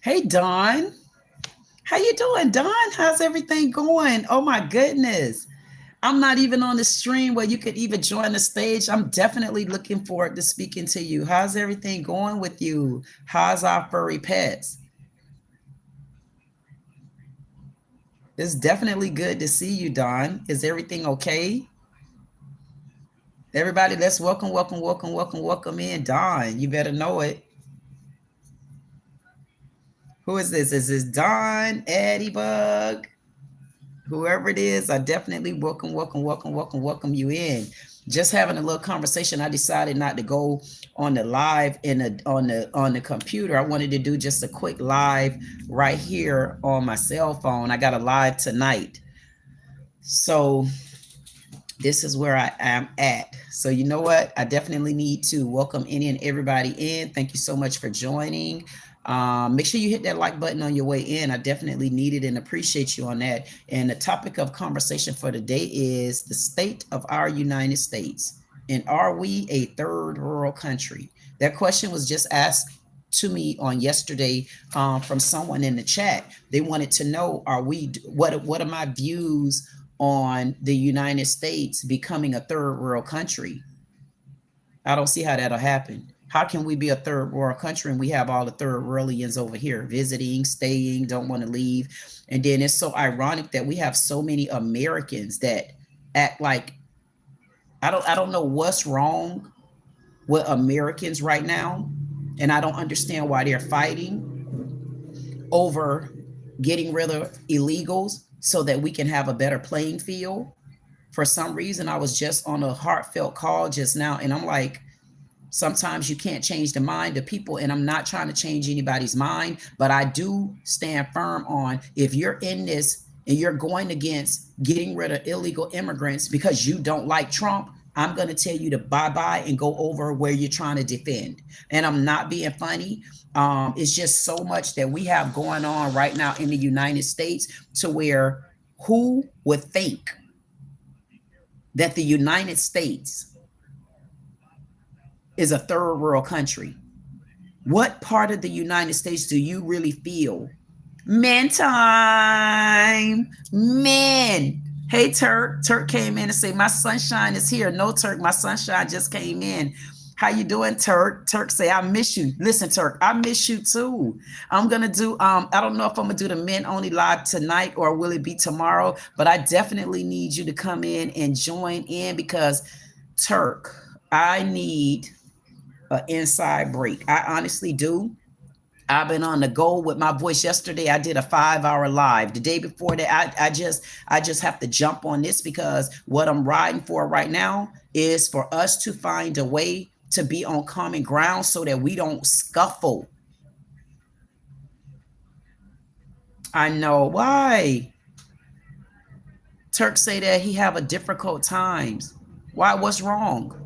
Hey, Dawn. How you doing, Dawn? How's everything going? Oh my goodness. I'm not even on the stream where you could even join the stage. I'm definitely looking forward to speaking to you. How's everything going with you? How's our furry pets? It's definitely good to see you, Dawn. Is everything okay? Everybody, let's welcome in. Dawn, you better know it. Who is this? Is this Dawn, Eddie Bug? Whoever it is, I definitely welcome you in. Just having a little conversation. I decided not to go on the live on the computer. I wanted to do just a quick live right here on my cell phone. I got a live tonight. So this is where I am at. So you know what? I definitely need to welcome any and everybody in. Thank you so much for joining. Make sure you hit that like button on your way in. I definitely need it and appreciate you on that. And the topic of conversation for today is the state of our United States. And are we a third world country? That question was just asked to me on yesterday from someone in the chat. They wanted to know, what are my views on the United States becoming a third world country? I don't see how that'll happen. How can we be a third world country and we have all the third worldians over here visiting, staying, don't want to leave? And then it's so ironic that we have so many Americans that act like I don't know what's wrong with Americans right now. And I don't understand why they're fighting over getting rid of illegals so that we can have a better playing field. For some reason, I was just on a heartfelt call just now, and I'm like, sometimes you can't change the mind of people, and I'm not trying to change anybody's mind, but I do stand firm on, if you're in this and you're going against getting rid of illegal immigrants because you don't like Trump, I'm going to tell you to bye-bye and go over where you're trying to defend. And I'm not being funny. It's just so much that we have going on right now in the United States to where who would think that the United States is a third world country? What part of the United States do you really feel? Men time, men. Hey, Turk. Turk came in and said, my sunshine is here. No, Turk, my sunshine just came in. How you doing, Turk? Turk say, I miss you. Listen, Turk, I miss you too. I'm going to do, I don't know if I'm going to do the men only live tonight or will it be tomorrow, but I definitely need you to come in and join in because, Turk, I need an inside break. I honestly do. I've been on the go with my voice. Yesterday, I did a 5-hour live. The day before that, I just have to jump on this because what I'm riding for right now is for us to find a way to be on common ground so that we don't scuffle. I know why. Turk say that he have a difficult times. Why? What's wrong?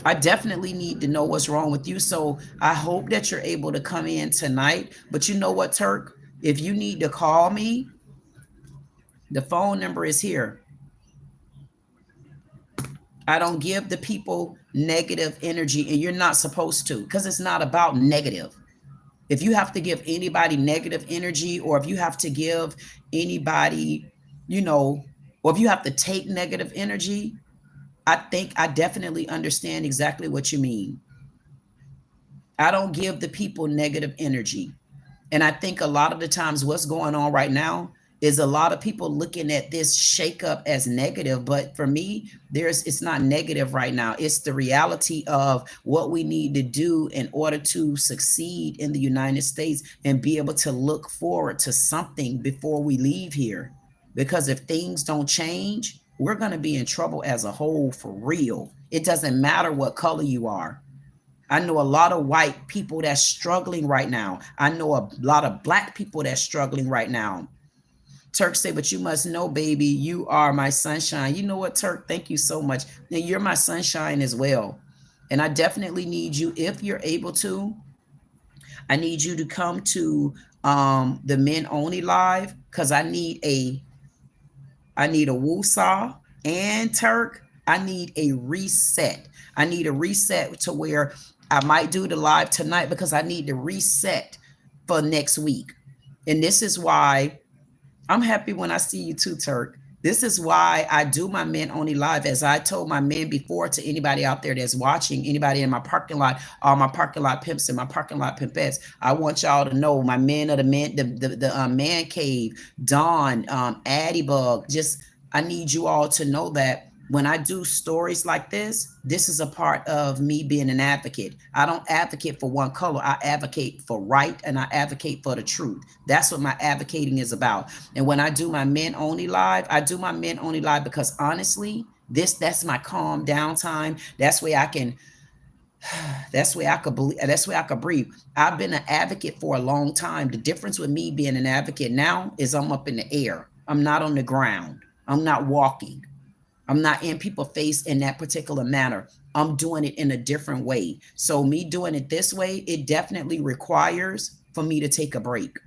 I definitely need to know what's wrong with you. So I hope that you're able to come in tonight. But you know what, Turk? If you need to call me, the phone number is here. I don't give the people negative energy, and you're not supposed to, because it's not about negative. If you have to give anybody negative energy, or if you have to give anybody, or if you have to take negative energy, I think I definitely understand exactly what you mean. I don't give the people negative energy. And I think a lot of the times what's going on right now is a lot of people looking at this shakeup as negative. But for me, it's not negative right now. It's the reality of what we need to do in order to succeed in the United States and be able to look forward to something before we leave here. Because if things don't change, we're going to be in trouble as a whole for real. It doesn't matter what color you are. I know a lot of white people that's struggling right now. I know a lot of black people that's struggling right now. Turk say, but you must know, baby, you are my sunshine. You know what, Turk? Thank you so much. And you're my sunshine as well. And I definitely need you, if you're able to, I need you to come to the Men Only Live, because I need a woosah, and Turk, I need a reset. I need a reset to where I might do the live tonight because I need to reset for next week. And this is why I'm happy when I see you too, Turk. This is why I do my men only live. As I told my men before, to anybody out there that's watching, anybody in my parking lot, all my parking lot pimps and my parking lot pimpettes, I want y'all to know my men of the man, the man cave, Dawn, Addie Bug. Just I need you all to know that when I do stories like this is a part of me being an advocate. I don't advocate for one color. I advocate for right, and I advocate for the truth. That's what my advocating is about. And when I do my men only live, I do my men only live because honestly, that's my calm down time. That's where I can that's where I could believe, that's where I could breathe. I've been an advocate for a long time. The difference with me being an advocate now is I'm up in the air. I'm not on the ground. I'm not walking. I'm not in people's face in that particular manner. I'm doing it in a different way. So me doing it this way, it definitely requires for me to take a break.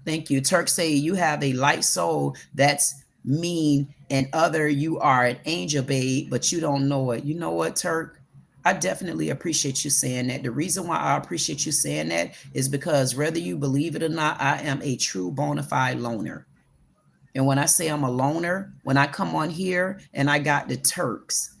Thank you. Turk say you have a light soul that's mean, and other you are an angel, babe, but you don't know it. You know what, Turk? I definitely appreciate you saying that. The reason why I appreciate you saying that is because whether you believe it or not, I am a true bona fide loner. And when I say I'm a loner, when I come on here and I got the Turks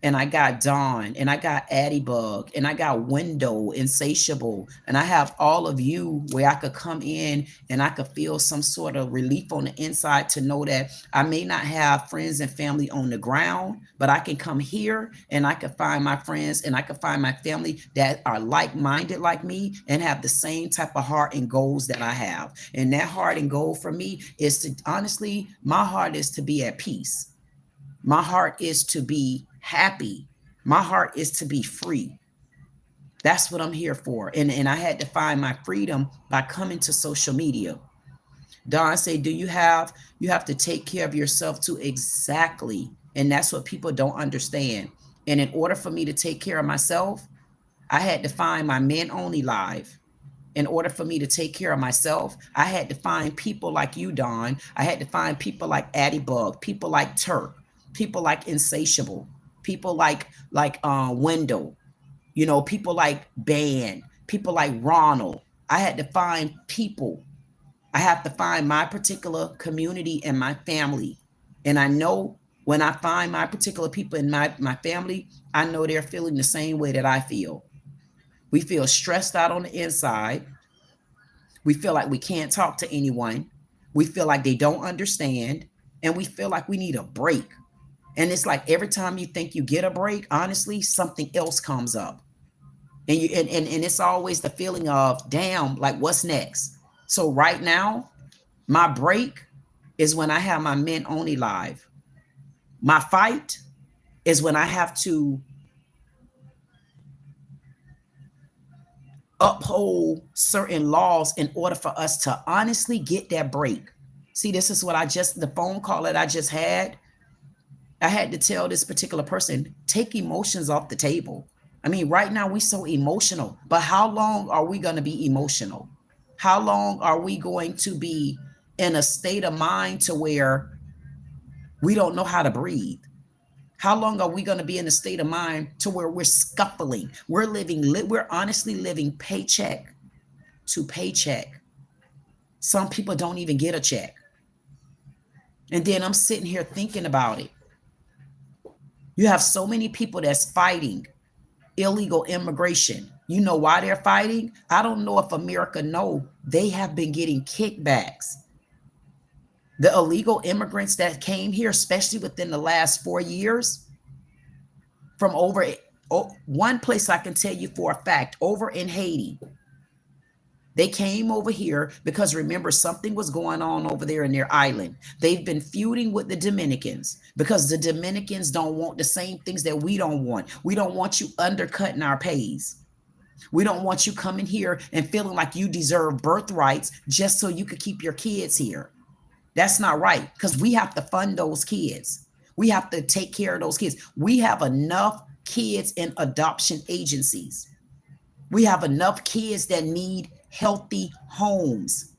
and I got Dawn and I got Addie Bug and I got Window, Insatiable, and I have all of you where I could come in and I could feel some sort of relief on the inside to know that I may not have friends and family on the ground, but I can come here and I can find my friends and I can find my family that are like-minded like me and have the same type of heart and goals that I have. And that heart and goal for me is to, honestly, my heart is to be at peace. My heart is to be happy. My heart is to be free. That's what I'm here for. And I had to find my freedom by coming to social media. Don say, do you have to take care of yourself too? Exactly. And that's what people don't understand. And in order for me to take care of myself, I had to find my men only live. In order for me to take care of myself, I had to find people like you, Don. I had to find people like Addie Bug, people like Turk, people like Insatiable, people like Window, you know, people like Band, people like Ronald. I had to find people. I have to find my particular community and my family. And I know when I find my particular people in my family, I know they're feeling the same way that I feel. We feel stressed out on the inside. We feel like we can't talk to anyone. We feel like they don't understand. And we feel like we need a break. And it's like every time you think you get a break, honestly, something else comes up. And it's always the feeling of, damn, like what's next? So right now, my break is when I have my men only live. My fight is when I have to uphold certain laws in order for us to honestly get that break. See, this is what the phone call that I just had. I had to tell this particular person, take emotions off the table. I mean, right now we're so emotional, but how long are we going to be emotional? How long are we going to be in a state of mind to where we don't know how to breathe? How long are we going to be in a state of mind to where we're scuffling? We're honestly living paycheck to paycheck. Some people don't even get a check. And then I'm sitting here thinking about it. You have so many people that's fighting illegal immigration. You know why they're fighting? I don't know if America knows. They have been getting kickbacks. The illegal immigrants that came here, especially within the last 4 years, from one place I can tell you for a fact, over in Haiti. They came over here because, remember, something was going on over there in their island. They've been feuding with the Dominicans because the Dominicans don't want the same things that we don't want. We don't want you undercutting our pays. We don't want you coming here and feeling like you deserve birthrights just so you could keep your kids here. That's not right, because we have to fund those kids. We have to take care of those kids. We have enough kids in adoption agencies. We have enough kids that need healthy homes.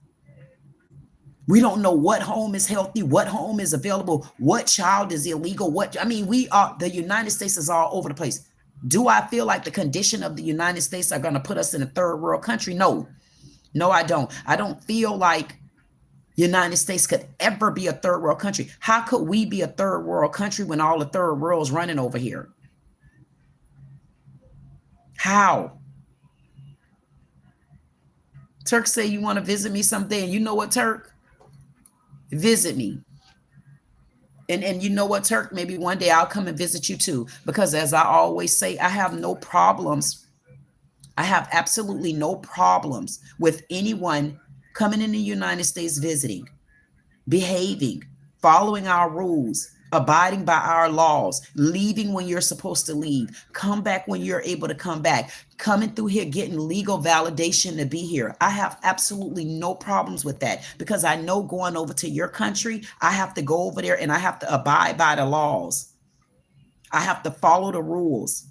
We don't know what home is healthy, what home is available, what child is illegal, the United States is all over the place. Do I feel like the condition of the United States are going to put us in a third world country? No. No, I don't. I don't feel like United States could ever be a third world country. How could we be a third world country when all the third world's running over here? How? Turk say you want to visit me someday, and you know what, Turk? Visit me. And you know what, Turk? Maybe one day I'll come and visit you too. Because as I always say, I have no problems. I have absolutely no problems with anyone coming in the United States, visiting, behaving, following our rules, abiding by our laws, leaving when you're supposed to leave, come back when you're able to come back, coming through here, getting legal validation to be here. I have absolutely no problems with that, because I know going over to your country, I have to go over there and I have to abide by the laws. I have to follow the rules.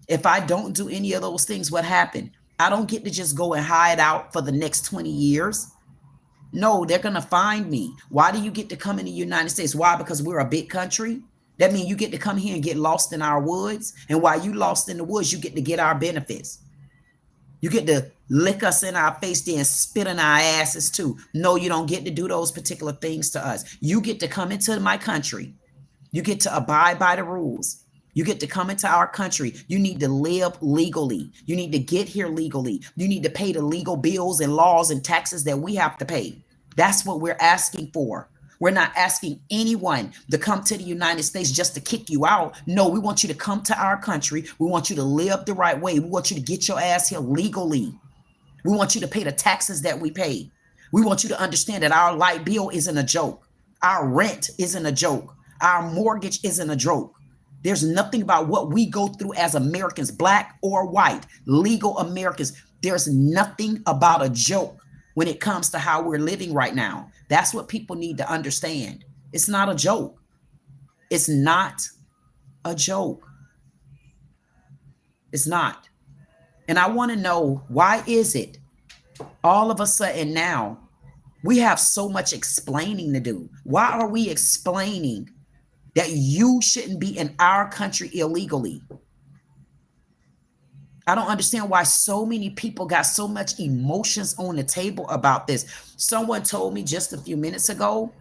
If I don't do any of those things, what happened? I don't get to just go and hide out for the next 20 years. No, they're going to find me. Why do you get to come in the United States? Why? Because we're a big country. That means you get to come here and get lost in our woods. And while you lost in the woods, you get to get our benefits. You get to lick us in our face there and spit in our asses too. No, you don't get to do those particular things to us. You get to come into my country. You get to abide by the rules. You get to come into our country. You need to live legally. You need to get here legally. You need to pay the legal bills and laws and taxes that we have to pay. That's what we're asking for. We're not asking anyone to come to the United States just to kick you out. No, we want you to come to our country. We want you to live the right way. We want you to get your ass here legally. We want you to pay the taxes that we pay. We want you to understand that our light bill isn't a joke. Our rent isn't a joke. Our mortgage isn't a joke. There's nothing about what we go through as Americans, black or white, legal Americans. There's nothing about a joke when it comes to how we're living right now. That's what people need to understand. It's not a joke. It's not a joke. It's not. And I want to know, why is it all of a sudden now we have so much explaining to do? Why are we explaining that you shouldn't be in our country illegally? I don't understand why so many people got so much emotions on the table about this. Someone told me just a few minutes ago,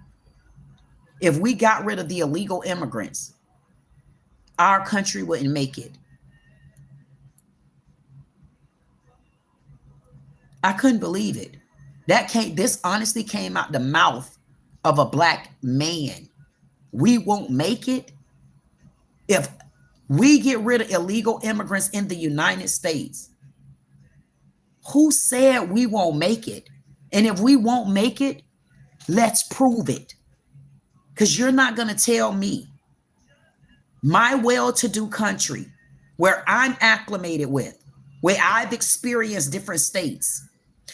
if we got rid of the illegal immigrants, our country wouldn't make it. I couldn't believe it. This honestly came out the mouth of a black man. We won't make it if we get rid of illegal immigrants in the United States. Who said we won't make it? And if we won't make it, let's prove it. Because you're not going to tell me, my well-to-do country, where I'm acclimated with, where I've experienced different states,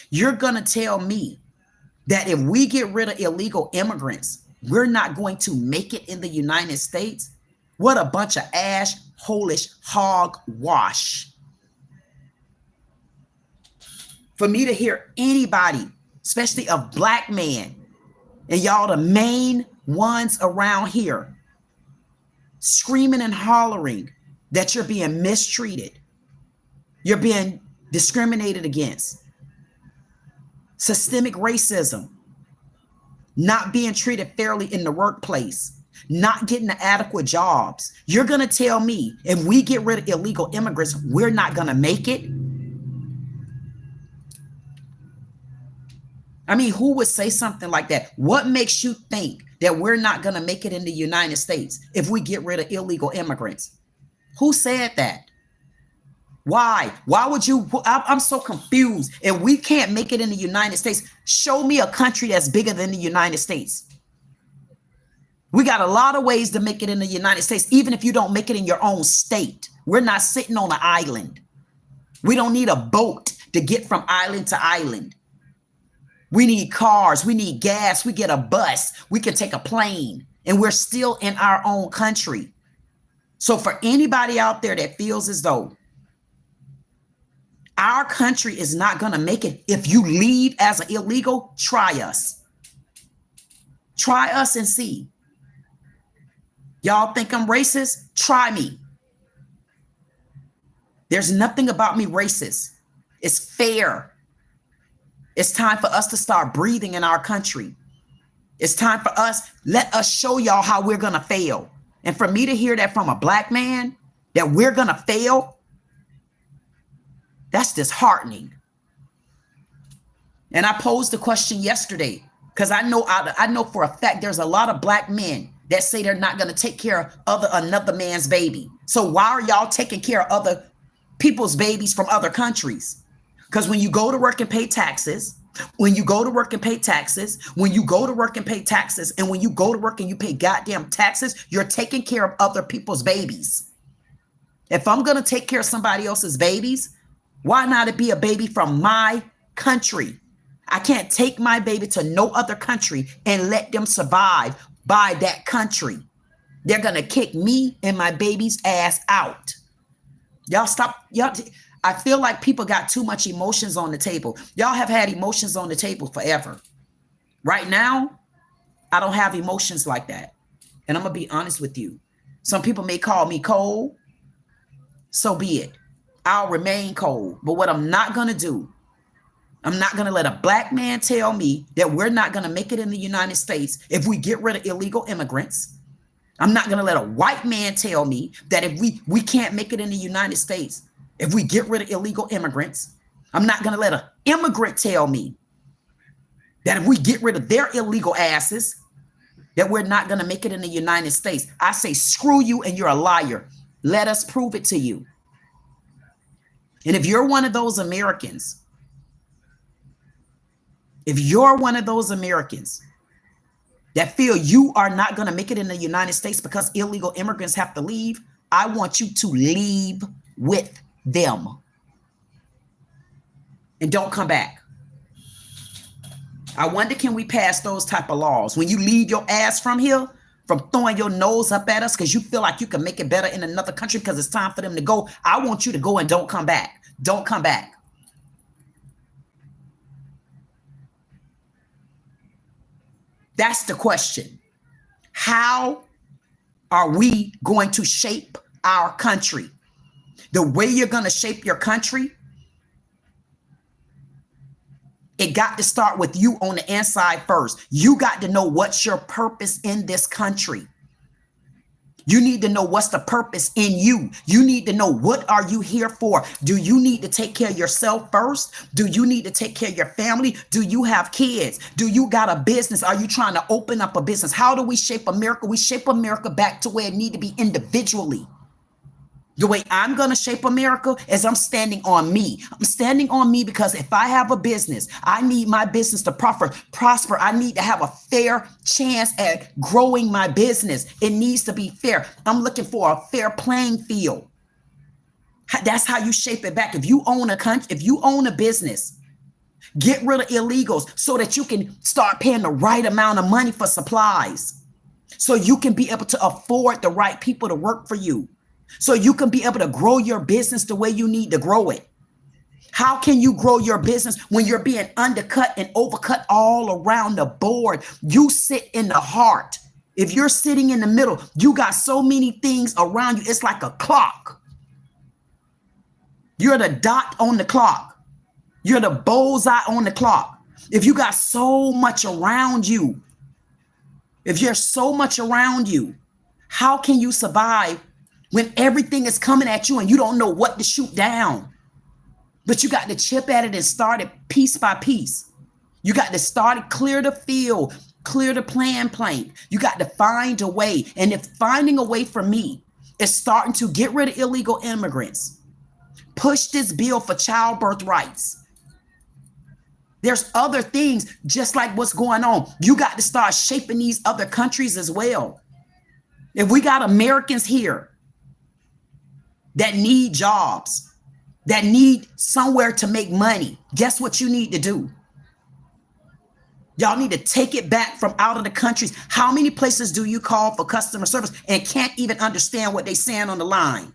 you're going to tell me that if we get rid of illegal immigrants, we're not going to make it in the United States? What a bunch of ash, holish, hogwash. For me to hear anybody, especially a black man, and y'all the main ones around here, screaming and hollering that you're being mistreated, you're being discriminated against, systemic racism, not being treated fairly in the workplace, not getting the adequate jobs. You're going to tell me if we get rid of illegal immigrants, we're not going to make it? I mean, who would say something like that? What makes you think that we're not going to make it in the United States if we get rid of illegal immigrants? Who said that? Why? Why would you? I'm so confused. If we can't make it in the United States, show me a country that's bigger than the United States. We got a lot of ways to make it in the United States, even if you don't make it in your own state. We're not sitting on an island. We don't need a boat to get from island to island. We need cars. We need gas. We get a bus. We can take a plane, and we're still in our own country. So for anybody out there that feels as though our country is not going to make it if you leave as an illegal, try us. Try us and see. Y'all think I'm racist? Try me. There's nothing about me racist. It's fair. It's time for us to start breathing in our country. It's time for us, let us show y'all how we're going to fail. And for me to hear that from a black man, that we're going to fail, that's disheartening. And I posed the question yesterday because I know for a fact there's a lot of black men that say they're not going to take care of another man's baby. So why are y'all taking care of other people's babies from other countries? Because when you go to work and pay taxes, when you go to work and pay taxes, when you go to work and pay taxes, and when you go to work and you pay goddamn taxes, you're taking care of other people's babies. If I'm going to take care of somebody else's babies, why not it be a baby from my country? I can't take my baby to no other country and let them survive by that country. They're going to kick me and my baby's ass out. Y'all stop. I feel like people got too much emotions on the table. Y'all have had emotions on the table forever. Right now, I don't have emotions like that. And I'm going to be honest with you. Some people may call me cold. So be it. I'll remain cold. But what I'm not going to do, I'm not going to let a black man tell me that we're not going to make it in the United States if we get rid of illegal immigrants. I'm not going to let a white man tell me that if we can't make it in the United States if we get rid of illegal immigrants. I'm not going to let an immigrant tell me that if we get rid of their illegal asses, that we're not going to make it in the United States. I say, screw you and you're a liar. Let us prove it to you. And if you're one of those Americans, that feel you are not going to make it in the United States because illegal immigrants have to leave, I want you to leave with them and don't come back. I wonder, can we pass those type of laws? When you leave your ass from here, from throwing your nose up at us because you feel like you can make it better in another country because it's time for them to go, I want you to go and don't come back. Don't come back. That's the question. How are we going to shape our country? The way you're going to shape your country, it got to start with you on the inside first. You got to know what's your purpose in this country. You need to know what's the purpose in you. You need to know, what are you here for? Do you need to take care of yourself first? Do you need to take care of your family? Do you have kids? Do you got a business? Are you trying to open up a business? How do we shape America? We shape America back to where it need to be individually. The way I'm going to shape America is I'm standing on me. I'm standing on me because if I have a business, I need my business to prosper. I need to have a fair chance at growing my business. It needs to be fair. I'm looking for a fair playing field. That's how you shape it back. If you own a country, if you own a business, get rid of illegals so that you can start paying the right amount of money for supplies. So you can be able to afford the right people to work for you. So you can be able to grow your business the way you need to grow it. How can you grow your business when you're being undercut and overcut all around the board? You sit in the heart. If you're sitting in the middle, you got so many things around you. It's like a clock. You're the dot on the clock. You're the bullseye on the clock. If you got so much around you, if you're so much around you, how can you survive when everything is coming at you and you don't know what to shoot down? But you got to chip at it and start it piece by piece. You got to start it, clear the field, clear the plank. You got to find a way. And if finding a way for me is starting to get rid of illegal immigrants, push this bill for childbirth rights. There's other things just like what's going on. You got to start shaping these other countries as well. If we got Americans here that need jobs, that need somewhere to make money, guess what you need to do? Y'all need to take it back from out of the countries. How many places do you call for customer service and can't even understand what they're saying on the line?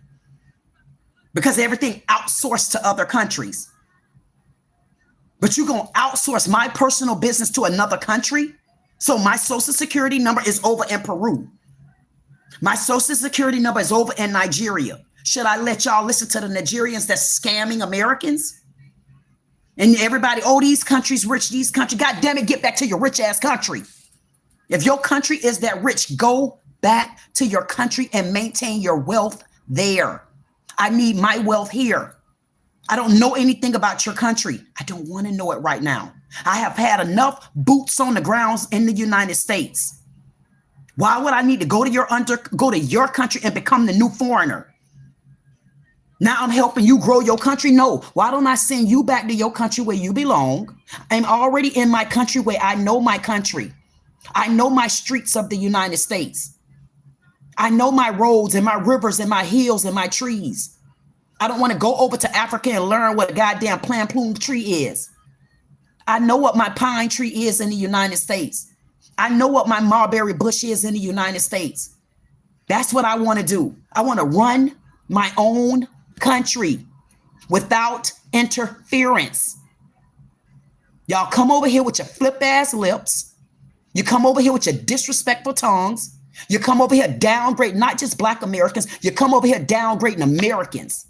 Because everything outsourced to other countries. But you're going to outsource my personal business to another country? So my social security number is over in Peru. My social security number is over in Nigeria. Should I let y'all listen to the Nigerians that's scamming Americans? And everybody, oh, these countries rich, these countries, God damn it, get back to your rich ass country. If your country is that rich, go back to your country and maintain your wealth there. I need my wealth here. I don't know anything about your country. I don't want to know it right now. I have had enough boots on the grounds in the United States. Why would I need to go to your country and become the new foreigner? Now I'm helping you grow your country. No, why don't I send you back to your country where you belong? I'm already in my country where I know my country. I know my streets of the United States. I know my roads and my rivers and my hills and my trees. I don't want to go over to Africa and learn what a goddamn plant plume tree is. I know what my pine tree is in the United States. I know what my mulberry bush is in the United States. That's what I want to do. I want to run my own country without interference. Y'all come over here with your flip ass lips. You come over here with your disrespectful tongues. You come over here downgrade not just Black Americans. You come over here downgrading Americans.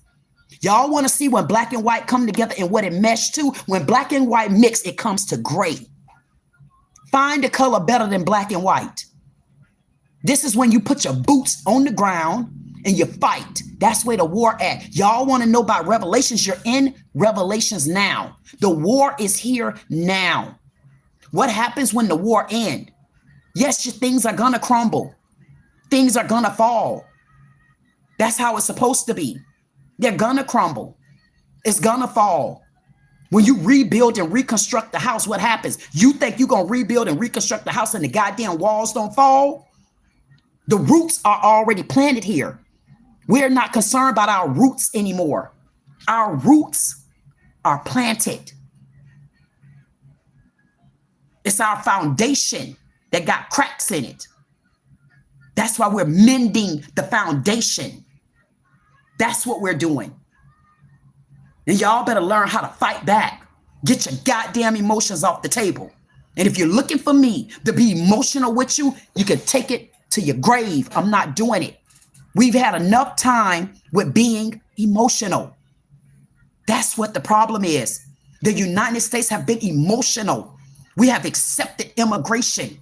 Y'all want to see when black and white come together and what it mesh to? When black and white mix, it comes to gray. Find a color better than black and white. This is when you put your boots on the ground and you fight. That's where the war at. Y'all want to know about Revelations? You're in Revelations now. The war is here now. What happens when the war ends? Yes, your things are going to crumble. Things are going to fall. That's how it's supposed to be. They're going to crumble. It's going to fall. When you rebuild and reconstruct the house, what happens? You think you're going to rebuild and reconstruct the house and the goddamn walls don't fall? The roots are already planted here. We're not concerned about our roots anymore. Our roots are planted. It's our foundation that got cracks in it. That's why we're mending the foundation. That's what we're doing. And y'all better learn how to fight back. Get your goddamn emotions off the table. And if you're looking for me to be emotional with you, you can take it to your grave. I'm not doing it. We've had enough time with being emotional. That's what the problem is. The United States have been emotional. We have accepted immigration.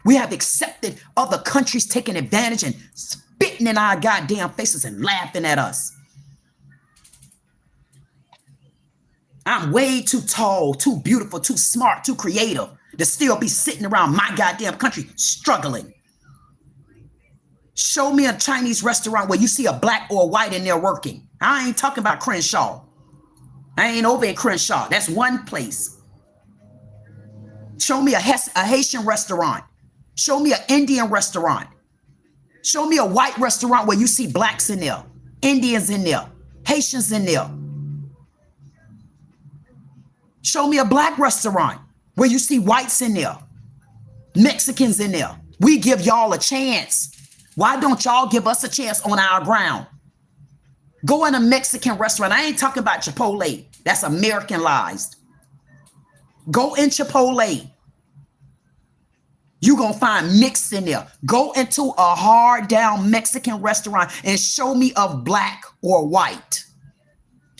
We have accepted other countries taking advantage and spitting in our goddamn faces and laughing at us. I'm way too tall, too beautiful, too smart, too creative to still be sitting around my goddamn country struggling. Show me a Chinese restaurant where you see a black or a white in there working. I ain't talking about Crenshaw. I ain't over in Crenshaw. That's one place. Show me a Haitian restaurant. Show me an Indian restaurant. Show me a white restaurant where you see blacks in there, Indians in there, Haitians in there. Show me a black restaurant where you see whites in there, Mexicans in there. We give y'all a chance. Why don't y'all give us a chance on our ground? Go in a Mexican restaurant. I ain't talking about Chipotle. That's Americanized. Go in Chipotle. You're going to find mix in there. Go into a hard down Mexican restaurant and show me of black or white.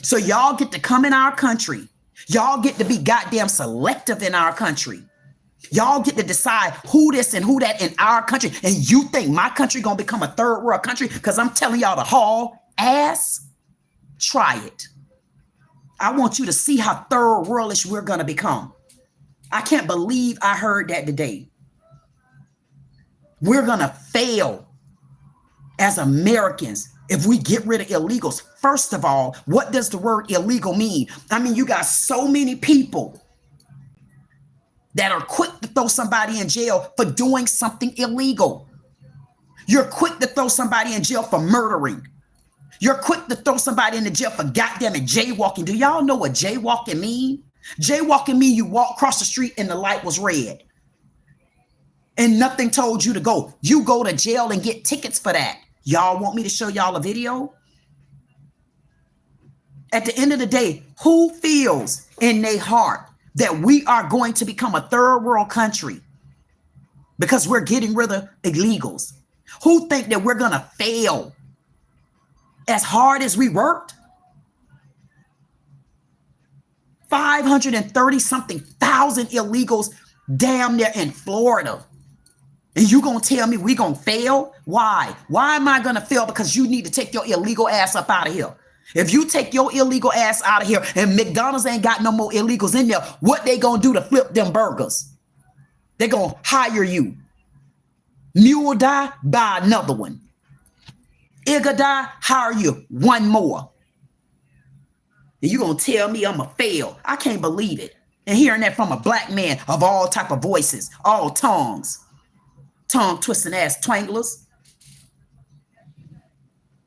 So y'all get to come in our country. Y'all get to be goddamn selective in our country. Y'all get to decide who this and who that in our country. And you think my country going to become a third world country? Because I'm telling y'all to haul ass. Try it. I want you to see how third worldish we're going to become. I can't believe I heard that today. We're going to fail as Americans if we get rid of illegals. First of all, what does the word illegal mean? I mean, you got so many people that are quick to throw somebody in jail for doing something illegal. You're quick to throw somebody in jail for murdering. You're quick to throw somebody in the jail for goddamn it jaywalking. Do y'all know what jaywalking mean? Jaywalking mean you walk across the street and the light was red. And nothing told you to go. You go to jail and get tickets for that. Y'all want me to show y'all a video? At the end of the day, who feels in their heart that we are going to become a third world country because we're getting rid of illegals? Who think that we're going to fail as hard as we worked? 530 something thousand illegals damn near in Florida. And you gonna tell me we gonna fail? Why? Why am I gonna fail? Because you need to take your illegal ass up out of here. If you take your illegal ass out of here and McDonald's ain't got no more illegals in there, what they gonna do to flip them burgers? They gonna hire you. Mule die, buy another one. Igga die, hire you one more. And you gonna tell me I'm a fail? I can't believe it. And hearing that from a black man of all type of voices, all tongues. Tongue twisting ass twanglers.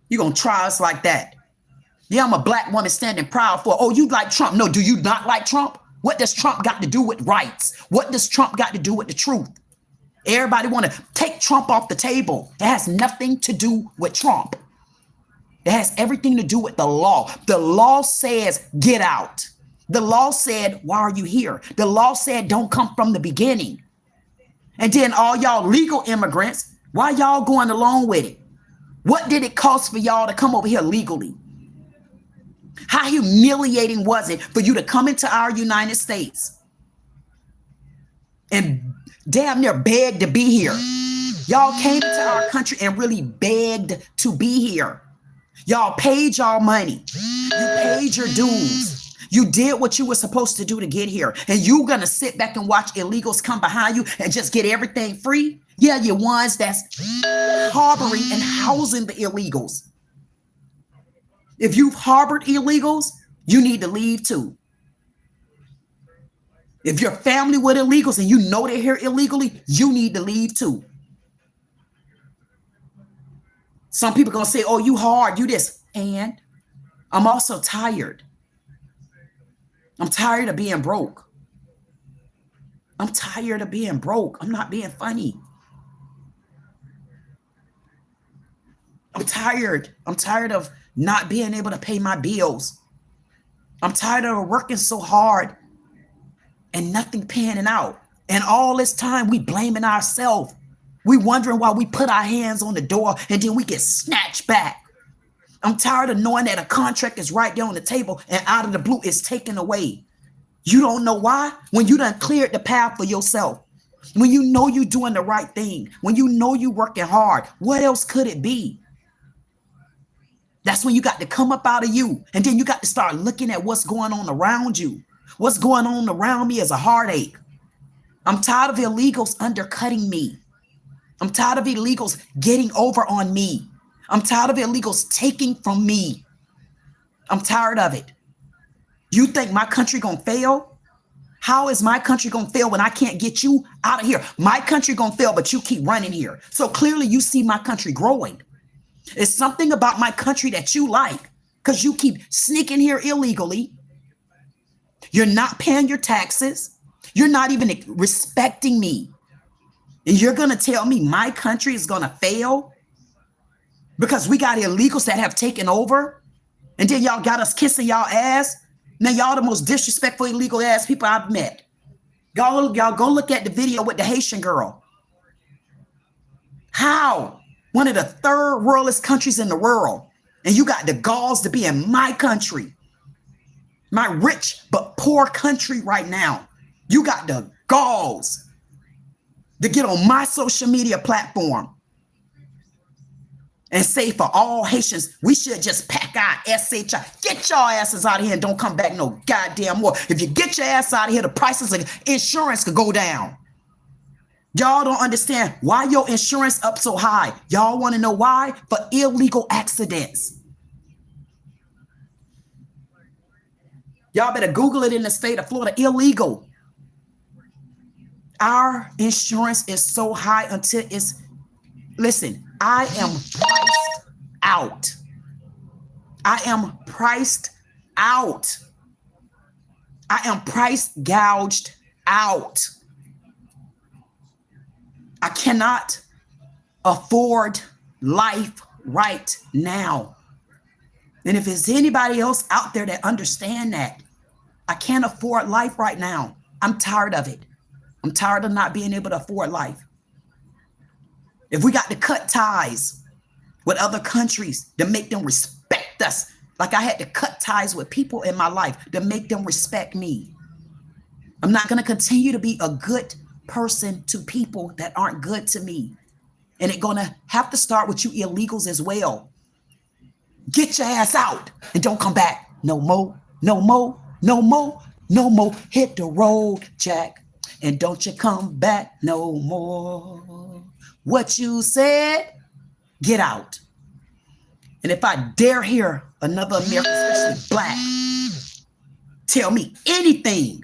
You gonna try us like that? Yeah, I'm a black woman standing proud for. Oh, you like Trump? No, do you not like Trump? What does Trump got to do with rights? What does Trump got to do with the truth? Everybody want to take Trump off the table. It has nothing to do with Trump. It has everything to do with the law. The law says get out. The law said, why are you here? The law said don't come from the beginning. And then all y'all legal immigrants, why y'all going along with it? What did it cost for y'all to come over here legally? How humiliating was it for you to come into our United States and damn near beg to be here? Y'all came to our country and really begged to be here. Y'all paid y'all money. You paid your dues. You did what you were supposed to do to get here. And you gonna sit back and watch illegals come behind you and just get everything free? Yeah, you're ones that's harboring and housing the illegals. If you've harbored illegals, you need to leave too. If you're family with illegals and you know they're here illegally, you need to leave too. Some people gonna say, oh, you hard, you this. And I'm also tired. I'm tired of being broke. I'm tired of being broke. I'm not being funny. I'm tired. I'm tired of not being able to pay my bills. I'm tired of working so hard and nothing panning out. And all this time we blaming ourselves. We wondering why we put our hands on the door and then we get snatched back. I'm tired of knowing that a contract is right there on the table and out of the blue it's taken away. You don't know why? When you done cleared the path for yourself. When you know you're doing the right thing. When you know you're working hard. What else could it be? That's when you got to come up out of you. And then you got to start looking at what's going on around you. What's going on around me is a heartache. I'm tired of illegals undercutting me. I'm tired of illegals getting over on me. I'm tired of illegals taking from me. I'm tired of it. You think my country gonna fail? How is my country gonna fail when I can't get you out of here? My country gonna fail, but you keep running here. So clearly you see my country growing. It's something about my country that you like because you keep sneaking here illegally. You're not paying your taxes. You're not even respecting me. And you're gonna tell me my country is gonna fail? Because we got illegals that have taken over and then y'all got us kissing y'all ass. Now y'all the most disrespectful illegal ass people I've met. Y'all go look at the video with the Haitian girl. How? One of the third worldest countries in the world. And you got the galls to be in my country. My rich but poor country right now. You got the galls to get on my social media platform and say for all Haitians, we should just pack our SHI. Get your asses out of here and don't come back no goddamn more. If you get your ass out of here, the prices of insurance could go down. Y'all don't understand why your insurance up so high. Y'all want to know why? For illegal accidents. Y'all better Google it in the state of Florida. Illegal. Our insurance is so high until it's, listen, I am priced out. I am priced out. I am price gouged out. I cannot afford life right now. And if there's anybody else out there that understand that, I can't afford life right now. I'm tired of it. I'm tired of not being able to afford life. If we got to cut ties with other countries to make them respect us Like I had to cut ties with people in my life to make them respect me. I'm not going to continue to be a good person to people that aren't good to me. And it's going to have to start with you illegals as well. Get your ass out and don't come back. No more, no more, no more, no more. Hit the road, Jack, and don't you come back no more. What you said, get out. And if I dare hear another American, especially black, tell me anything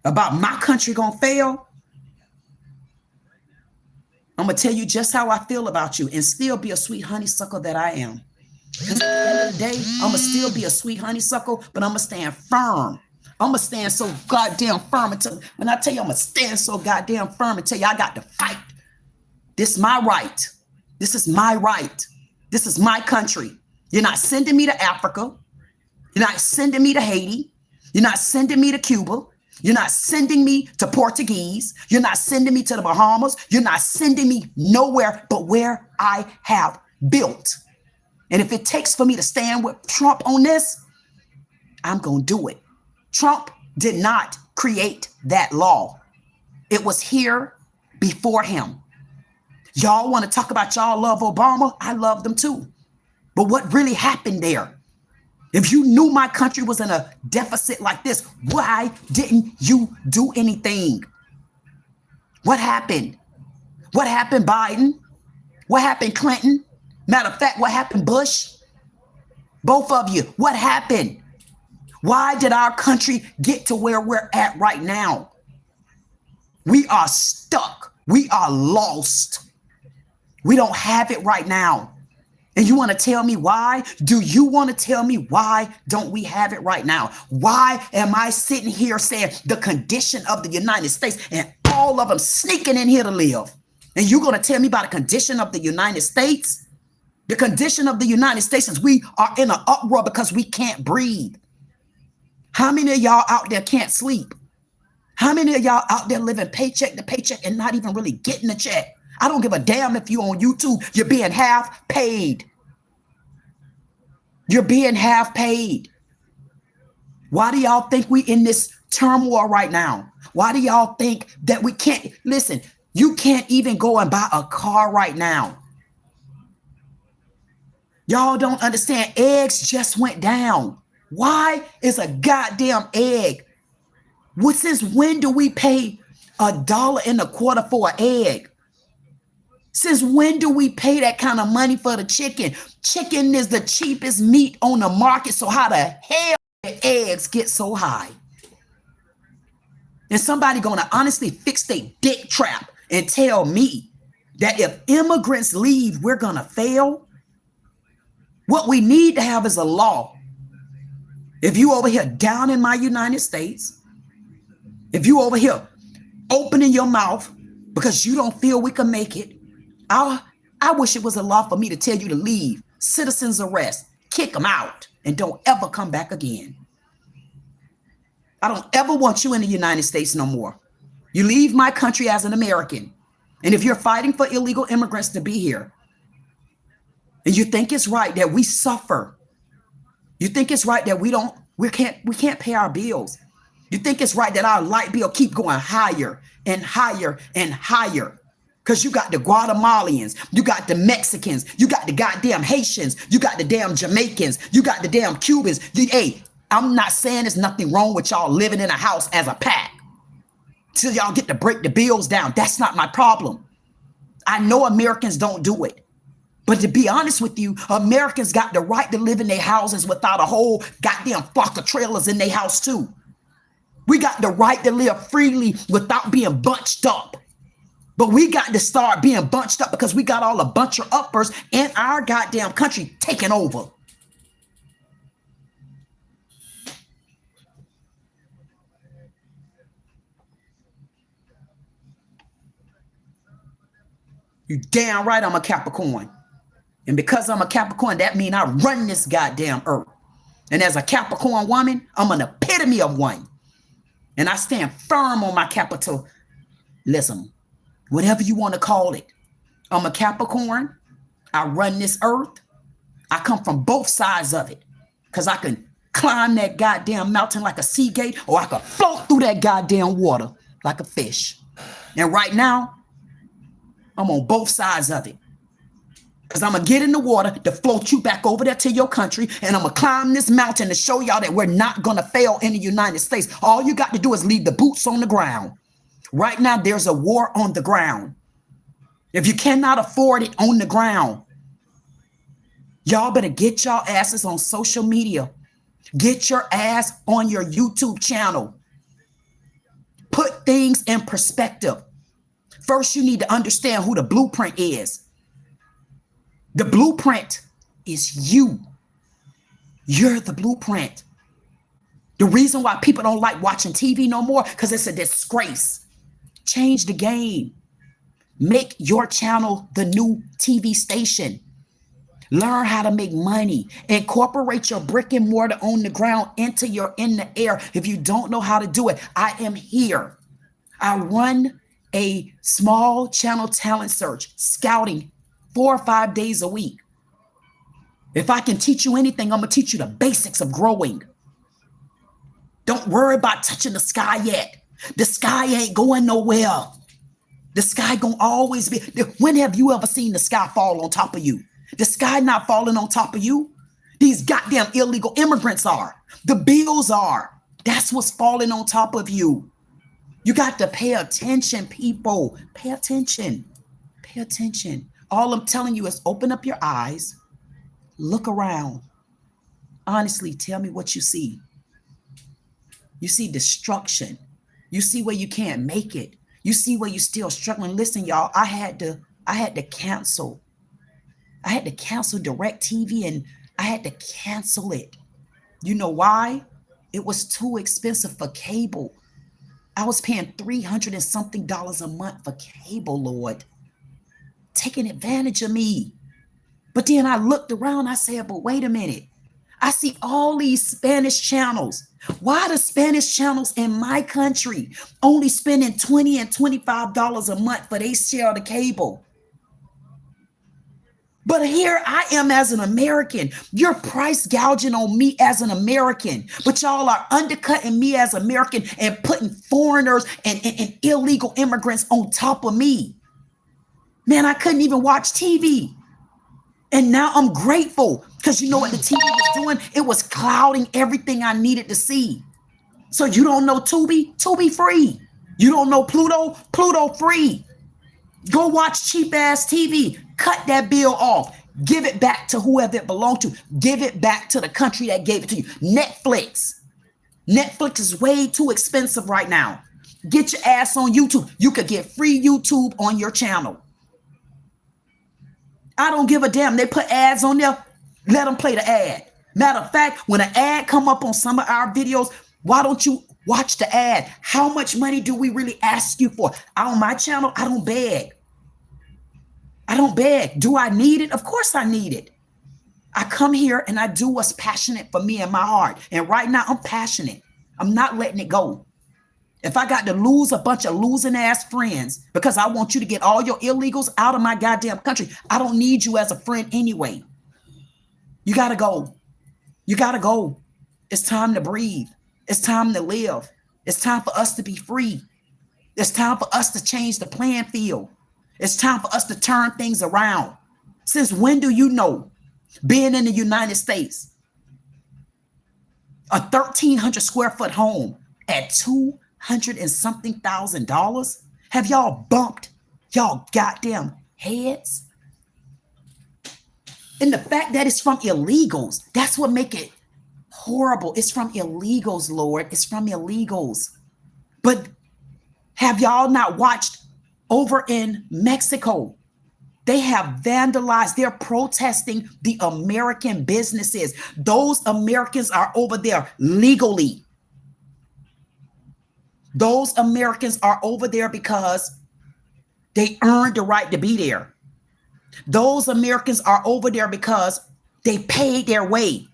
about my country gonna fail, I'm gonna tell you just how I feel about you and still be a sweet honeysuckle that I am. Because at the end of the day, I'm gonna still be a sweet honeysuckle, but I'm gonna stand firm. I'm gonna stand so goddamn firm until when I tell you I'm gonna stand so goddamn firm and tell you I got to fight. This is my right. This is my right. This is my country. You're not sending me to Africa. You're not sending me to Haiti. You're not sending me to Cuba. You're not sending me to Portuguese. You're not sending me to the Bahamas. You're not sending me nowhere but where I have built. And if it takes for me to stand with Trump on this, I'm going to do it. Trump did not create that law. It was here before him. Y'all want to talk about y'all love Obama? I love them too. But what really happened there? If you knew my country was in a deficit like this, why didn't you do anything? What happened? What happened, Biden? What happened, Clinton? Matter of fact, what happened, Bush? Both of you, what happened? Why did our country get to where we're at right now? We are stuck. We are lost. We don't have it right now. And you want to tell me why? Do you want to tell me why don't we have it right now? Why am I sitting here saying the condition of the United States and all of them sneaking in here to live? And you're going to tell me about the condition of the United States? The condition of the United States is we are in an uproar because we can't breathe. How many of y'all out there can't sleep? How many of y'all out there living paycheck to paycheck and not even really getting a check? I don't give a damn if you're on YouTube. You're being half paid. You're being half paid. Why do y'all think we in this turmoil right now? Why do y'all think that we can't? Listen, you can't even go and buy a car right now. Y'all don't understand. Eggs just went down. Why is a goddamn egg? Since when do we pay $1.25 for an egg? Since when do we pay that kind of money for the chicken? Chicken is the cheapest meat on the market. So how the hell did eggs get so high? And somebody gonna honestly fix their dick trap and tell me that if immigrants leave, we're gonna fail? What we need to have is a law. If you over here down in my United States, if you over here opening your mouth because you don't feel we can make it, I wish it was a law for me to tell you to leave. Citizens arrest, kick them out, and don't ever come back again. I don't ever want you in the United States no more. You leave my country as an American. And if you're fighting for illegal immigrants to be here, and you think it's right that we suffer, you think it's right that we can't pay our bills. You think it's right that our light bill keep going higher and higher and higher. Because you got the Guatemalans, you got the Mexicans, you got the goddamn Haitians, you got the damn Jamaicans, you got the damn Cubans. Hey, I'm not saying there's nothing wrong with y'all living in a house as a pack till y'all get to break the bills down. That's not my problem. I know Americans don't do it. But to be honest with you, Americans got the right to live in their houses without a whole goddamn flock of trailers in their house too. We got the right to live freely without being bunched up. But we got to start being bunched up because we got all a bunch of uppers in our goddamn country taking over. You damn right I'm a Capricorn. And because I'm a Capricorn, that means I run this goddamn earth. And as a Capricorn woman, I'm an epitome of one. And I stand firm on my capitalism. Whatever you want to call it. I'm a Capricorn. I run this earth. I come from both sides of it because I can climb that goddamn mountain like a sea gate, or I can float through that goddamn water like a fish. And right now, I'm on both sides of it. Because I'm going to get in the water to float you back over there to your country. And I'm going to climb this mountain to show y'all that we're not going to fail in the United States. All you got to do is leave the boots on the ground. Right now, there's a war on the ground. If you cannot afford it on the ground, y'all better get y'all asses on social media. Get your ass on your YouTube channel. Put things in perspective. First, you need to understand who the blueprint is. The blueprint is you. You're the blueprint. The reason why people don't like watching TV no more, because it's a disgrace. Change the game. Make your channel the new TV station. Learn how to make money. Incorporate your brick and mortar on the ground into your in the air. If you don't know how to do it, I am here. I run a small channel talent search, scouting 4 or 5 days a week. If I can teach you anything, I'm going to teach you the basics of growing. Don't worry about touching the sky yet. The sky ain't going nowhere. The sky going to always be. When have you ever seen the sky fall on top of you? The sky not falling on top of you. These goddamn illegal immigrants are. The bills are. That's what's falling on top of you. You got to pay attention, people. Pay attention. Pay attention. All I'm telling you is open up your eyes, look around. Honestly, tell me what you see. You see destruction. You see where you can't make it. You see where you're still struggling. Listen, y'all, I had to cancel. I had to cancel DirecTV, and I had to cancel it. You know why? It was too expensive for cable. I was paying $300 and something a month for cable, Lord. Taking advantage of me. But then I looked around, I said, but wait a minute. I see all these Spanish channels. Why the Spanish channels in my country only spending $20 and $25 a month for they share the cable? But here I am as an American. You're price gouging on me as an American, but y'all are undercutting me as American and putting foreigners and illegal immigrants on top of me. Man, I couldn't even watch TV. And now I'm grateful because you know what the TV was doing? It was clouding everything I needed to see. So you don't know Tubi? Tubi free. You don't know Pluto? Pluto free. Go watch cheap ass TV. Cut that bill off. Give it back to whoever it belonged to. Give it back to the country that gave it to you. Netflix. Netflix is way too expensive right now. Get your ass on YouTube. You could get free YouTube on your channel. I don't give a damn. They put ads on there. Let them play the ad. Matter of fact, when an ad come up on some of our videos, why don't you watch the ad? How much money do we really ask you for? On my channel, I don't beg. I don't beg. Do I need it? Of course I need it. I come here and I do what's passionate for me and my heart. And right now I'm passionate. I'm not letting it go. If I got to lose a bunch of losing ass friends because I want you to get all your illegals out of my goddamn country, I don't need you as a friend anyway. You got to go. You got to go. It's time to breathe. It's time to live. It's time for us to be free. It's time for us to change the playing field. It's time for us to turn things around. Since when do you know, being in the United States, a 1,300 square foot home at $200 and something thousand, have y'all bumped y'all goddamn heads? And the fact that it's from illegals, that's what make it horrible. It's from illegals, Lord. It's from illegals. But have y'all not watched over in Mexico? They have vandalized. They're protesting the American businesses. Those Americans are over there legally. Those Americans are over there because they earned the right to be there. Those Americans are over there because they paid their way.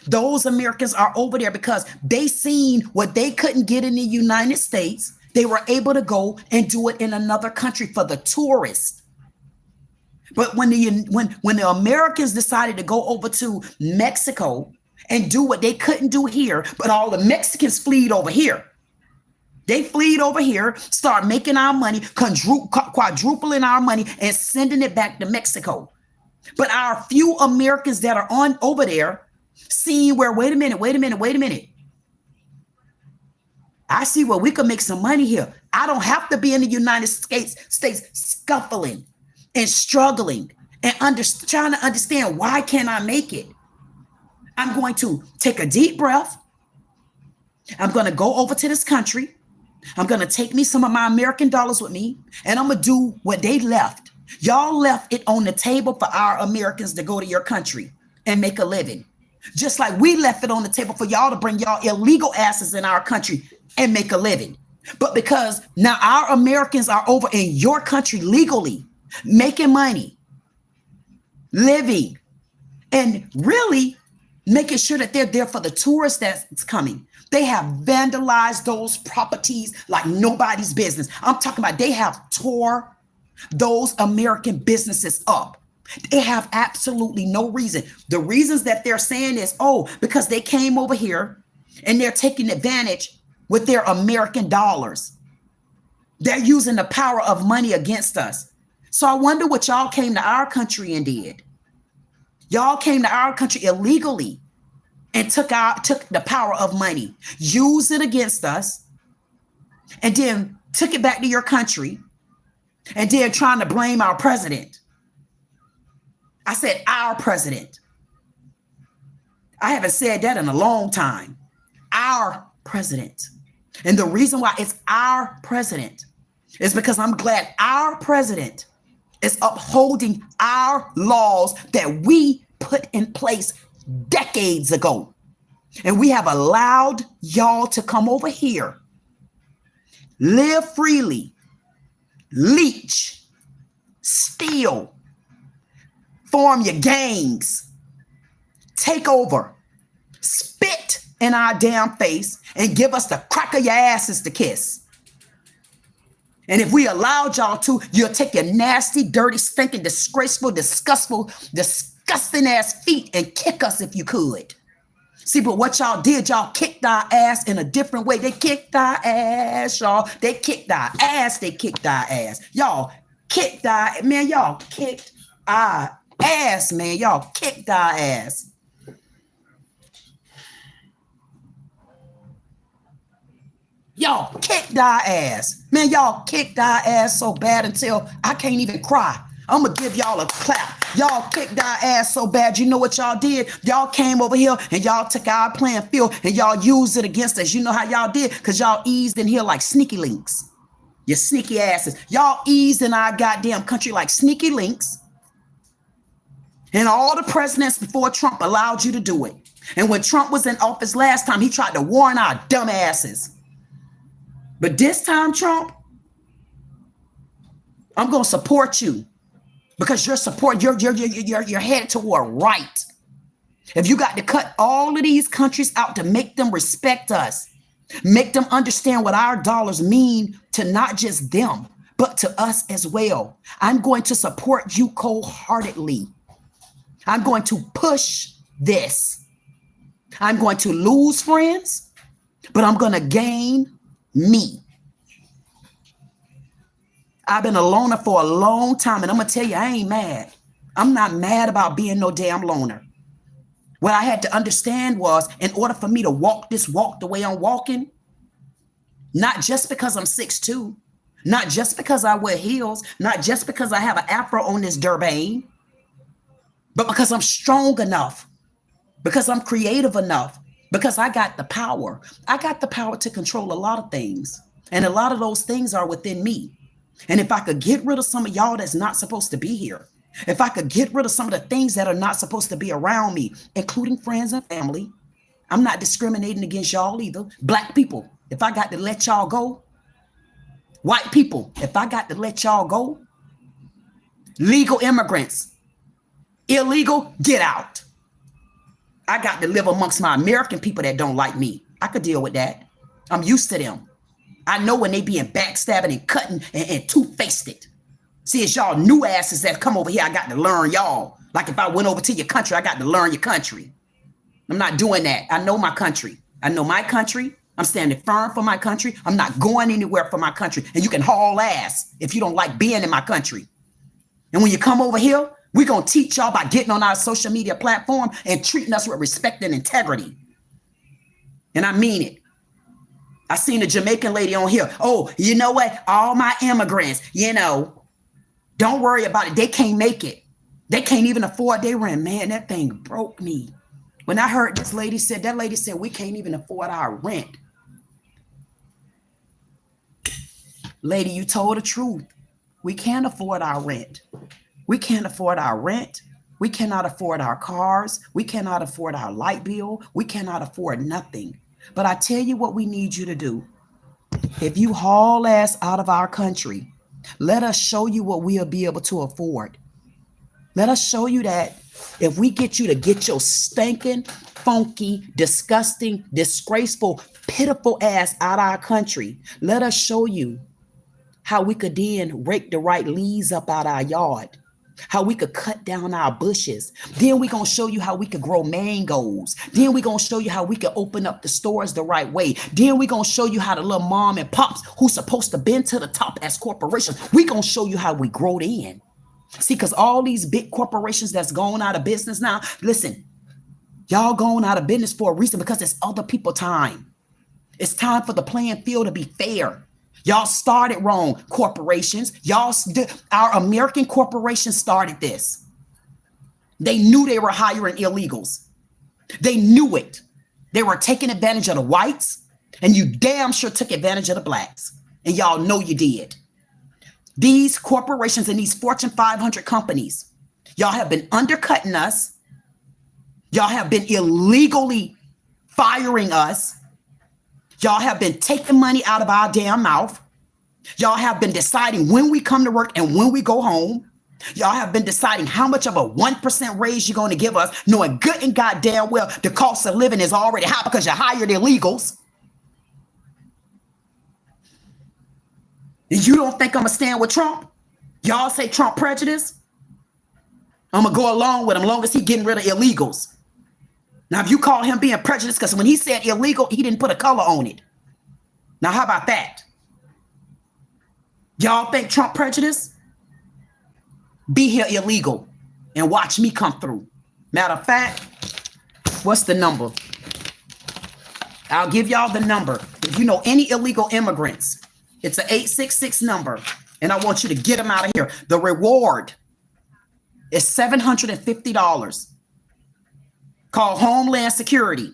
Those Americans are over there because they seen what they couldn't get in the United States. They were able to go and do it in another country for the tourists. But when the Americans decided to go over to Mexico and do what they couldn't do here, but all the Mexicans fled over here. They fled over here, start making our money, quadrupling our money, and sending it back to Mexico. But our few Americans that are on over there see where, wait a minute. I see where we can make some money here. I don't have to be in the United States scuffling and struggling and trying to understand, why can't I make it? I'm going to take a deep breath. I'm going to go over to this country. I'm going to take me some of my American dollars with me, and I'm going to do what they left. Y'all left it on the table for our Americans to go to your country and make a living. Just like we left it on the table for y'all to bring y'all illegal asses in our country and make a living. But because now our Americans are over in your country legally, making money, living, and really making sure that they're there for the tourists that's coming. They have vandalized those properties like nobody's business. I'm talking about they have tore those American businesses up. They have absolutely no reason. The reasons that they're saying is, oh, because they came over here and they're taking advantage with their American dollars. They're using the power of money against us. So I wonder what y'all came to our country and did. Y'all came to our country illegally and took the power of money, used it against us, and then took it back to your country, and then trying to blame our president. I said our president. I haven't said that in a long time. Our president. And the reason why it's our president is because I'm glad our president is upholding our laws that we put in place decades ago. And we have allowed y'all to come over here, live freely, leech, steal, form your gangs, take over, spit in our damn face, and give us the crack of your asses to kiss. And if we allowed y'all to, you'll take your nasty, dirty, stinking, disgraceful, disgusting ass feet and kick us if you could. See, but what y'all did, y'all kicked our ass in a different way. They kicked our ass, y'all. They kicked our ass. They kicked our ass. Y'all kicked our, man, y'all kicked our ass, man. Y'all kicked our ass. Y'all kicked our ass. Man, y'all kicked our ass so bad until I can't even cry. I'm going to give y'all a clap. Y'all kicked our ass so bad. You know what y'all did? Y'all came over here and y'all took our playing field and y'all used it against us. You know how y'all did? Because y'all eased in here like sneaky links. You sneaky asses. Y'all eased in our goddamn country like sneaky links. And all the presidents before Trump allowed you to do it. And when Trump was in office last time, he tried to warn our dumb asses. But this time, Trump, I'm going to support you because you're headed toward right. If you got to cut all of these countries out to make them respect us, make them understand what our dollars mean to not just them, but to us as well, I'm going to support you cold-heartedly. I'm going to push this. I'm going to lose friends, but I'm going to gain me. I've been a loner for a long time, and I'm going to tell you, I ain't mad. I'm not mad about being no damn loner. What I had to understand was, in order for me to walk this walk the way I'm walking, not just because I'm 6'2", not just because I wear heels, not just because I have an afro on this Durban, but because I'm strong enough, because I'm creative enough, because I got the power. I got the power to control a lot of things. And a lot of those things are within me. And if I could get rid of some of y'all that's not supposed to be here, if I could get rid of some of the things that are not supposed to be around me, including friends and family, I'm not discriminating against y'all either. Black people, if I got to let y'all go. White people, if I got to let y'all go. Legal immigrants, illegal, get out. I got to live amongst my American people that don't like me. I could deal with that. I'm used to them. I know when they being backstabbing and cutting and two-faced it. See, it's y'all new asses that come over here. I got to learn y'all. Like if I went over to your country, I got to learn your country. I'm not doing that. I know my country. I know my country. I'm standing firm for my country. I'm not going anywhere for my country. And you can haul ass if you don't like being in my country. And when you come over here, we're going to teach y'all by getting on our social media platform and treating us with respect and integrity. And I mean it. I seen a Jamaican lady on here. Oh, you know what? All my immigrants, don't worry about it. They can't make it. They can't even afford their rent. Man, that thing broke me. When I heard that lady said, we can't even afford our rent. Lady, you told the truth. We can't afford our rent. We can't afford our rent. We cannot afford our cars. We cannot afford our light bill. We cannot afford nothing. But I tell you what we need you to do. If you haul ass out of our country, let us show you what we'll be able to afford. Let us show you that if we get you to get your stinking, funky, disgusting, disgraceful, pitiful ass out of our country, let us show you how we could then rake the right leaves up out our yard, how we could cut down our bushes. Then we're going to show you how we could grow mangoes. Then we're going to show you how we could open up the stores the right way. Then we're going to show you how the little mom and pops who's supposed to bend to the top as corporations, we're going to show you how we grow in. See, because all these big corporations that's going out of business now, listen, y'all going out of business for a reason because it's other people time. It's time for the playing field to be fair. Y'all started wrong, corporations. Our American corporations started this. They knew they were hiring illegals. They knew it. They were taking advantage of the whites, and you damn sure took advantage of the blacks. And y'all know you did. These corporations and these Fortune 500 companies, y'all have been undercutting us. Y'all have been illegally firing us. Y'all have been taking money out of our damn mouth. Y'all have been deciding when we come to work and when we go home. Y'all have been deciding how much of a 1% raise you're going to give us, knowing good and goddamn well the cost of living is already high because you hired illegals. And you don't think I'm going to stand with Trump? Y'all say Trump prejudice? I'm going to go along with him as long as he's getting rid of illegals. Now, if you call him being prejudiced, because when he said illegal, he didn't put a color on it. Now, how about that? Y'all think Trump prejudice? Be here illegal and watch me come through. Matter of fact, what's the number? I'll give y'all the number. If you know any illegal immigrants, it's an 866 number, and I want you to get them out of here. The reward is $750. Call Homeland Security.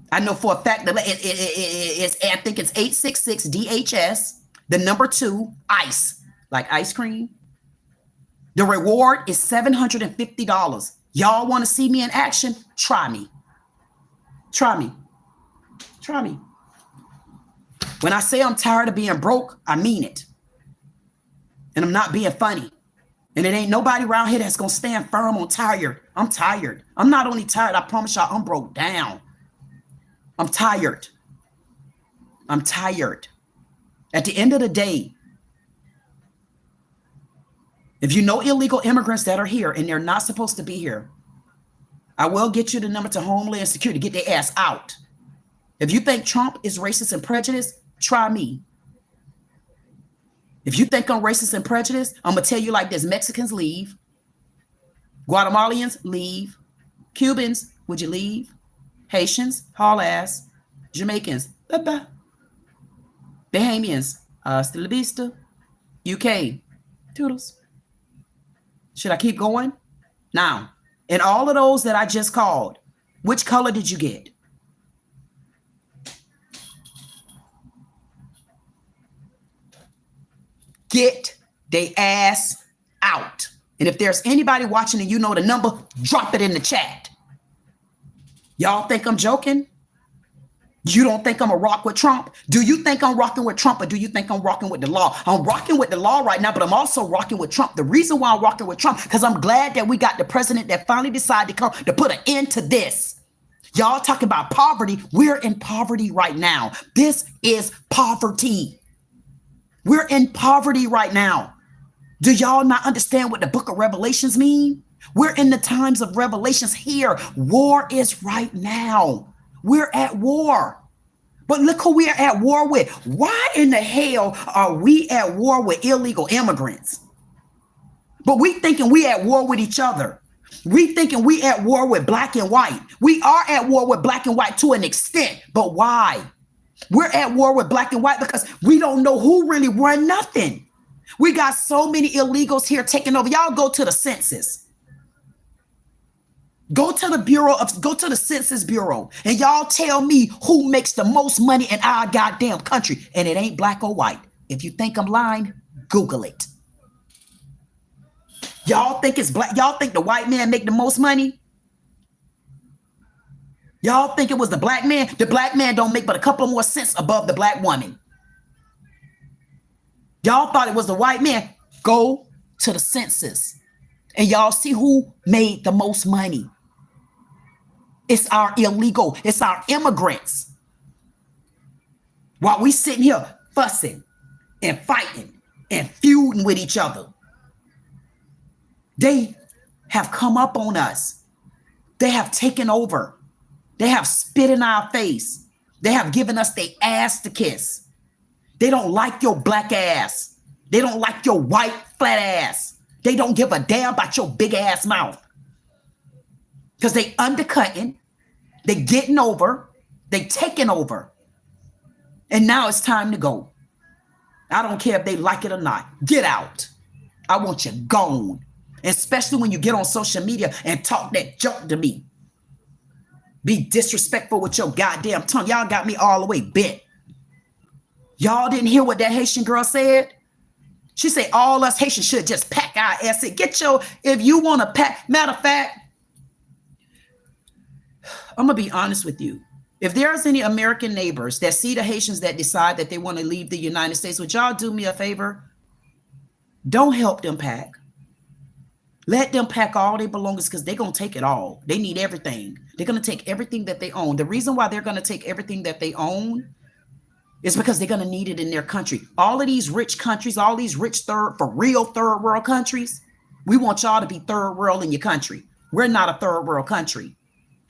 I know for a fact that I think it's 866 DHS, the number 2, ICE, like ice cream. The reward is $750. Y'all want to see me in action? Try me. Try me. Try me. When I say I'm tired of being broke, I mean it. And I'm not being funny. And it ain't nobody around here that's going to stand firm on tired. I'm tired. I'm not only tired, I promise y'all, I'm broke down. I'm tired. I'm tired. At the end of the day, if you know illegal immigrants that are here and they're not supposed to be here, I will get you the number to Homeland Security to get their ass out. If you think Trump is racist and prejudiced, try me. If you think I'm racist and prejudiced, I'm going to tell you like this. Mexicans, leave. Guatemalans, leave. Cubans, would you leave? Haitians, haul ass. Jamaicans, bye-bye. Bahamians, hasta la vista. UK, toodles. Should I keep going? Now, in all of those that I just called, which color did you get? Get they ass out. And if there's anybody watching and you know the number, drop it in the chat. Y'all think I'm joking? You don't think I'm a rock with Trump? Do you think I'm rocking with Trump, or do you think I'm rocking with the law? I'm rocking with the law right now, but I'm also rocking with Trump. The reason why I'm rocking with Trump, because I'm glad that we got the president that finally decided to come to put an end to this. Y'all talking about poverty. We're in poverty right now. This is poverty. We're in poverty right now. Do y'all not understand what the book of Revelations mean? We're in the times of Revelations here. War is right now. We're at war. But look who we are at war with. Why in the hell are we at war with illegal immigrants? But we thinking we at war with each other. We thinking we at war with black and white. We are at war with black and white to an extent. But why? We're at war with black and white because we don't know who really run nothing. We got so many illegals here taking over. Y'all go to the census. Go to the Census Bureau and y'all tell me who makes the most money in our goddamn country. And it ain't black or white. If you think I'm lying, Google it. Y'all think it's black? Y'all think the white man make the most money? Y'all think it was the black man? The black man don't make but a couple more cents above the black woman. Y'all thought it was the white man. Go to the census and y'all see who made the most money. It's our illegal. It's our immigrants. While we sitting here fussing and fighting and feuding with each other, they have come up on us. They have taken over. They have spit in our face. They have given us their ass to kiss. They don't like your black ass. They don't like your white flat ass. They don't give a damn about your big ass mouth. Because they undercutting, they getting over, they taking over. And now it's time to go. I don't care if they like it or not. Get out. I want you gone. Especially when you get on social media and talk that junk to me. Be disrespectful with your goddamn tongue. Y'all got me all the way bent. Y'all didn't hear what that Haitian girl said? She said all us Haitians should just pack our ass in. Get your, if you want to pack, matter of fact, I'm going to be honest with you. If there's any American neighbors that see the Haitians that decide that they want to leave the United States, would y'all do me a favor? Don't help them pack. Let them pack all their belongings because they're going to take it all. They need everything. They're going to take everything that they own. The reason why they're going to take everything that they own is because they're going to need it in their country. All of these rich countries, all these rich third world countries, we want y'all to be third world in your country. We're not a third world country.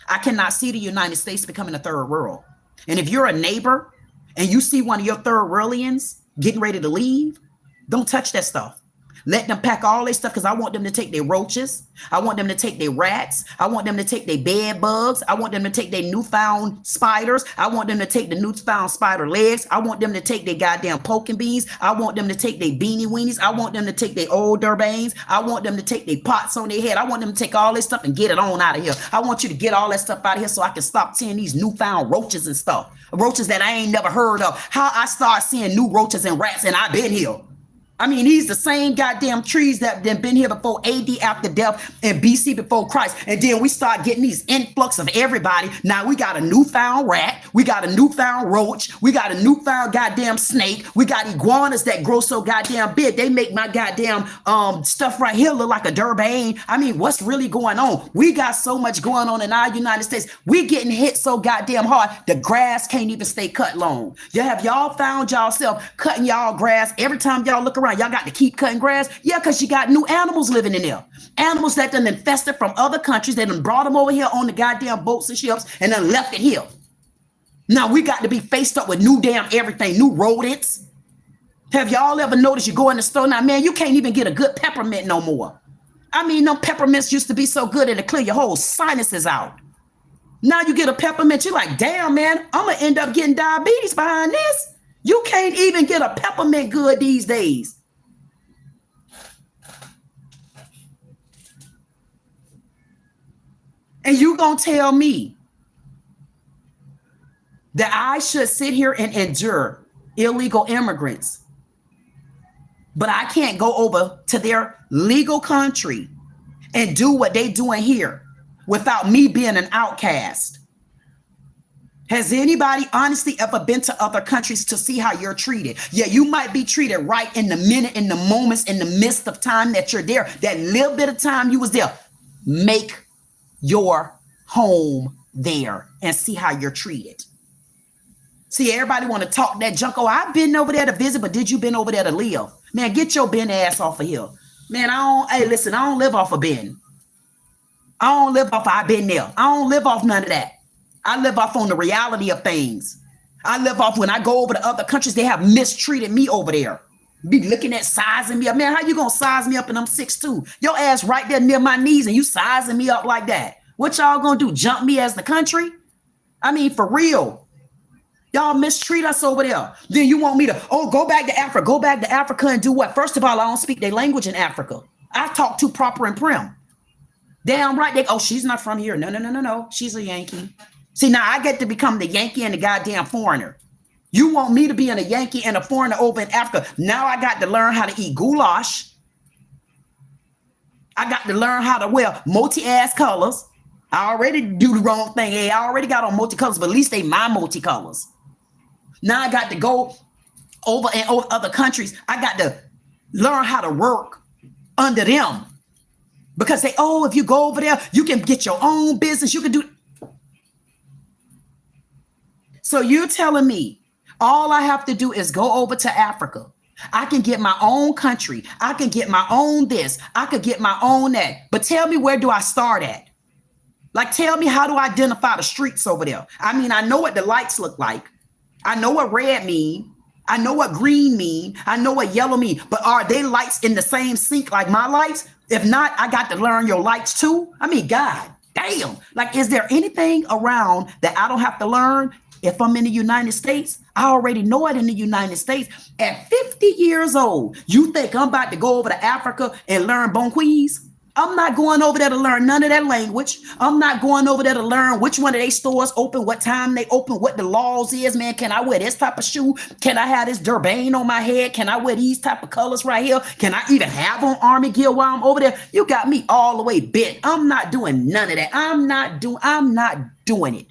I cannot see the United States becoming a third world. And if you're a neighbor and you see one of your third worldians getting ready to leave, don't touch that stuff. Let them pack all their stuff because I want them to take their roaches. I want them to take their rats. I want them to take their bed bugs. I want them to take their newfound spiders. I want them to take the newfound spider legs. I want them to take their goddamn poking beans. I want them to take their beanie weenies. I want them to take their old durbanes. I want them to take their pots on their head. I want them to take all this stuff and get it on out of here. I want you to get all that stuff out of here so I can stop seeing these newfound roaches and stuff. Roaches that I ain't never heard of. How I start seeing new roaches and rats and I've been here. I mean, these the same goddamn trees that been here before AD after death and BC before Christ. And then we start getting these influx of everybody. Now we got a newfound rat. We got a newfound roach. We got a newfound goddamn snake. We got iguanas that grow so goddamn big. They make my goddamn stuff right here look like a durbane. I mean, what's really going on? We got so much going on in our United States. We getting hit so goddamn hard. The grass can't even stay cut long. Have y'all found yourself cutting y'all grass every time y'all look around? Y'all got to keep cutting grass? Yeah, because you got new animals living in there. Animals that done infested from other countries. They done brought them over here on the goddamn boats and ships and then left it here. Now we got to be faced up with new damn everything, new rodents. Have y'all ever noticed you go in the store now, man, you can't even get a good peppermint no more. I mean, them peppermints used to be so good it'll clear your whole sinuses out. Now you get a peppermint, you're like, damn, man, I'm going to end up getting diabetes behind this. You can't even get a peppermint good these days. And you gonna tell me that I should sit here and endure illegal immigrants, but I can't go over to their legal country and do what they doing here without me being an outcast? Has anybody honestly ever been to other countries to see how you're treated? Yeah, you might be treated right in the minute, in the moments, in the midst of time that you're there. That little bit of time you was there. Make your home there and see how you're treated. See, everybody want to talk that junk. Oh, I've been over there to visit, but did you been over there to live? Man, get your Ben ass off of here. Man, hey, listen, I don't live off of Ben. I don't live off of I've been there. I don't live off none of that. I live off on the reality of things. I live off when I go over to other countries, they have mistreated me over there. Be looking at sizing me up. Man, how you gonna size me up and I'm 6'2"? Your ass right there near my knees and you sizing me up like that. What y'all gonna do? Jump me as the country? I mean, for real. Y'all mistreat us over there. Then you want me to, go back to Africa. Go back to Africa and do what? First of all, I don't speak their language in Africa. I talk too proper and prim. Damn right. She's not from here. No. She's a Yankee. See, now I get to become the Yankee and the goddamn foreigner. You want me to be a Yankee and a foreigner over in Africa. Now I got to learn how to eat goulash. I got to learn how to wear multi-ass colors. I already do the wrong thing. Hey, I already got on multicolors, but at least they my multicolors. Now I got to go over and over other countries. I got to learn how to work under them. Because if you go over there, you can get your own business. You can do. So you're telling me all I have to do is go over to Africa. I can get my own country. I can get my own this. I could get my own that. But tell me, where do I start at? Like, tell me, how do I identify the streets over there? I mean, I know what the lights look like. I know what red mean. I know what green mean. I know what yellow mean. But are they lights in the same sync like my lights? If not, I got to learn your lights too. I mean, God damn. Like, is there anything around that I don't have to learn? If I'm in the United States, I already know it in the United States. At 50 years old, you think I'm about to go over to Africa and learn bonquise? I'm not going over there to learn none of that language. I'm not going over there to learn which one of their stores open, what time they open, what the laws is, man. Can I wear this type of shoe? Can I have this Durban on my head? Can I wear these type of colors right here? Can I even have on army gear while I'm over there? You got me all the way bent. I'm not doing none of that. I'm not doing it.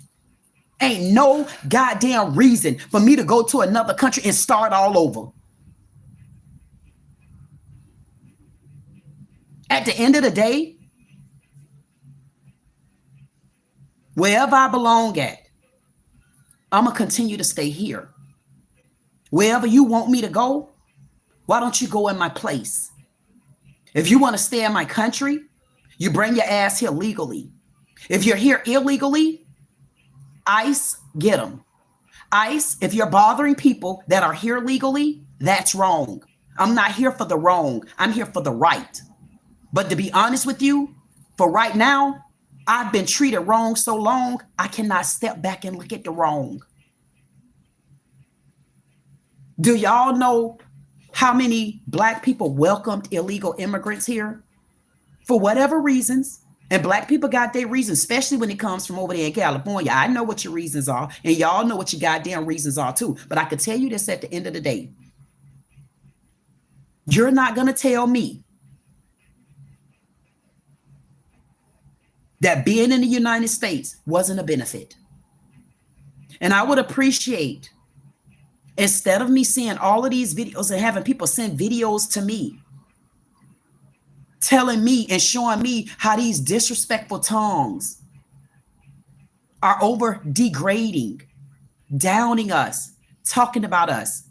Ain't no goddamn reason for me to go to another country and start all over. At the end of the day, wherever I belong at, I'm going to continue to stay here. Wherever you want me to go, why don't you go in my place? If you want to stay in my country, you bring your ass here legally. If you're here illegally, ICE, get them. ICE, if you're bothering people that are here legally, that's wrong. I'm not here for the wrong. I'm here for the right. But to be honest with you, for right now, I've been treated wrong so long, I cannot step back and look at the wrong. Do y'all know how many Black people welcomed illegal immigrants here? For whatever reasons. And Black people got their reasons, especially when it comes from over there in California. I know what your reasons are, and y'all know what your goddamn reasons are too. But I can tell you this at the end of the day. You're not going to tell me that being in the United States wasn't a benefit. And I would appreciate, instead of me seeing all of these videos and having people send videos to me, telling me and showing me how these disrespectful tongues are over degrading, downing us, talking about us,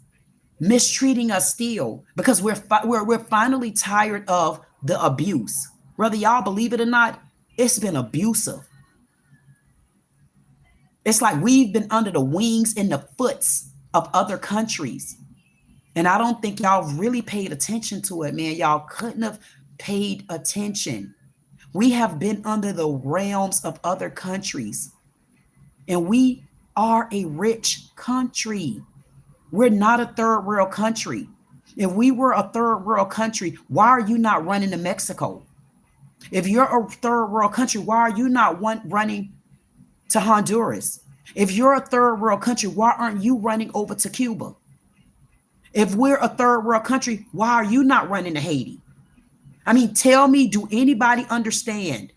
mistreating us still, because we're finally tired of the abuse. Whether y'all believe it or not, it's been abusive. It's like we've been under the wings and the foots of other countries. And I don't think y'all really paid attention to it, man. Y'all couldn't have paid attention. We have been under the realms of other countries, and we are a rich country. We're not a third world country. If we were a third world country, why are you not running to Mexico? If you're a third world country, why are you not running to Honduras? If you're a third world country, why aren't you running over to Cuba? If we're a third world country, why are you not running to Haiti? I mean, tell me, do anybody understand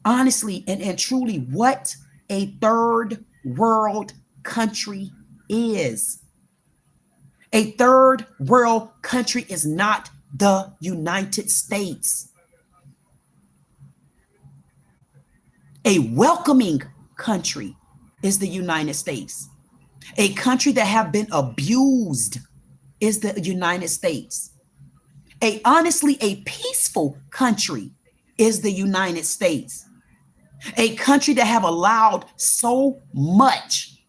honestly and truly what a third world country is? A third world country is not the United States. A welcoming country is the United States. A country that have been abused is the United States. Honestly, a peaceful country is the United States. A country that have allowed so much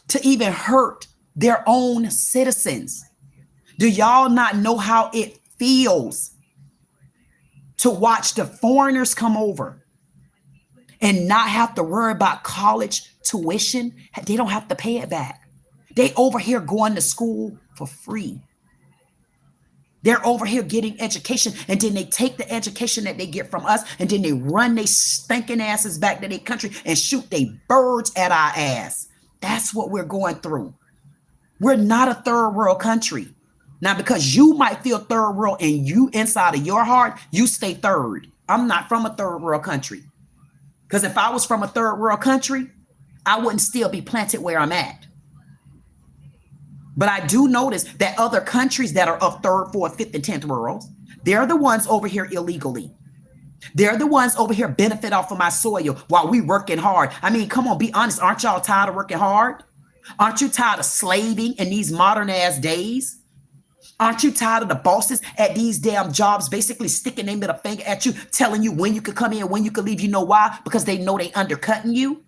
to even hurt their own citizens. Do y'all not know how it feels to watch the foreigners come over and not have to worry about college tuition? They don't have to pay it back. They over here going to school for free. They're over here getting education, and then they take the education that they get from us, and then they run their stinking asses back to their country and shoot their birds at our ass. That's what we're going through. We're not a third world country. Now, because you might feel third world and you inside of your heart, you stay third. I'm not from a third world country. Because if I was from a third world country, I wouldn't still be planted where I'm at. But I do notice that other countries that are of third, fourth, fifth, and 10th worlds, they're the ones over here illegally. They're the ones over here benefit off of my soil while we working hard. I mean, come on, be honest. Aren't y'all tired of working hard? Aren't you tired of slaving in these modern ass days? Aren't you tired of the bosses at these damn jobs basically sticking their middle finger at you, telling you when you could come in, when you could leave? You know why? Because they know they undercutting you.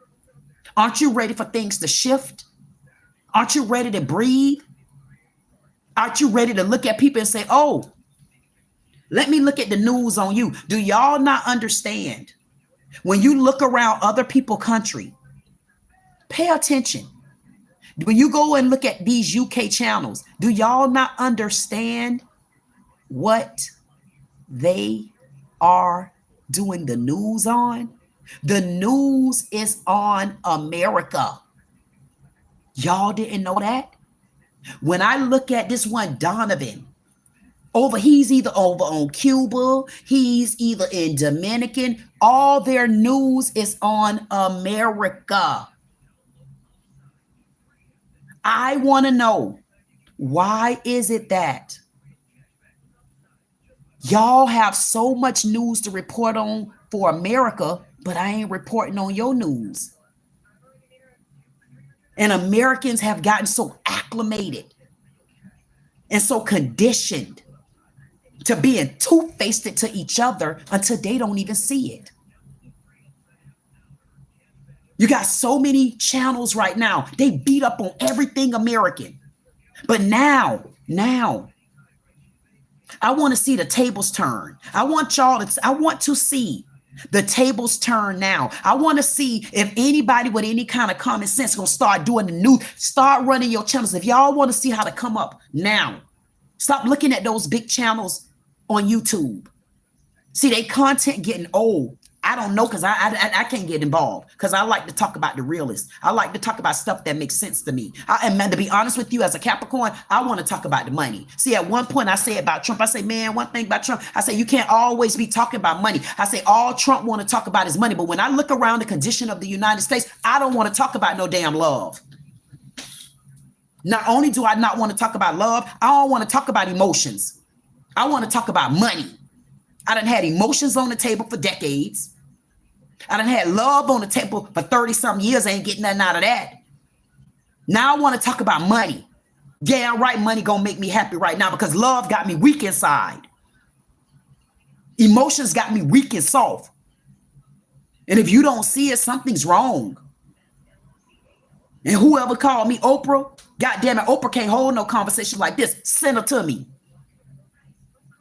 Aren't you ready for things to shift? Aren't you ready to breathe? Aren't you ready to look at people and say, oh, let me look at the news on you? Do y'all not understand? When you look around other people's country, pay attention. When you go and look at these UK channels, do y'all not understand what they are doing the news on? The news is on America. Y'all didn't know that? When I look at this one, Donovan, he's either over on Cuba, he's either in Dominican, all their news is on America. I want to know, why is it that y'all have so much news to report on for America, but I ain't reporting on your news? And Americans have gotten so acclimated and so conditioned to being two-faced to each other until they don't even see it. You got so many channels right now. They beat up on everything American. But now, I want to see the tables turn. I want to see the tables turn now. I want to see if anybody with any kind of common sense gonna start doing the news, start running your channels. If y'all want to see how to come up now, stop looking at those big channels on YouTube. See, they content getting old. I don't know, because I can't get involved, because I like to talk about the realist. I like to talk about stuff that makes sense to me. And to be honest with you, as a Capricorn, I want to talk about the money. See, at one point I say about Trump, I say, man, one thing about Trump, I say, you can't always be talking about money. I say, all Trump want to talk about is money. But when I look around the condition of the United States, I don't want to talk about no damn love. Not only do I not want to talk about love, I don't want to talk about emotions. I want to talk about money. I done had emotions on the table for decades. I done had love on the table for 30-something years. I ain't getting nothing out of that. Now I want to talk about money. Yeah, right, money gonna make me happy right now, because love got me weak inside. Emotions got me weak and soft. And if you don't see it, something's wrong. And whoever called me Oprah, goddamn it, Oprah can't hold no conversation like this. Send her to me.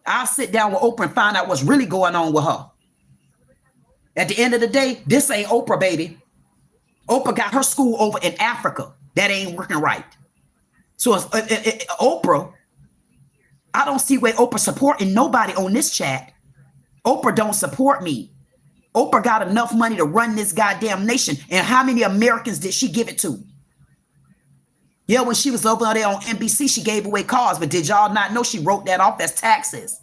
I'll sit down with Oprah and find out what's really going on with her. At the end of the day, this ain't Oprah, baby. Oprah got her school over in Africa. That ain't working right. So Oprah, I don't see where Oprah supporting nobody on this chat. Oprah don't support me. Oprah got enough money to run this goddamn nation. And how many Americans did she give it to? Yeah, when she was over there on NBC, she gave away cars. But did y'all not know she wrote that off as taxes?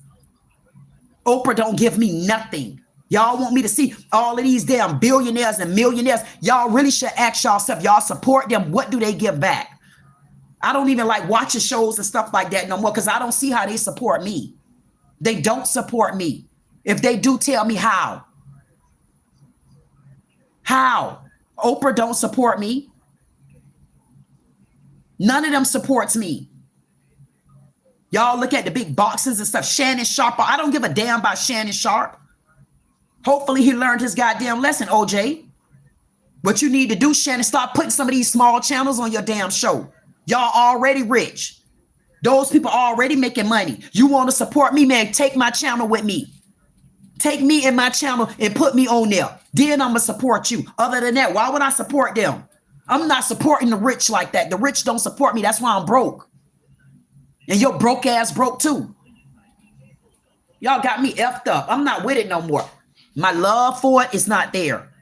Oprah don't give me nothing. Y'all want me to see all of these damn billionaires and millionaires. Y'all really should ask yourself, y'all support them. What do they give back? I don't even like watching shows and stuff like that no more, because I don't see how they support me. They don't support me. If they do, tell me how. How? Oprah don't support me. None of them supports me. Y'all look at the big boxes and stuff. Shannon Sharp. I don't give a damn about Shannon Sharp. Hopefully he learned his goddamn lesson, OJ. What you need to do, Shannon, stop putting some of these small channels on your damn show. Y'all already rich. Those people already making money. You want to support me, man? Take my channel with me. Take me and my channel and put me on there. Then I'm going to support you. Other than that, why would I support them? I'm not supporting the rich like that. The rich don't support me. That's why I'm broke. And your broke ass broke too. Y'all got me effed up. I'm not with it no more. My love for it is not there.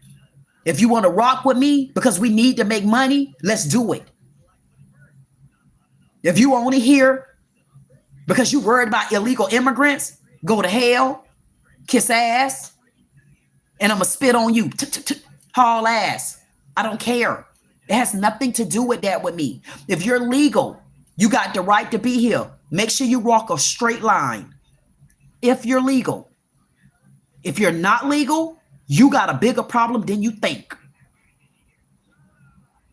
If you want to rock with me because we need to make money, let's do it. If you only here because you worried about illegal immigrants, go to hell, kiss ass, and I'm going to spit on you. Haul ass. I don't care. It has nothing to do with that with me. If you're legal, you got the right to be here. Make sure you walk a straight line. If you're legal. If you're not legal, you got a bigger problem than you think.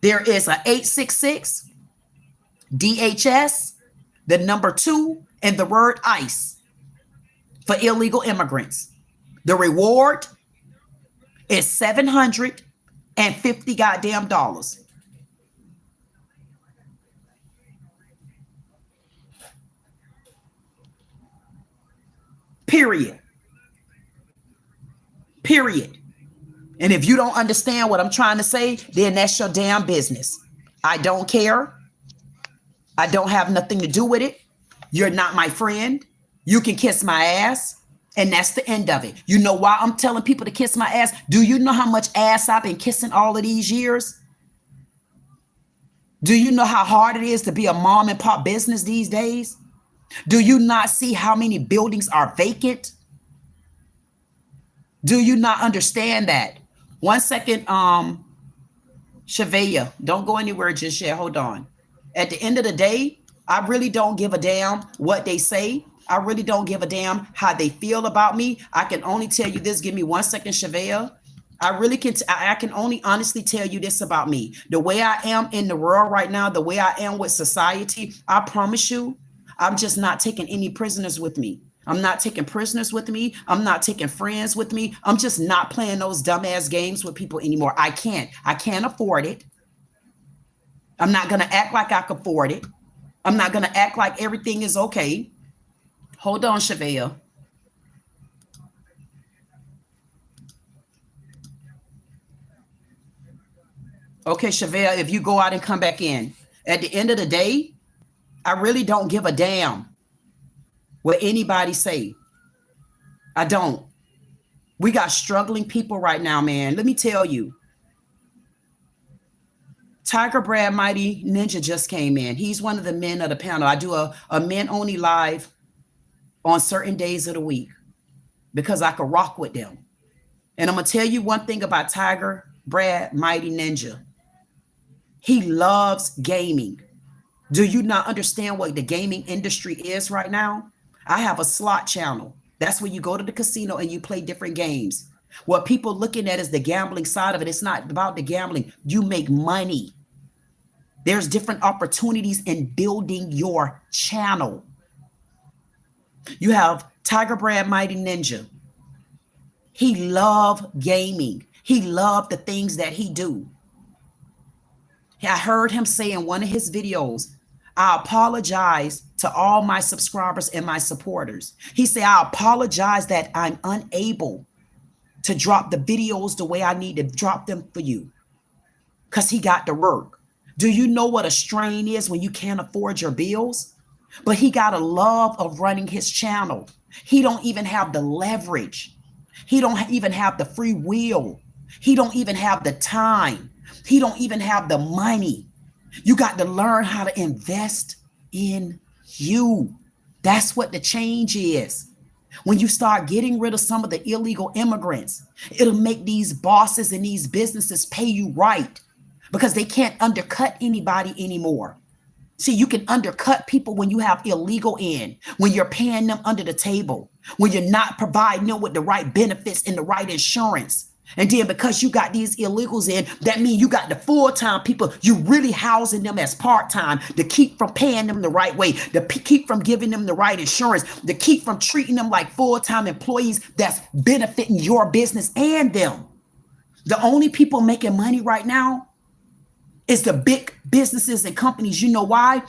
There is a 866 DHS, the number 2, and the word ICE for illegal immigrants. The reward is $750 goddamn dollars. Period. Period. And if you don't understand what I'm trying to say, then that's your damn business. I don't care. I don't have nothing to do with it. You're not my friend. You can kiss my ass. And that's the end of it. You know why I'm telling people to kiss my ass? Do you know how much ass I've been kissing all of these years? Do you know how hard it is to be a mom and pop business these days? Do you not see how many buildings are vacant? Do you not understand that? 1 second, Shavaya, don't go anywhere just yet. Hold on. At the end of the day, I really don't give a damn what they say. I really don't give a damn how they feel about me. I can only tell you this. Give me 1 second, Shavaya. I can only honestly tell you this about me. The way I am in the world right now, the way I am with society, I promise you, I'm just not taking any prisoners with me. I'm not taking prisoners with me. I'm not taking friends with me. I'm just not playing those dumbass games with people anymore. I can't afford it. I'm not going to act like I can afford it. I'm not going to act like everything is okay. Hold on, Shavaya. Okay, Shavaya, if you go out and come back in, at the end of the day, I really don't give a damn what anybody say. I don't. We got struggling people right now, man. Let me tell you. Tiger Brad Mighty Ninja just came in. He's one of the men of the panel. I do a men only live on certain days of the week because I could rock with them. And I'm going to tell you one thing about Tiger Brad Mighty Ninja. He loves gaming. Do you not understand what the gaming industry is right now? I have a slot channel. That's where you go to the casino and you play different games. What people looking at is the gambling side of it. It's not about the gambling. You make money. There's different opportunities in building your channel. You have Tiger Brad Mighty Ninja. He loved gaming. He loved the things that he do. I heard him say in one of his videos, I apologize to all my subscribers and my supporters. He said, I apologize that I'm unable to drop the videos the way I need to drop them for you because he got to work. Do you know what a strain is when you can't afford your bills? But he got a love of running his channel. He don't even have the leverage. He don't even have the free will. He don't even have the time. He don't even have the money. You got to learn how to invest in you. That's what the change is. When you start getting rid of some of the illegal immigrants, it'll make these bosses and these businesses pay you right because they can't undercut anybody anymore. See, you can undercut people when you have illegal in, when you're paying them under the table, when you're not providing them with the right benefits and the right insurance. And then because you got these illegals in, that means you got the full-time people, you really housing them as part-time to keep from paying them the right way, to keep from giving them the right insurance, to keep from treating them like full-time employees that's benefiting your business and them. The only people making money right now is the big businesses and companies. You know why?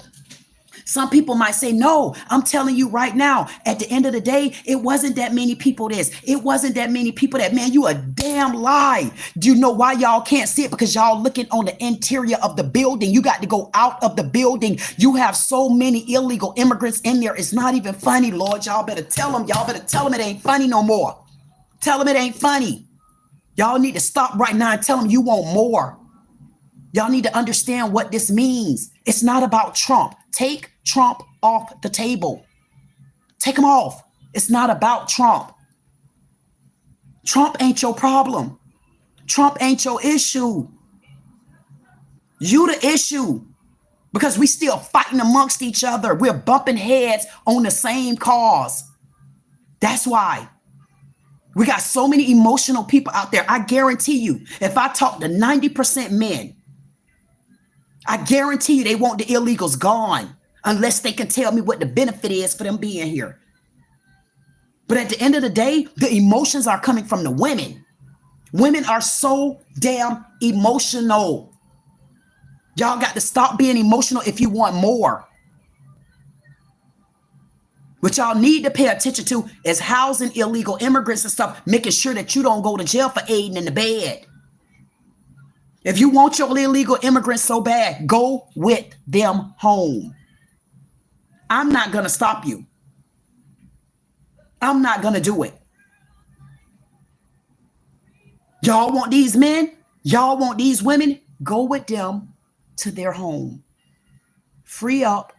Some people might say, no, I'm telling you right now, at the end of the day, it wasn't that many people this. It wasn't that many people that. Man, you a damn lie. Do you know why y'all can't see it? Because y'all looking on the interior of the building. You got to go out of the building. You have so many illegal immigrants in there. It's not even funny, Lord. Y'all better tell them. Y'all better tell them it ain't funny no more. Tell them it ain't funny. Y'all need to stop right now and tell them you want more. Y'all need to understand what this means. It's not about Trump. Take Trump off the table. Take him off. It's not about Trump. Trump ain't your problem. Trump ain't your issue. You the issue. Because we still fighting amongst each other. We're bumping heads on the same cause. That's why. We got so many emotional people out there. I guarantee you, if I talk to 90% men, I guarantee you they want the illegals gone unless they can tell me what the benefit is for them being here. But at the end of the day, the emotions are coming from the women. Women are so damn emotional. Y'all got to stop being emotional if you want more. What y'all need to pay attention to is housing illegal immigrants and stuff, making sure that you don't go to jail for aiding in the bed. If you want your illegal immigrants so bad, go with them home. I'm not going to stop you. I'm not going to do it. Y'all want these men? Y'all want these women? Go with them to their home. Free up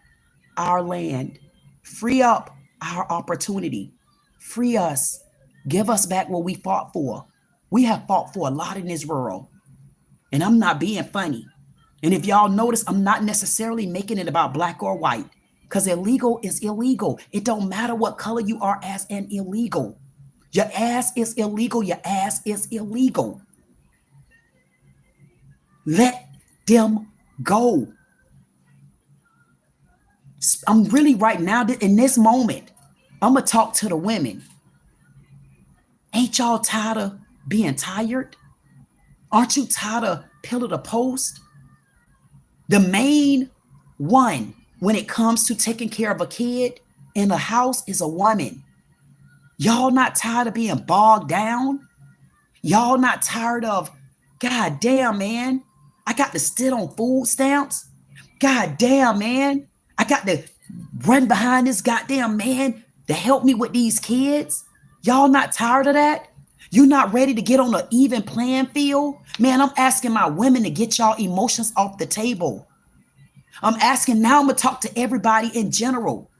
our land. Free up our opportunity. Free us. Give us back what we fought for. We have fought for a lot in this world. And I'm not being funny. And if y'all notice, I'm not necessarily making it about black or white, because illegal is illegal. It don't matter what color you are as an illegal. Your ass is illegal. Your ass is illegal. Let them go. I'm really right now in this moment, I'm going to talk to the women. Ain't y'all tired of being tired? Aren't you tired of pillar to post? The main one when it comes to taking care of a kid in a house is a woman. Y'all not tired of being bogged down? Y'all not tired of, God damn, man, I got to sit on food stamps? God damn, man, I got to run behind this goddamn man to help me with these kids? Y'all not tired of that? You're not ready to get on an even playing field? Man, I'm asking my women to get y'all emotions off the table. I'm asking now, I'm going to talk to everybody in general.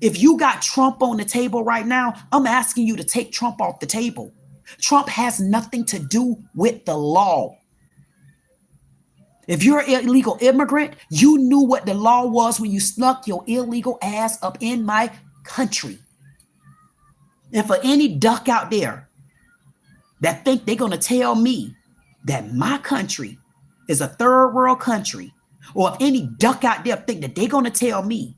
If you got Trump on the table right now, I'm asking you to take Trump off the table. Trump has nothing to do with the law. If you're an illegal immigrant, you knew what the law was when you snuck your illegal ass up in my country. And for any duck out there that think they're going to tell me that my country is a third world country, or if any duck out there think that they're going to tell me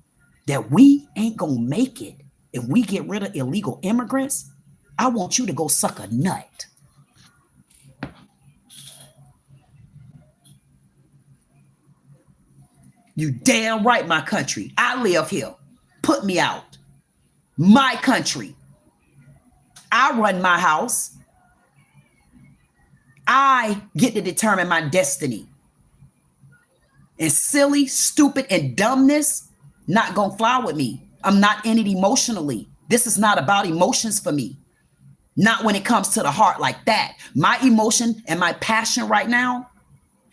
that we ain't going to make it if we get rid of illegal immigrants, I want you to go suck a nut. You damn right, my country. I live here. Put me out. My country. I run my house. I get to determine my destiny. And silly, stupid, and dumbness, not gonna fly with me. I'm not in it emotionally. This is not about emotions for me. Not when it comes to the heart like that. My emotion and my passion right now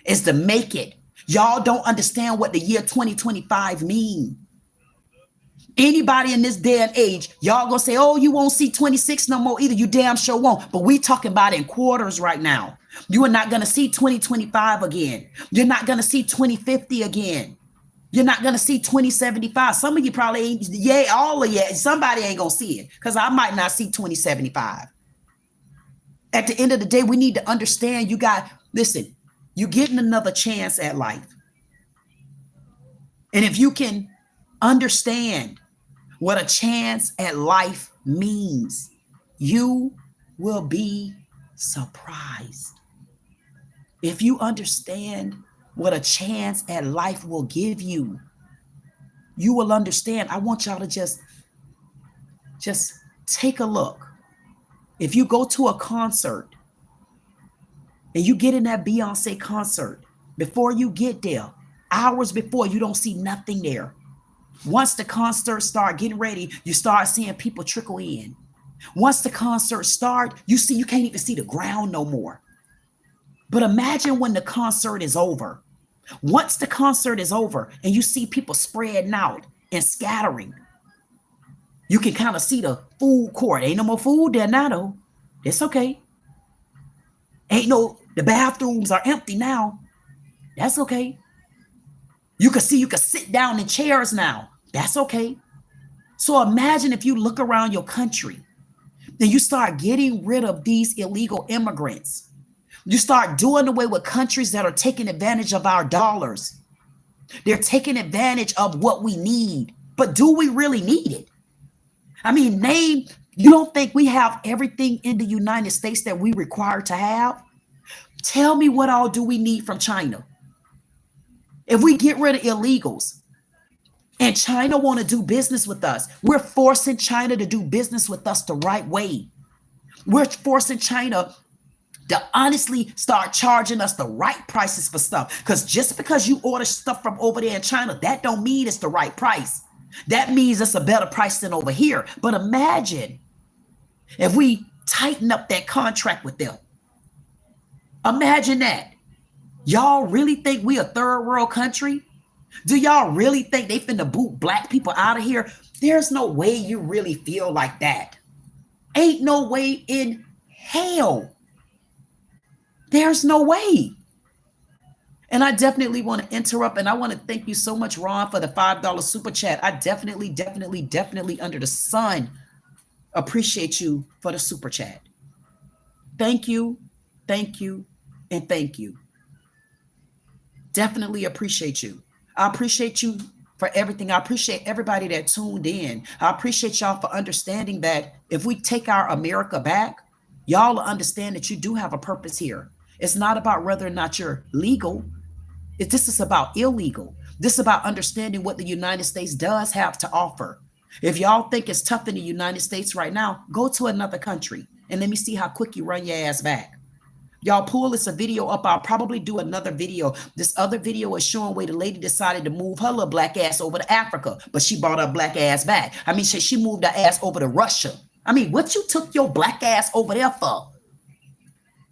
is to make it. Y'all don't understand what the year 2025 mean. Anybody in this day and age, y'all gonna say, oh, you won't see 26 no more either. You damn sure won't. But we talking about in quarters right now. You are not gonna see 2025 again. You're not gonna see 2050 again. You're not gonna see 2075. Some of you probably ain't, all of you, somebody ain't gonna see it, because I might not see 2075. At the end of the day, we need to understand listen, you're getting another chance at life. And if you can understand what a chance at life means, you will be surprised. If you understand what a chance at life will give you, you will understand. I want y'all to just take a look. If you go to a concert and you get in that Beyonce concert, before you get there, hours before, you don't see nothing there. Once the concert start getting ready, you start seeing people trickle in. Once the concert start, you can't even see the ground no more. But imagine when the concert is over. Once the concert is over and you see people spreading out and scattering, you can kind of see the food court. Ain't no more food there now, though. It's okay. The bathrooms are empty now. That's okay. You can sit down in chairs now. That's okay. So imagine if you look around your country, then you start getting rid of these illegal immigrants. You start doing away with countries that are taking advantage of our dollars. They're taking advantage of what we need. But do we really need it? I mean, you don't think we have everything in the United States that we require to have? Tell me, what all do we need from China? If we get rid of illegals and China want to do business with us, we're forcing China to do business with us the right way. We're forcing China to honestly start charging us the right prices for stuff. Because just because you order stuff from over there in China, that don't mean it's the right price. That means it's a better price than over here. But imagine if we tighten up that contract with them. Imagine that. Y'all really think we a third world country? Do y'all really think they finna boot black people out of here? There's no way you really feel like that. Ain't no way in hell. There's no way. And I definitely want to interrupt, and I want to thank you so much, Ron, for the $5 super chat. I definitely under the sun appreciate you for the super chat. Thank you, and thank you. Definitely appreciate you. I appreciate you for everything. I appreciate everybody that tuned in. I appreciate y'all for understanding that if we take our America back, y'all will understand that you do have a purpose here. It's not about whether or not you're legal. This is about illegal. This is about understanding what the United States does have to offer. If y'all think it's tough in the United States right now, go to another country and let me see how quick you run your ass back. Y'all pull this video up. I'll probably do another video. This other video is showing where the lady decided to move her little black ass over to Africa, but she brought her black ass back. I mean, she moved her ass over to Russia. I mean, what you took your black ass over there for?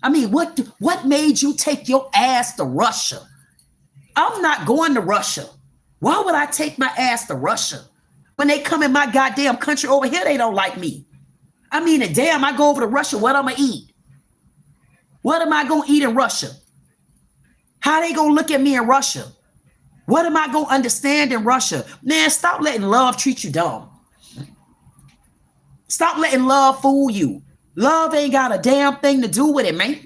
I mean, what made you take your ass to Russia? I'm not going to Russia. Why would I take my ass to Russia? When they come in my goddamn country over here, they don't like me. I mean, damn, I go over to Russia, what I'm going to eat? What am I going to eat in Russia? How they going to look at me in Russia? What am I going to understand in Russia? Man, stop letting love treat you dumb. Stop letting love fool you. Love ain't got a damn thing to do with it, man.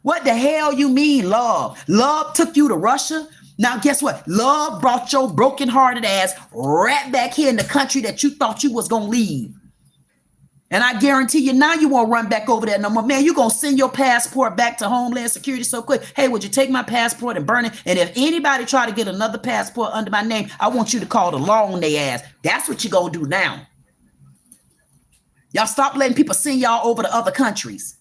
What the hell you mean love? Love took you to Russia? Now, guess what? Love brought your broken-hearted ass right back here in the country that you thought you was going to leave. And I guarantee you now you won't run back over there no more. Man, you're going to send your passport back to Homeland Security so quick. Hey, would you take my passport and burn it? And if anybody try to get another passport under my name, I want you to call the law on their ass. That's what you're going to do now. Y'all stop letting people send y'all over to other countries.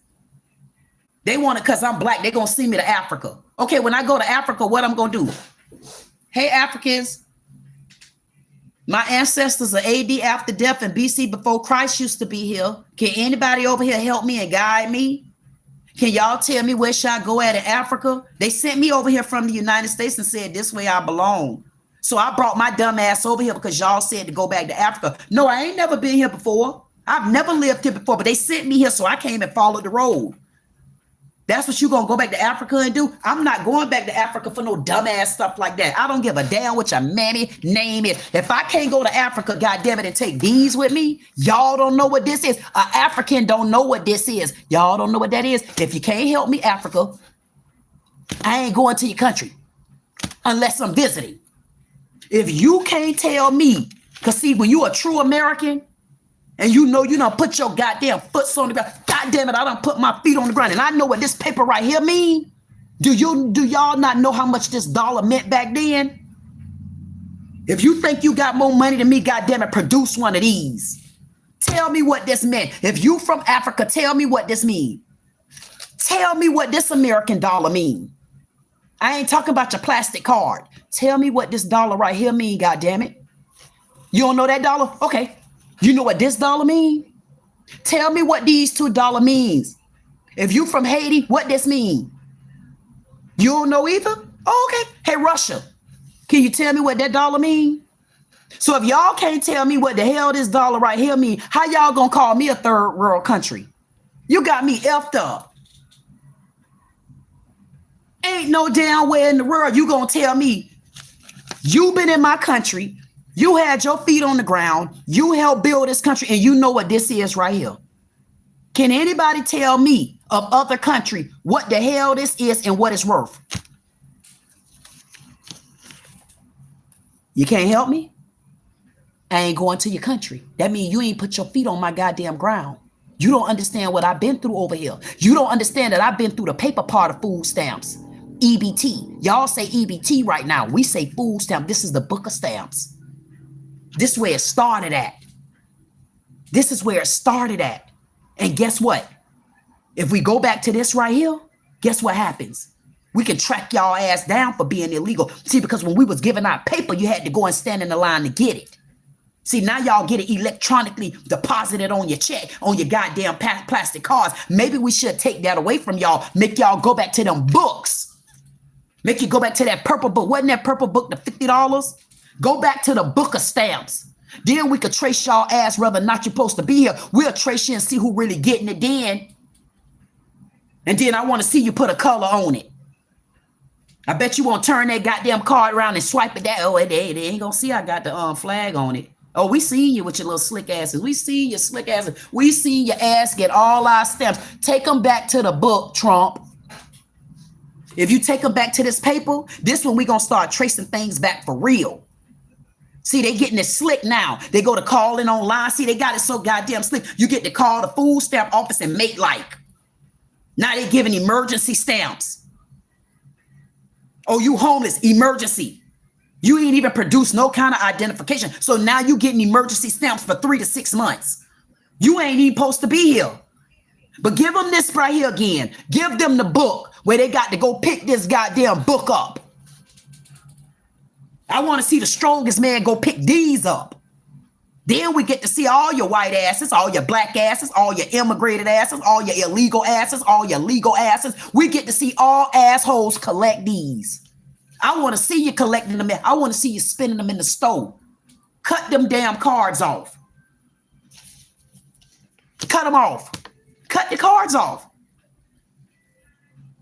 They want it because I'm black. They're going to send me to Africa. Okay, when I go to Africa, what I'm going to do? Hey, Africans. My ancestors are AD after death and BC before Christ used to be here. Can anybody over here help me and guide me? Can y'all tell me where should I go at in Africa? They sent me over here from the United States and said this way I belong. So I brought my dumb ass over here because y'all said to go back to Africa. No, I ain't never been here before. I've never lived here before, but they sent me here so I came and followed the road. That's what you gonna go back to Africa and do? I'm not going back to Africa for no dumbass stuff like that. I don't give a damn what your mammy name is. If I can't go to Africa, goddamn it, and take these with me, y'all don't know what this is. An African don't know what this is. Y'all don't know what that is. If you can't help me, Africa, I ain't going to your country unless I'm visiting. If you can't tell me, because see, when you a true American, and you know you done put your goddamn foots on the ground. God damn it, I done put my feet on the ground. And I know what this paper right here mean. Do y'all not know how much this dollar meant back then? If you think you got more money than me, God damn it, produce one of these. Tell me what this meant. If you from Africa, tell me what this mean. Tell me what this American dollar mean. I ain't talking about your plastic card. Tell me what this dollar right here mean, God damn it. You don't know that dollar? Okay. You know what this dollar mean? Tell me what these $2 means. If you from Haiti, what this mean? You don't know either? Oh, okay. Hey, Russia, can you tell me what that dollar mean? So if y'all can't tell me what the hell this dollar right here mean, how y'all gonna call me a third world country? You got me effed up. Ain't no damn way in the world you gonna tell me you been in my country, you had your feet on the ground, you helped build this country, and you know what this is right here. Can anybody tell me of other country what the hell this is and what it's worth? You can't help me? I ain't going to your country. That means you ain't put your feet on my goddamn ground. You don't understand what I've been through over here. You don't understand that I've been through the paper part of food stamps. EBT. Y'all say EBT right now. We say food stamp. This is the book of stamps. This is where it started at. This is where it started at. And guess what? If we go back to this right here, guess what happens? We can track y'all ass down for being illegal. See, because when we was giving out paper, you had to go and stand in the line to get it. See, now y'all get it electronically deposited on your check, on your goddamn plastic cards. Maybe we should take that away from y'all. Make y'all go back to them books. Make you go back to that purple book. Wasn't that purple book the $50? Go back to the book of stamps. Then we could trace y'all ass whether or not you're supposed to be here. We'll trace you and see who really getting it then. And then I want to see you put a color on it. I bet you won't turn that goddamn card around and swipe it that. Oh, they ain't gonna see I got the flag on it. Oh, we seen you with your little slick asses. We seen your slick asses. We seen your ass get all our stamps. Take them back to the book, Trump. If you take them back to this paper, this one we gonna start tracing things back for real. See, they getting it slick now. They go to calling online. See, they got it so goddamn slick. You get to call the food stamp office and make like. Now they giving emergency stamps. Oh, you homeless, emergency. You ain't even produced no kind of identification. So now you getting emergency stamps for 3 to 6 months. You ain't even supposed to be here. But give them this right here again. Give them the book where they got to go pick this goddamn book up. I want to see the strongest man go pick these up. Then we get to see all your white asses, all your black asses, all your immigrated asses, all your illegal asses, all your legal asses. We get to see all assholes collect these. I want to see you collecting them. I want to see you spending them in the store. Cut them damn cards off. Cut them off. Cut the cards off.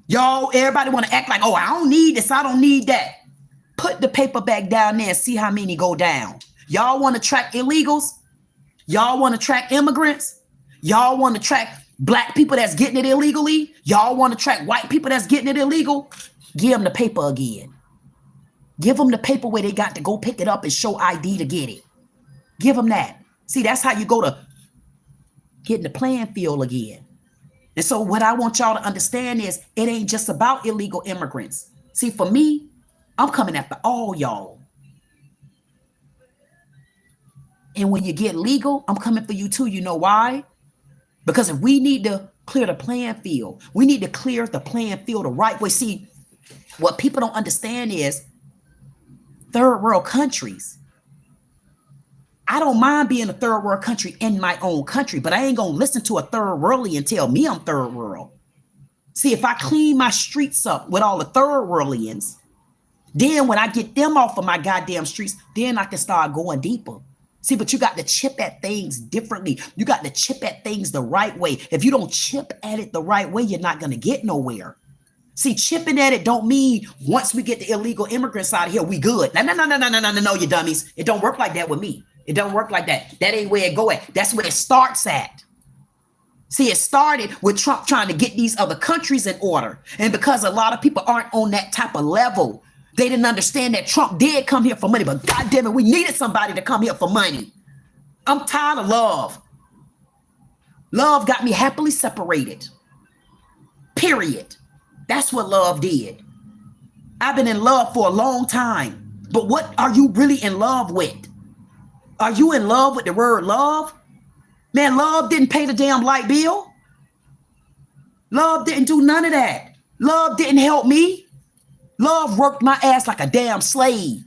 Y'all, everybody want to act like, oh, I don't need this. I don't need that. Put the paper back down there and see how many go down. Y'all want to track illegals? Y'all want to track immigrants? Y'all want to track black people that's getting it illegally? Y'all want to track white people that's getting it illegal? Give them the paper again. Give them the paper where they got to go pick it up and show ID to get it. Give them that. See, that's how you go to getting the playing field again. And so what I want y'all to understand is it ain't just about illegal immigrants. See, for me, I'm coming after all y'all. And when you get legal, I'm coming for you too. You know why? Because if we need to clear the playing field, we need to clear the playing field the right way. See, what people don't understand is third world countries. I don't mind being a third world country in my own country, but I ain't going to listen to a third worldly tell me I'm third world. See, if I clean my streets up with all the third worldians, then when I get them off of my goddamn streets, then I can start going deeper. See, but you got to chip at things differently. You got to chip at things the right way. If you don't chip at it the right way, you're not going to get nowhere. See, chipping at it don't mean once we get the illegal immigrants out of here, we good. No, you dummies. It don't work like that with me. It don't work like that. That ain't where it go at. That's where it starts at. See, it started with Trump trying to get these other countries in order. And because a lot of people aren't on that type of level, they didn't understand that Trump did come here for money, but God damn it, we needed somebody to come here for money. I'm tired of love. Love got me happily separated. Period. That's what love did. I've been in love for a long time, but what are you really in love with? Are you in love with the word love? Man, love didn't pay the damn light bill. Love didn't do none of that. Love didn't help me. Love worked my ass like a damn slave.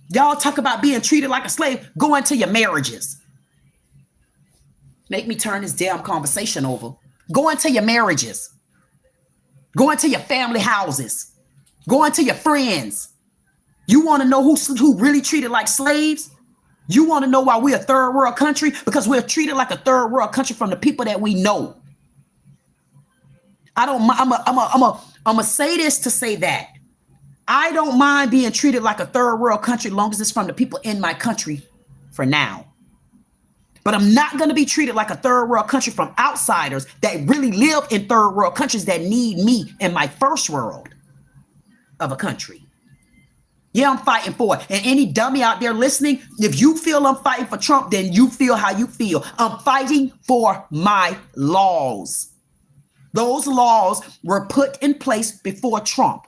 Y'all talk about being treated like a slave. Go into your marriages. Make me turn this damn conversation over. Go into your marriages. Go into your family houses. Go into your friends. You want to know who really treated like slaves? You want to know why we're a third world country? Because we're treated like a third world country from the people that we know. I'm gonna say this to say that. I don't mind being treated like a third world country as long as it's from the people in my country for now. But I'm not going to be treated like a third world country from outsiders that really live in third world countries that need me in my first world of a country. Yeah, I'm fighting for it. And any dummy out there listening, if you feel I'm fighting for Trump, then you feel how you feel. I'm fighting for my laws. Those laws were put in place before Trump.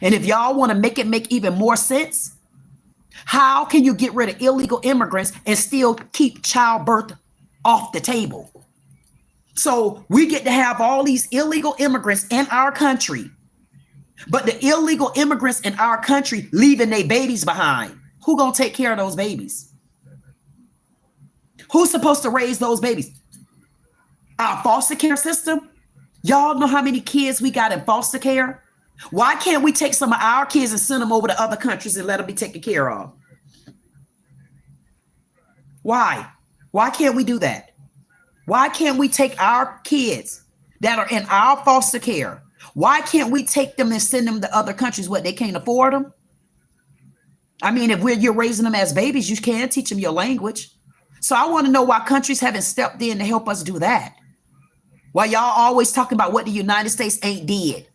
And if y'all want to make it make even more sense, how can you get rid of illegal immigrants and still keep childbirth off the table? So we get to have all these illegal immigrants in our country, but the illegal immigrants in our country leaving their babies behind. Who gonna take care of those babies? Who's supposed to raise those babies? Our foster care system? Y'all know how many kids we got in foster care? Why can't we take some of our kids and send them over to other countries and let them be taken care of? Why? Why can't we do that? Why can't we take our kids that are in our foster care? Why can't we take them and send them to other countries where they can't afford them? I mean, if you're raising them as babies, you can't teach them your language. So I want to know why countries haven't stepped in to help us do that. Why y'all always talking about what the United States ain't did.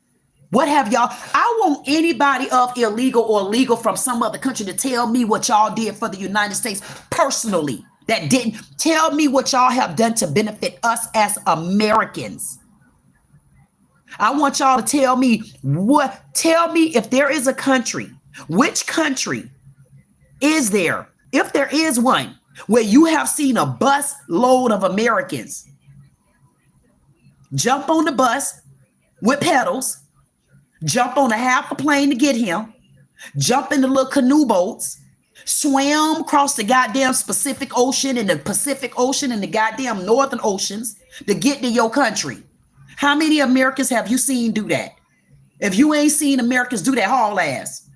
What have y'all? I want anybody of illegal or legal from some other country to tell me what y'all did for the United States personally. That didn't tell me what y'all have done to benefit us as Americans. I want y'all to tell me if there is a country, which country is there, if there is one, where you have seen a bus load of Americans jump on the bus with pedals, jump on a half a plane to get him, jump in the little canoe boats, swam across the goddamn Pacific Ocean and the Pacific Ocean and the goddamn Northern Oceans to get to your country. How many Americans have you seen do that? If you ain't seen Americans do that, haul ass.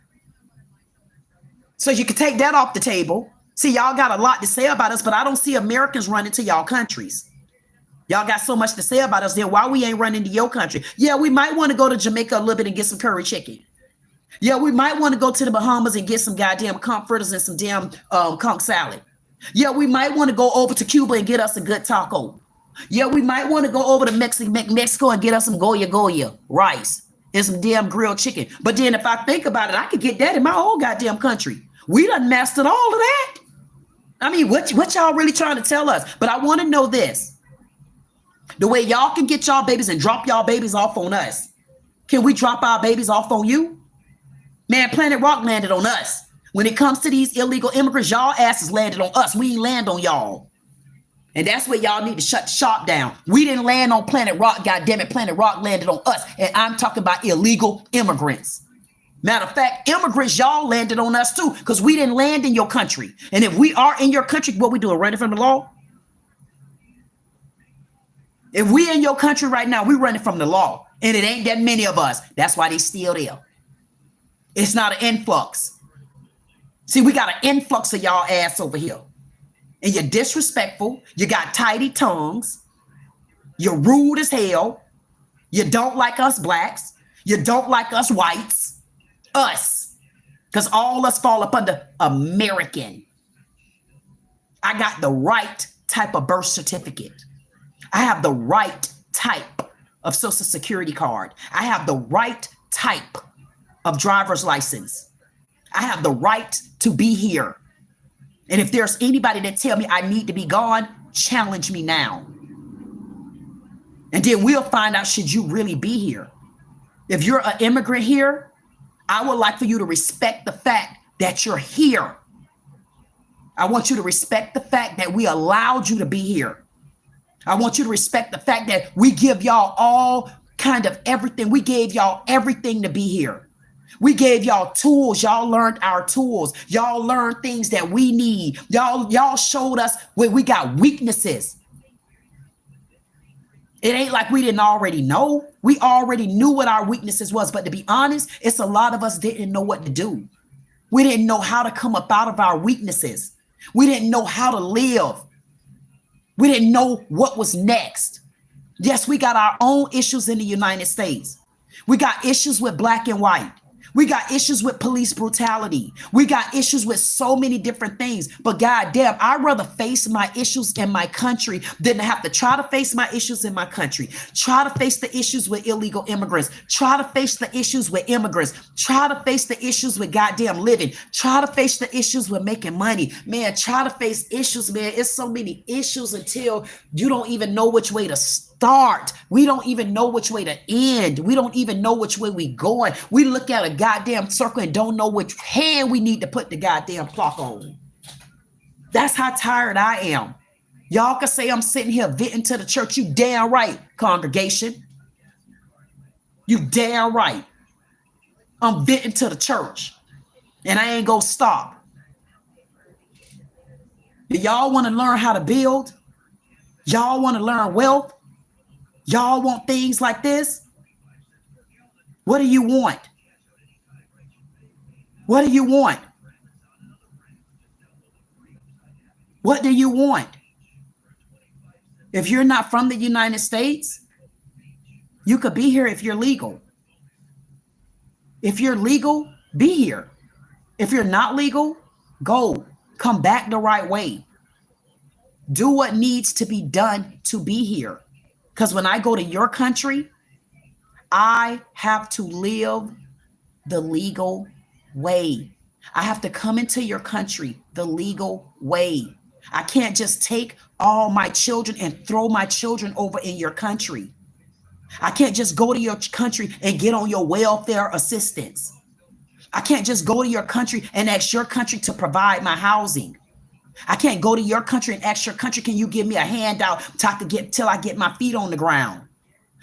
So you can take that off the table. See, y'all got a lot to say about us, but I don't see Americans running to y'all countries. Y'all got so much to say about us, then why we ain't running to your country? Yeah, we might want to go to Jamaica a little bit and get some curry chicken. Yeah, we might want to go to the Bahamas and get some goddamn conch fritters and some damn conch salad. Yeah, we might want to go over to Cuba and get us a good taco. Yeah, we might want to go over to Mexico and get us some Goya rice and some damn grilled chicken. But then if I think about it, I could get that in my own goddamn country. We done mastered all of that. I mean, what y'all really trying to tell us? But I want to know this. The way y'all can get y'all babies and drop y'all babies off on us. Can we drop our babies off on you? Man, Planet Rock landed on us. When it comes to these illegal immigrants, y'all asses landed on us. We ain't land on y'all. And that's where y'all need to shut the shop down. We didn't land on Planet Rock, goddammit. Planet Rock landed on us. And I'm talking about illegal immigrants. Matter of fact, immigrants, y'all landed on us too, because we didn't land in your country. And if we are in your country, what we doing, running from the law? If we in your country right now, we running from the law. And it ain't that many of us. That's why they still there. It's not an influx. See, we got an influx of y'all ass over here. and you're disrespectful. You got tidy tongues. You're rude as hell. You don't like us blacks. You don't like us whites. Us. Because all us fall up under American. I got the right type of birth certificate. I have the right type of social security card. I have the right type of driver's license. I have the right to be here. And if there's anybody that tell me I need to be gone, challenge me now. And then we'll find out, should you really be here? If you're an immigrant here, I would like for you to respect the fact that you're here. I want you to respect the fact that we allowed you to be here. I want you to respect the fact that we give y'all all kind of everything. We gave y'all everything to be here. We gave y'all tools. Y'all learned our tools. Y'all learned things that we need. Y'all showed us where we got weaknesses. It ain't like we didn't already know. We already knew what our weaknesses was. But to be honest, it's a lot of us didn't know what to do. We didn't know how to come up out of our weaknesses. We didn't know how to live. We didn't know what was next. Yes, we got our own issues in the United States. We got issues with black and white. We got issues with police brutality. We got issues with so many different things. But goddamn, I'd rather face my issues in my country than to have to try to face my issues in my country. Try to face the issues with illegal immigrants. Try to face the issues with immigrants. Try to face the issues with goddamn living. Try to face the issues with making money. Man, try to face issues, man. It's so many issues until you don't even know which way to start. We don't even know which way to end. We don't even know which way we going. We look at a goddamn circle and don't know which hand we need to put the goddamn clock on. That's how tired I am. Y'all can say I'm sitting here venting to the church. You damn right, congregation. You damn right. I'm venting to the church and I ain't gonna stop. Do y'all want to learn how to build? Y'all want to learn wealth? Y'all want things like this? What do you want? What do you want? What do you want? If you're not from the United States, you could be here if you're legal. If you're legal, be here. If you're not legal, go. Come back the right way. Do what needs to be done to be here. Because when I go to your country, I have to live the legal way. I have to come into your country the legal way. I can't just take all my children and throw my children over in your country. I can't just go to your country and get on your welfare assistance. I can't just go to your country and ask your country to provide my housing. I can't go to your country and ask your country, can you give me a handout till I get my feet on the ground?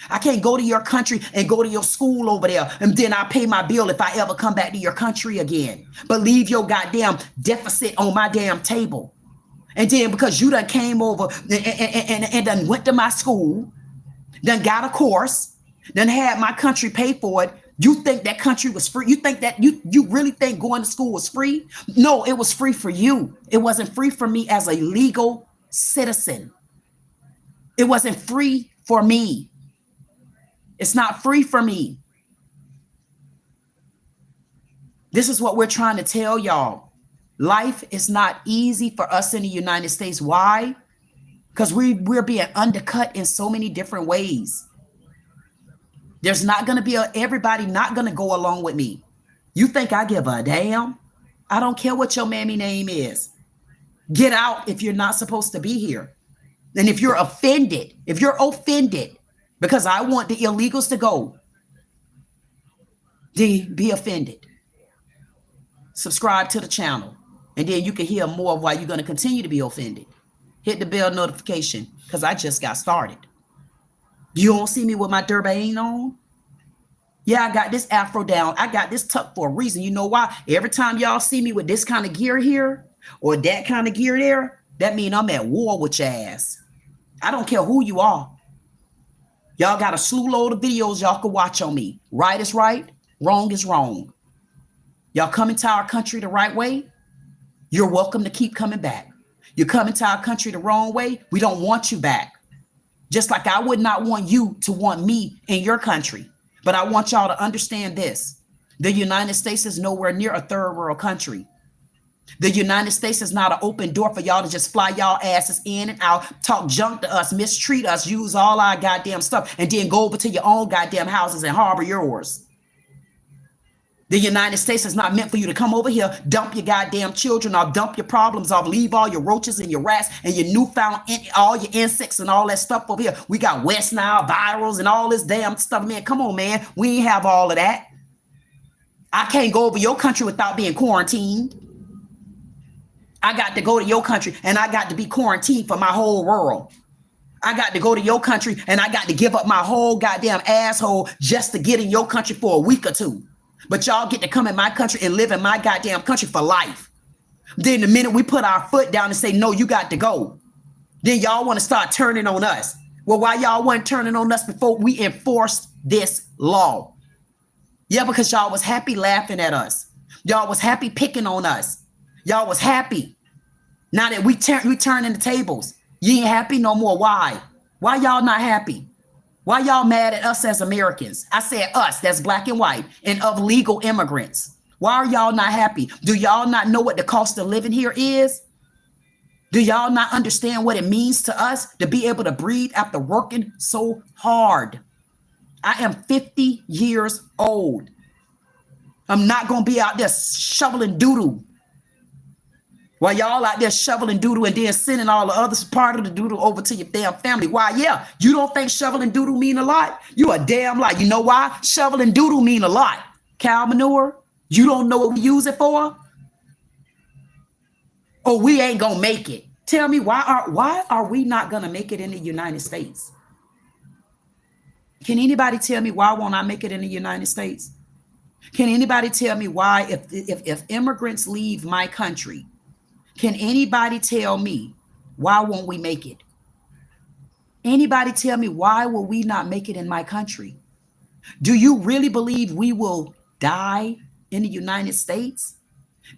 I can't go to your country and go to your school over there and then I pay my bill if I ever come back to your country again. But leave your goddamn deficit on my damn table. And then because you done came over and done went to my school, done got a course, done had my country pay for it, you think that country was free? You think that you really think going to school was free? No, it was free for you. It wasn't free for me as a legal citizen. It wasn't free for me. It's not free for me. This is what we're trying to tell y'all. Life is not easy for us in the United States. Why? Because we're being undercut in so many different ways. There's not going to be everybody not going to go along with me. You think I give a damn? I don't care what your mammy name is. Get out if you're not supposed to be here. And if you're offended because I want the illegals to go, then be offended. Subscribe to the channel. And then you can hear more of why you're going to continue to be offended. Hit the bell notification because I just got started. You don't see me with my Durban on? Yeah, I got this afro down. I got this tucked for a reason. You know why? Every time y'all see me with this kind of gear here or that kind of gear there, that means I'm at war with your ass. I don't care who you are. Y'all got a slew load of videos y'all can watch on me. Right is right. Wrong is wrong. Y'all come into our country the right way. You're welcome to keep coming back. You come into our country the wrong way, we don't want you back. Just like I would not want you to want me in your country. But I want y'all to understand this. The United States is nowhere near a third world country. The United States is not an open door for y'all to just fly y'all asses in and out, talk junk to us, mistreat us, use all our goddamn stuff, and then go over to your own goddamn houses and harbor yours. The United States is not meant for you to come over here, dump your goddamn children off, dump your problems off, leave all your roaches and your rats and your newfound, all your insects and all that stuff over here. We got West Nile virals and all this damn stuff, man. Come on, man. We ain't have all of that. I can't go over your country without being quarantined. I got to go to your country and I got to be quarantined for my whole world. I got to go to your country and I got to give up my whole goddamn asshole just to get in your country for a week or two. But y'all get to come in my country and live in my goddamn country for life. Then the minute we put our foot down and say, no, you got to go, then y'all want to start turning on us. Well, why y'all weren't turning on us before we enforced this law? Yeah, because y'all was happy laughing at us. Y'all was happy picking on us. Y'all was happy. Now that we turning the tables, you ain't happy no more. Why? Why y'all not happy? Why y'all mad at us as Americans? I said us, that's black and white, and of legal immigrants. Why are y'all not happy? Do y'all not know what the cost of living here is? Do y'all not understand what it means to us to be able to breathe after working so hard? I am 50 years old. I'm not going to be out there shoveling doo-doo while y'all out there shoveling doodle and then sending all the other part of the doodle over to your damn family. Why? Yeah, you don't think shoveling doodle mean a lot? You a damn lie. You know why? Shoveling doodle mean a lot. Cow manure, you don't know what we use it for? Oh, we ain't gonna make it. Tell me, why are we not gonna make it in the United States? Can anybody tell me why won't I make it in the United States? Can anybody tell me why, if immigrants leave my country, can anybody tell me why won't we make it? Anybody tell me why will we not make it in my country? Do you really believe we will die in the United States?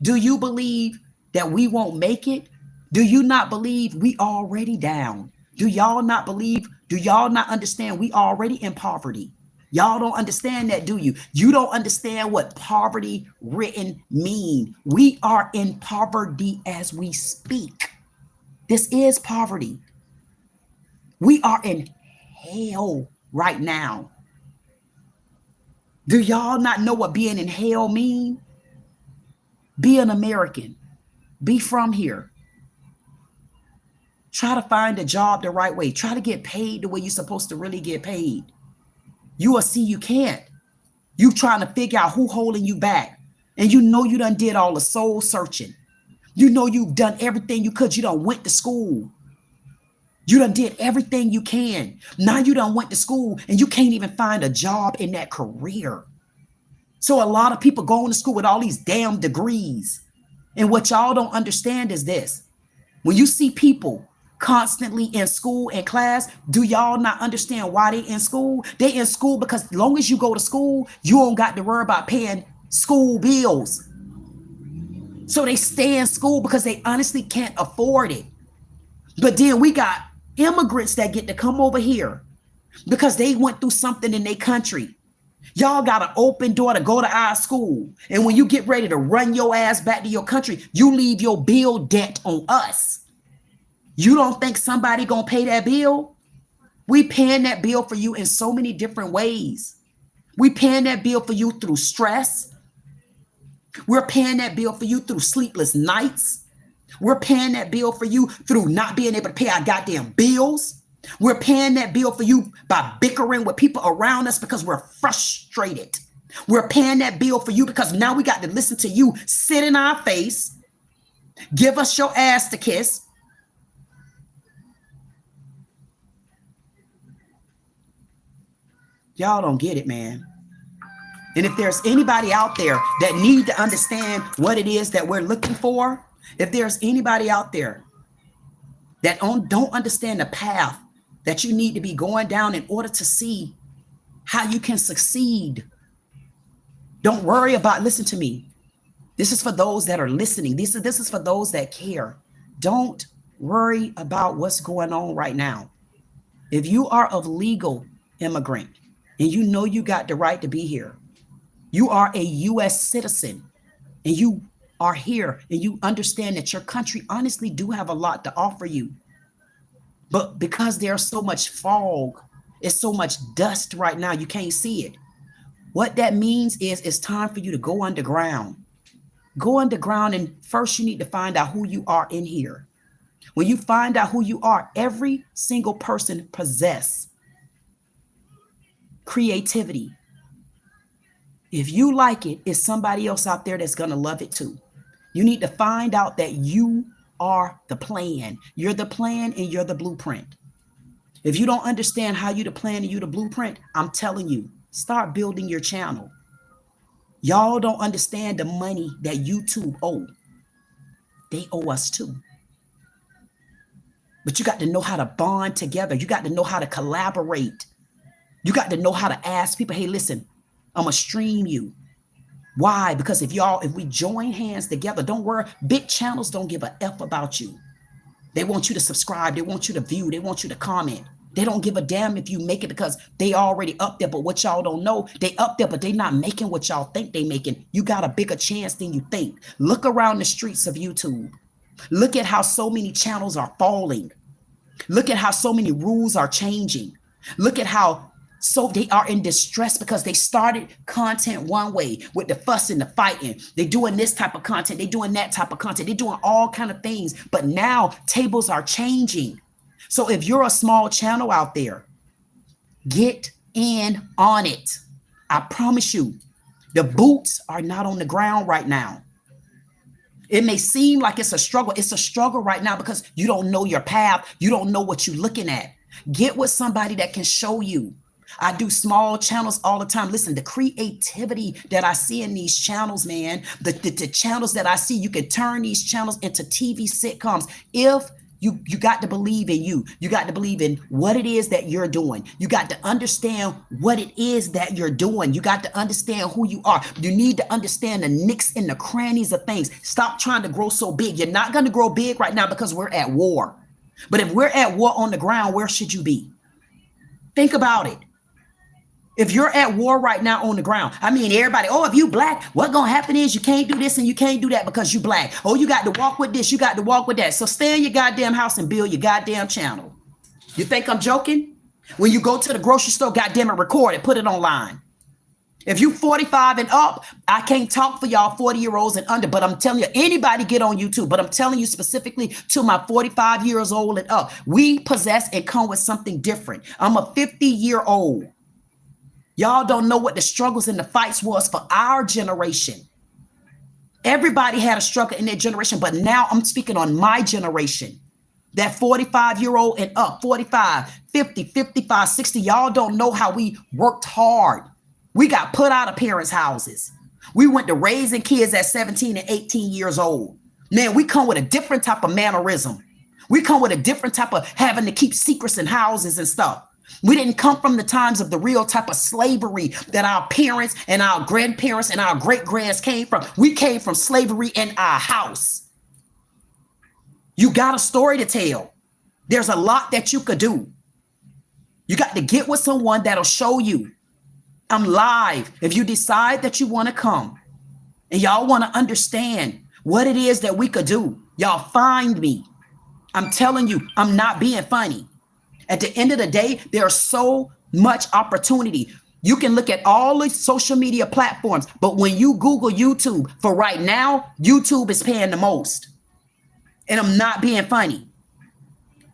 Do you believe that we won't make it? Do you not believe we already down? Do y'all not believe? Do y'all not understand we already in poverty? Y'all don't understand that, do you? You don't understand what poverty written mean. We are in poverty as we speak. This is poverty. We are in hell right now. Do y'all not know what being in hell mean? Be an American. Be from here. Try to find a job the right way. Try to get paid the way you're supposed to really get paid. You will see you can't. You trying to figure out who holding you back. And you know you done did all the soul searching. You know you've done everything you could. You done went to school. You done did everything you can. Now you done went to school and you can't even find a job in that career. So a lot of people going to school with all these damn degrees. And what y'all don't understand is this. When you see people constantly in school and class, do y'all not understand why they in school? They in school because as long as you go to school, you don't got to worry about paying school bills. So they stay in school because they honestly can't afford it. But then we got immigrants that get to come over here because they went through something in their country. Y'all got an open door to go to our school. And when you get ready to run your ass back to your country, you leave your bill debt on us. You don't think somebody gonna pay that bill? We paying that bill for you in so many different ways. We paying that bill for you through stress. We're paying that bill for you through sleepless nights. We're paying that bill for you through not being able to pay our goddamn bills. We're paying that bill for you by bickering with people around us because we're frustrated. We're paying that bill for you because now we got to listen to you sit in our face, give us your ass to kiss. Y'all don't get it, man. And if there's anybody out there that need to understand what it is that we're looking for, if there's anybody out there that don't understand the path that you need to be going down in order to see how you can succeed, don't worry about, listen to me. This is for those that are listening. This is for those that care. Don't worry about what's going on right now. If you are of legal immigrant and you know you got the right to be here, you are a U.S. citizen and you are here and you understand that your country honestly do have a lot to offer you. But because there's so much fog, it's so much dust right now, you can't see it. What that means is it's time for you to go underground. Go underground, and first you need to find out who you are in here. When you find out who you are, every single person possess creativity. If you like it, it's somebody else out there that's going to love it too. You need to find out that you are the plan. You're the plan and you're the blueprint. If you don't understand how you the plan and you the blueprint, I'm telling you, start building your channel. Y'all don't understand the money that YouTube owe. They owe us too. But you got to know how to bond together. You got to know how to collaborate. You got to know how to ask people, hey, listen, I'm going to stream you. Why? Because if we join hands together, don't worry. Big channels don't give a F about you. They want you to subscribe. They want you to view. They want you to comment. They don't give a damn if you make it because they already up there. But what y'all don't know, they up there, but they not making what y'all think they making. You got a bigger chance than you think. Look around the streets of YouTube. Look at how so many channels are falling. Look at how so many rules are changing. Look at how so they are in distress because they started content one way with the fussing, the fighting. They're doing this type of content. They're doing that type of content. They're doing all kind of things. But now tables are changing. So if you're a small channel out there, get in on it. I promise you, the boots are not on the ground right now. It may seem like it's a struggle. It's a struggle right now because you don't know your path. You don't know what you're looking at. Get with somebody that can show you. I do small channels all the time. Listen, the creativity that I see in these channels, man, the channels that I see, you can turn these channels into TV sitcoms. If you got to believe in you. You got to believe in what it is that you're doing. You got to understand what it is that you're doing. You got to understand who you are. You need to understand the nicks and the crannies of things. Stop trying to grow so big. You're not going to grow big right now because we're at war. But if we're at war on the ground, where should you be? Think about it. If you're at war right now on the ground, I mean, everybody, oh, if you black, what's going to happen is you can't do this and you can't do that because you black. Oh, you got to walk with this. You got to walk with that. So stay in your goddamn house and build your goddamn channel. You think I'm joking? When you go to the grocery store, goddamn it, record it, put it online. If you 45 and up, I can't talk for y'all 40-year-olds and under, but I'm telling you, anybody get on YouTube, but I'm telling you specifically to my 45 years old and up, we possess and come with something different. I'm a 50-year-old. Y'all don't know what the struggles and the fights was for our generation. Everybody had a struggle in their generation, but now I'm speaking on my generation. That 45-year-old and up, 45, 50, 55, 60. Y'all don't know how we worked hard. We got put out of parents' houses. We went to raising kids at 17 and 18 years old. Man, we come with a different type of mannerism. We come with a different type of having to keep secrets in houses and stuff. We didn't come from the times of the real type of slavery that our parents and our grandparents and our great-grands came from. We came from slavery in our house. You got a story to tell. There's a lot that you could do. You got to get with someone that'll show you. I'm live. If you decide that you want to come and y'all want to understand what it is that we could do, y'all find me. I'm telling you, I'm not being funny. At the end of the day, there's so much opportunity. You can look at all the social media platforms, but when you Google YouTube, for right now, YouTube is paying the most. And I'm not being funny.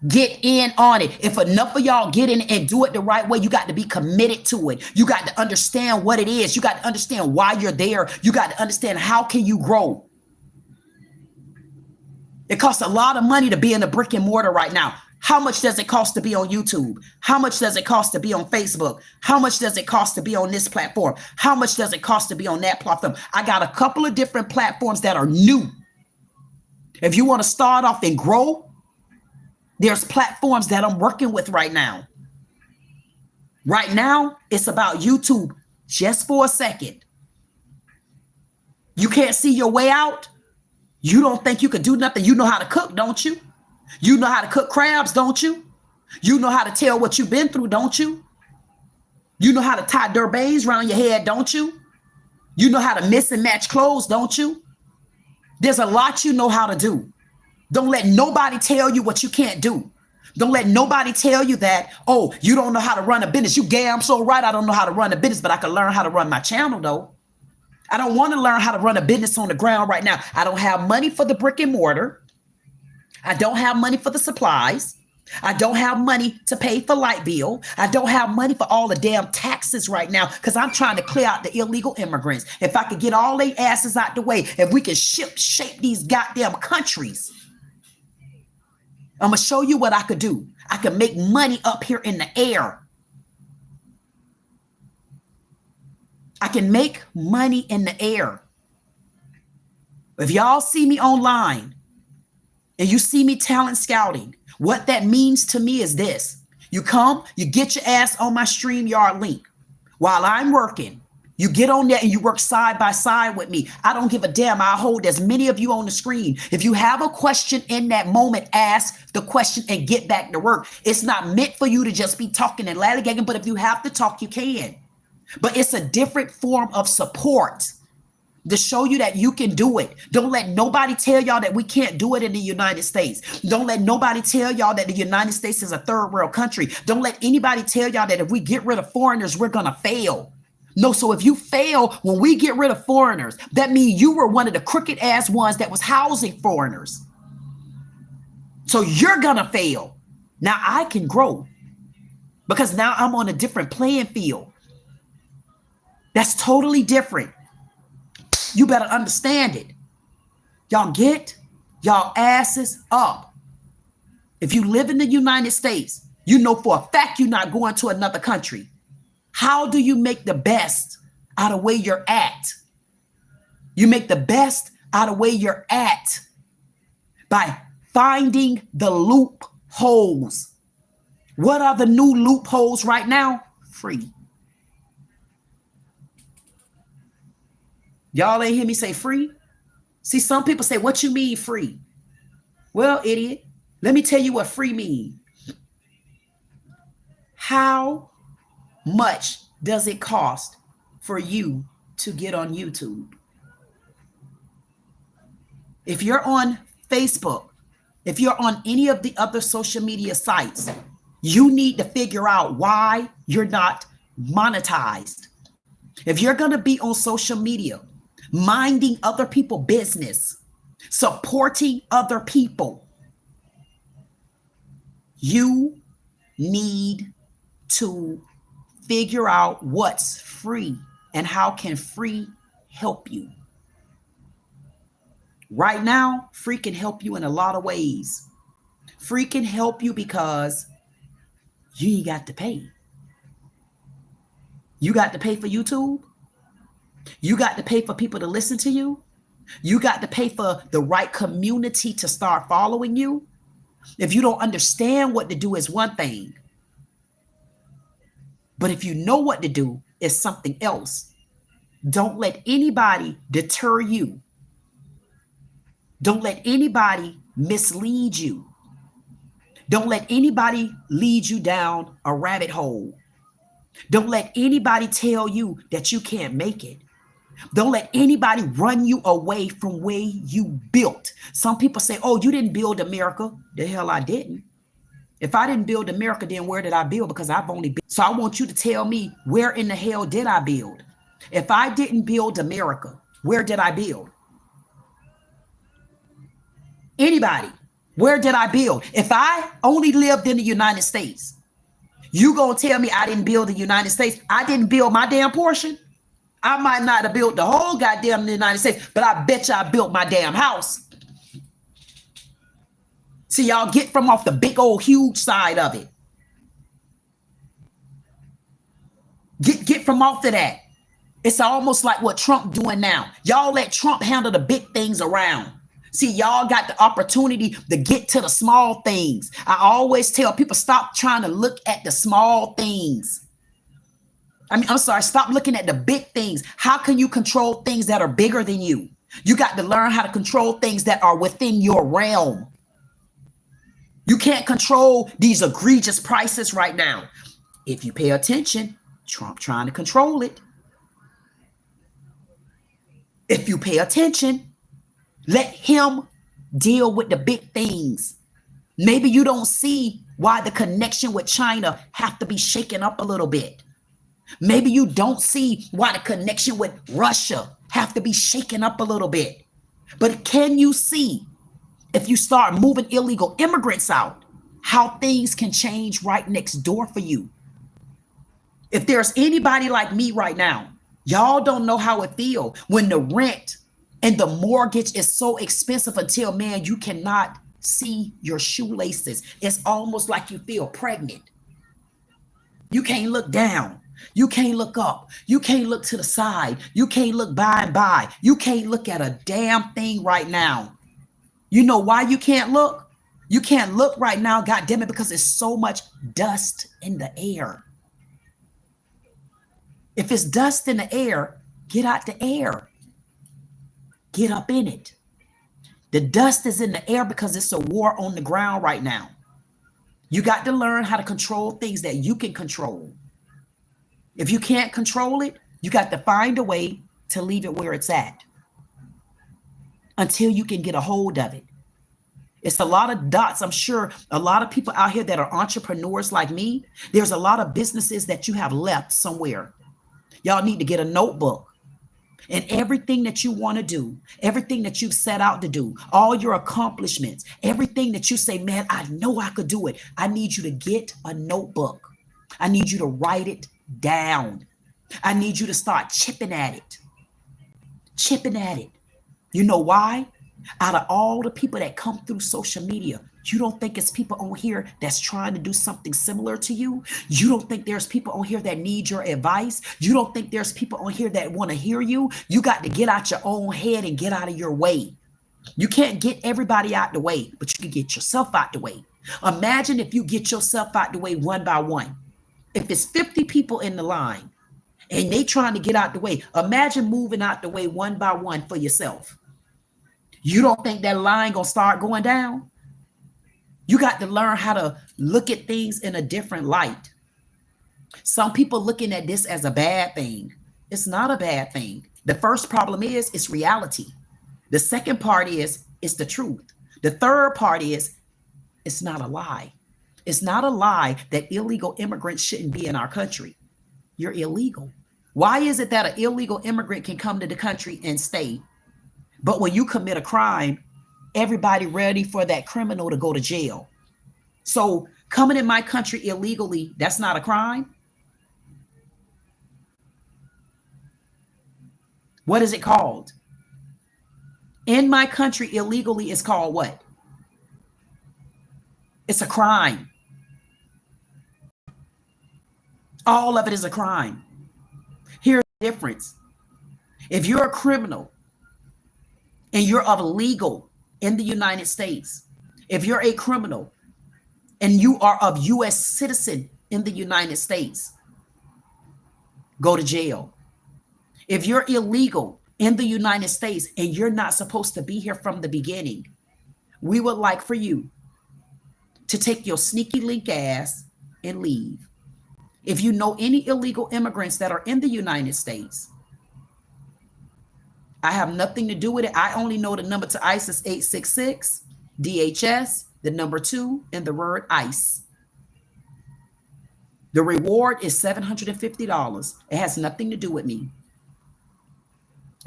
Get in on it. If enough of y'all get in and do it the right way, you got to be committed to it. You got to understand what it is. You got to understand why you're there. You got to understand how can you grow. It costs a lot of money to be in a brick and mortar right now. How much does it cost to be on YouTube? How much does it cost to be on Facebook? How much does it cost to be on this platform? How much does it cost to be on that platform? I got a couple of different platforms that are new. If you want to start off and grow, there's platforms that I'm working with right now. Right now, it's about YouTube just for a second. You can't see your way out. You don't think you could do nothing. You know how to cook, don't you? You know how to cook crabs, don't you? You know how to tell what you've been through, don't you? You know how to tie derbays around your head, don't you? You know how to mix and match clothes, don't you? There's a lot you know how to do. Don't let nobody tell you what you can't do. Don't let nobody tell you that, oh, you don't know how to run a business. You damn so right, I don't know how to run a business, but I can learn how to run my channel, though. I don't want to learn how to run a business on the ground right now. I don't have money for the brick and mortar. I don't have money for the supplies. I don't have money to pay for light bill. I don't have money for all the damn taxes right now because I'm trying to clear out the illegal immigrants. If I could get all their asses out the way, if we could shape these goddamn countries, I'm going to show you what I could do. I can make money up here in the air. I can make money in the air. If y'all see me online and you see me talent scouting, what that means to me is this. You come, you get your ass on my StreamYard link. While I'm working, you get on there and you work side by side with me. I don't give a damn. I'll hold as many of you on the screen. If you have a question in that moment, ask the question and get back to work. It's not meant for you to just be talking and lollygagging, but if you have to talk, you can. But it's a different form of support to show you that you can do it. Don't let nobody tell y'all that we can't do it in the United States. Don't let nobody tell y'all that the United States is a third world country. Don't let anybody tell y'all that if we get rid of foreigners, we're going to fail. No, so if you fail when we get rid of foreigners, that means you were one of the crooked ass ones that was housing foreigners. So you're going to fail. Now I can grow because now I'm on a different playing field. That's totally different. You better understand it. Y'all get y'all asses up. If you live in the United States, you know for a fact you're not going to another country. How do you make the best out of where you're at? You make the best out of where you're at by finding the loopholes. What are the new loopholes right now? Free. Y'all ain't hear me say free? See, some people say, what you mean free? Well, idiot, let me tell you what free means. How much does it cost for you to get on YouTube? If you're on Facebook, if you're on any of the other social media sites, you need to figure out why you're not monetized. If you're going to be on social media, minding other people's business, supporting other people, you need to figure out what's free and how can free help you. Right now, free can help you in a lot of ways. Free can help you because you ain't got to pay. You got to pay for YouTube. You got to pay for people to listen to you. You got to pay for the right community to start following you. If you don't understand what to do is one thing. But if you know what to do, it's something else. Don't let anybody deter you. Don't let anybody mislead you. Don't let anybody lead you down a rabbit hole. Don't let anybody tell you that you can't make it. Don't let anybody run you away from where you built. Some people say, oh, you didn't build America. The hell I didn't. If I didn't build America, then where did I build? Because I've only built. So I want you to tell me, where in the hell did I build? If I didn't build America, where did I build? Anybody, where did I build? If I only lived in the United States, you gonna tell me I didn't build the United States? I didn't build my damn portion. I might not have built the whole goddamn United States, but I bet you I built my damn house. See, y'all get from off the big old huge side of it. Get from off of that. It's almost like what Trump doing now. Y'all let Trump handle the big things around. See, y'all got the opportunity to get to the small things. I always tell people, stop trying to look at the small things. Stop looking at the big things. How can you control things that are bigger than you? You got to learn how to control things that are within your realm. You can't control these egregious prices right now. If you pay attention, Trump trying to control it. If you pay attention, let him deal with the big things. Maybe you don't see why the connection with China have to be shaken up a little bit. Maybe you don't see why the connection with Russia have to be shaken up a little bit. But can you see, if you start moving illegal immigrants out, how things can change right next door for you? If there's anybody like me right now, y'all don't know how it feels when the rent and the mortgage is so expensive until, man, you cannot see your shoelaces. It's almost like you feel pregnant. You can't look down. You can't look up. You can't look to the side. You can't look by and by. You can't look at a damn thing right now. You know why you can't look? You can't look right now, goddamn it, because there's so much dust in the air. If it's dust in the air, get out the air. Get up in it. The dust is in the air because it's a war on the ground right now. You got to learn how to control things that you can control. If you can't control it, you got to find a way to leave it where it's at until you can get a hold of it. It's a lot of dots. I'm sure a lot of people out here that are entrepreneurs like me, there's a lot of businesses that you have left somewhere. Y'all need to get a notebook. And everything that you want to do, everything that you've set out to do, all your accomplishments, everything that you say, man, I know I could do it. I need you to get a notebook. I need you to write it down. I need you to start chipping at it. Chipping at it. You know why? Out of all the people that come through social media, you don't think it's people on here that's trying to do something similar to you? You don't think there's people on here that need your advice? You don't think there's people on here that want to hear you? You got to get out your own head and get out of your way. You can't get everybody out the way, but you can get yourself out the way. Imagine if you get yourself out the way one by one. If it's 50 people in the line and they trying to get out the way, imagine moving out the way one by one for yourself. You don't think that line gonna start going down? You got to learn how to look at things in a different light. Some people looking at this as a bad thing. It's not a bad thing. The first problem is it's reality. The second part is it's the truth. The third part is it's not a lie. It's not a lie that illegal immigrants shouldn't be in our country. You're illegal. Why is it that an illegal immigrant can come to the country and stay? But when you commit a crime, everybody ready for that criminal to go to jail. So coming in my country illegally, that's not a crime. What is it called? In my country illegally is called what? It's a crime. All of it is a crime. Here's the difference. If you're a criminal and you're illegal in the United States, if you're a criminal and you are of U.S. citizen in the United States, go to jail. If you're illegal in the United States and you're not supposed to be here from the beginning, we would like for you to take your sneaky link ass and leave. If you know any illegal immigrants that are in the United States, I have nothing to do with it. I only know the number to ICE is 866 DHS, the number 2, and the word ICE. The reward is $750. It has nothing to do with me.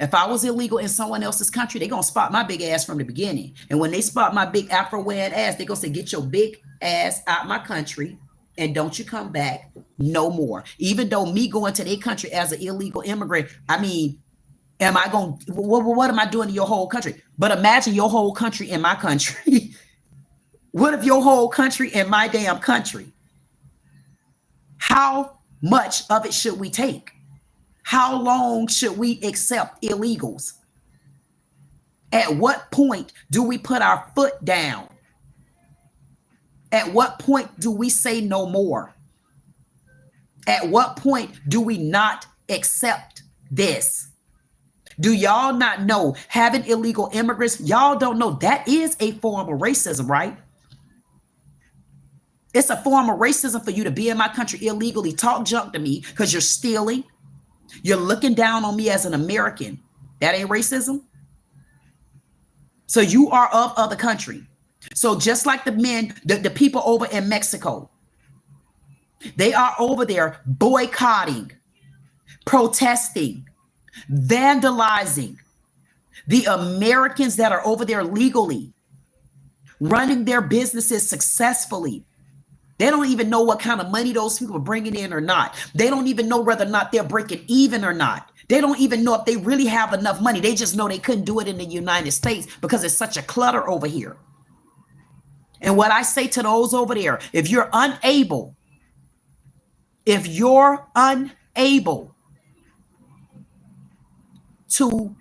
If I was illegal in someone else's country, they're going to spot my big ass from the beginning. And when they spot my big Afro-wearing ass, they're going to say, get your big ass out my country and don't you come back no more. Even though me going to their country as an illegal immigrant, I mean, am I going, what am I doing to your whole country? But imagine your whole country in my country. What if your whole country in my damn country? How much of it should we take? How long should we accept illegals? At what point do we put our foot down? At what point do we say no more? At what point do we not accept this? Do y'all not know having illegal immigrants? Y'all don't know that is a form of racism, right? It's a form of racism for you to be in my country illegally, talk junk to me because you're stealing. You're looking down on me as an American. That ain't racism. So you are of other country. So just like the men, the people over in Mexico, they are over there boycotting, protesting, vandalizing the Americans that are over there legally, running their businesses successfully. They don't even know what kind of money those people are bringing in or not. They don't even know whether or not they're breaking even or not. They don't even know if they really have enough money. They just know they couldn't do it in the United States because it's such a clutter over here. And what I say to those over there, if you're unable to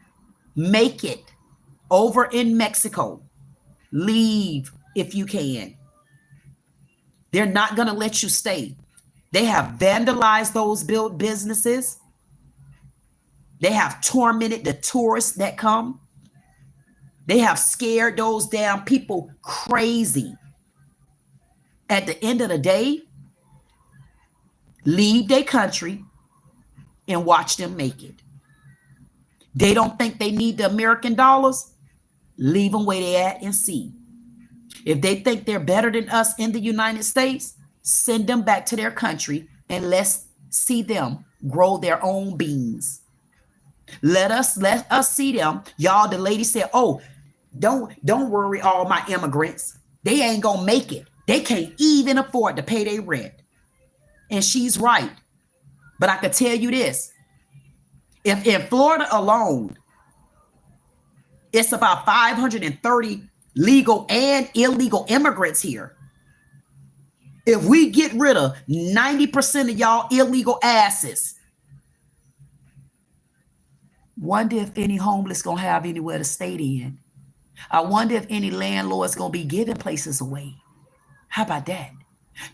make it over in Mexico, leave if you can. They're not going to let you stay. They have vandalized those built businesses. They have tormented the tourists that come. They have scared those damn people crazy. At the end of the day, leave their country and watch them make it. They don't think they need the American dollars. Leave them where they at and see. If they think they're better than us in the United States, send them back to their country and let's see them grow their own beans. Let us see them. Y'all, the lady said, oh, don't worry, all my immigrants. They ain't gonna make it. They can't even afford to pay their rent. And she's right. But I could tell you this. If in Florida alone, it's about 530 legal and illegal immigrants here. If we get rid of 90% of y'all illegal asses, wonder if any homeless gonna have anywhere to stay in. I wonder if any landlord's gonna be giving places away. How about that?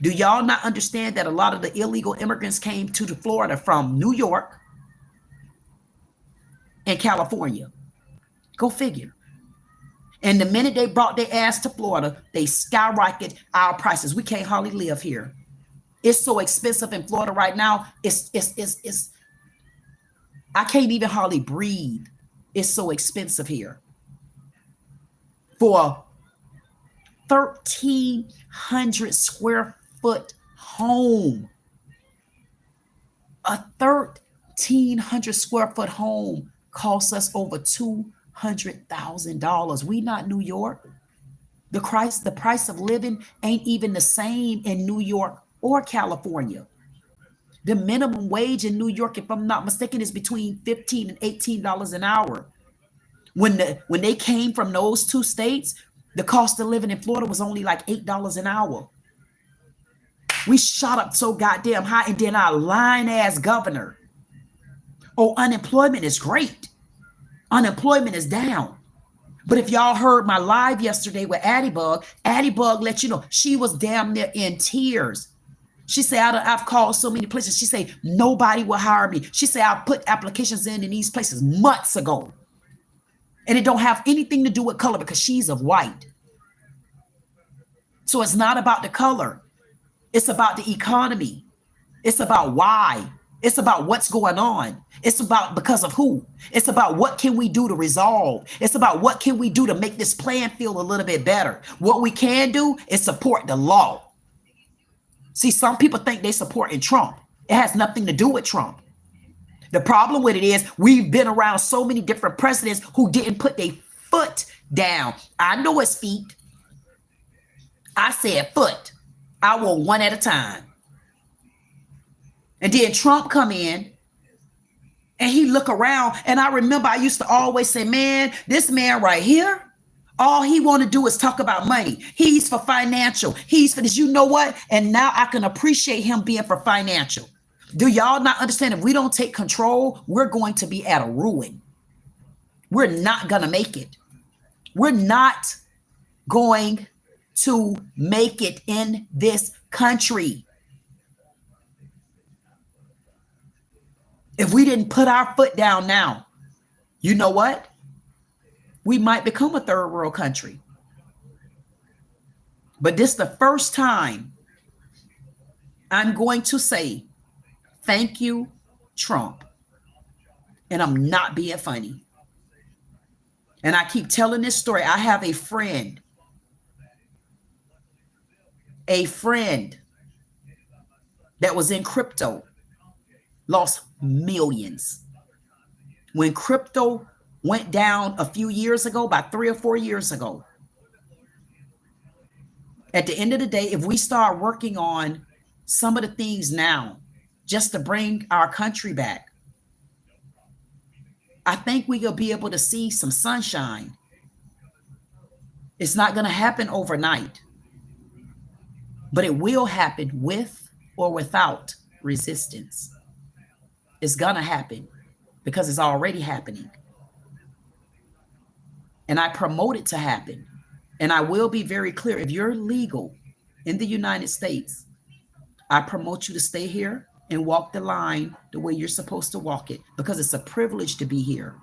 Do y'all not understand that a lot of the illegal immigrants came to Florida from New York and California? Go figure. And the minute they brought their ass to Florida, they skyrocketed our prices. We can't hardly live here. It's so expensive in Florida right now. It's I can't even hardly breathe. It's so expensive here. For 1,300 square foot home, a 1,300 square foot home costs us over $200,000. We not New York. The price of living ain't even the same in New York or California. The minimum wage in New York, if I'm not mistaken, is between $15 and $18 an hour. When they came from those two states, the cost of living in Florida was only like $8 an hour. We shot up so goddamn high, and then our lying-ass governor, oh, unemployment is great. Unemployment is down. But if y'all heard my live yesterday with Addie Bug let you know she was damn near in tears. She said, I've called so many places. She said, nobody will hire me. She said, I put applications in these places months ago. And it don't have anything to do with color because she's of white. So it's not about the color. It's about the economy. It's about why. It's about what's going on. It's about because of who. It's about what can we do to resolve. It's about what can we do to make this playing field a little bit better. What we can do is support the law. See, some people think they supporting Trump. It has nothing to do with Trump. The problem with it is we've been around so many different presidents who didn't put their foot down. I know it's feet. I said foot. I want one at a time. And then Trump come in and he look around. And I remember I used to always say, man, this man right here, all he want to do is talk about money. He's for financial. He's for this. You know what? And now I can appreciate him being for financial. Do y'all not understand? If we don't take control, we're going to be at a ruin. We're not going to make it. We're not going to make it in this country. If we didn't put our foot down now, you know what? We might become a third world country. But this is the first time I'm going to say, thank you, Trump. And I'm not being funny. And I keep telling this story. I have a friend that was in crypto, lost millions. When crypto went down a few years ago, about 3 or 4 years ago, at the end of the day, if we start working on some of the things now, just to bring our country back, I think we will be able to see some sunshine. It's not going to happen overnight, but it will happen with or without resistance. It's going to happen because it's already happening. And I promote it to happen. And I will be very clear. If you're legal in the United States, I promote you to stay here and walk the line the way you're supposed to walk it, because it's a privilege to be here.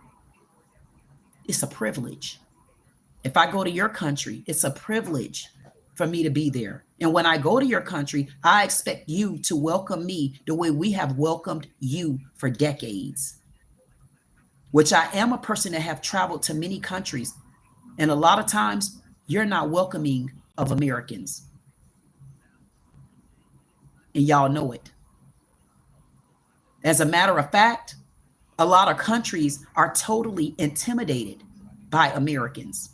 It's a privilege. If I go to your country, it's a privilege for me to be there. And when I go to your country, I expect you to welcome me the way we have welcomed you for decades, which I am a person that have traveled to many countries. And a lot of times you're not welcoming of Americans. And y'all know it. As a matter of fact, a lot of countries are totally intimidated by Americans.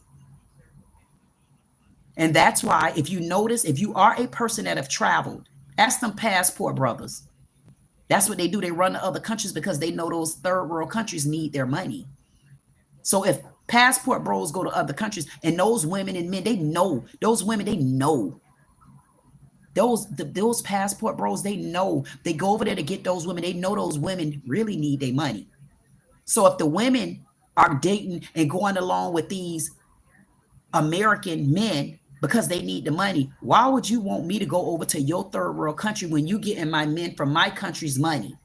And that's why, if you notice, if you are a person that have traveled, ask them passport brothers. That's what they do. They run to other countries because they know those third world countries need their money. So if passport bros go to other countries, and those women and men, they know, those women, they know. Those passport bros, they know. They go over there to get those women. They know those women really need their money. So if the women are dating and going along with these American men because they need the money, why would you want me to go over to your third world country when you getting my men from my country's money?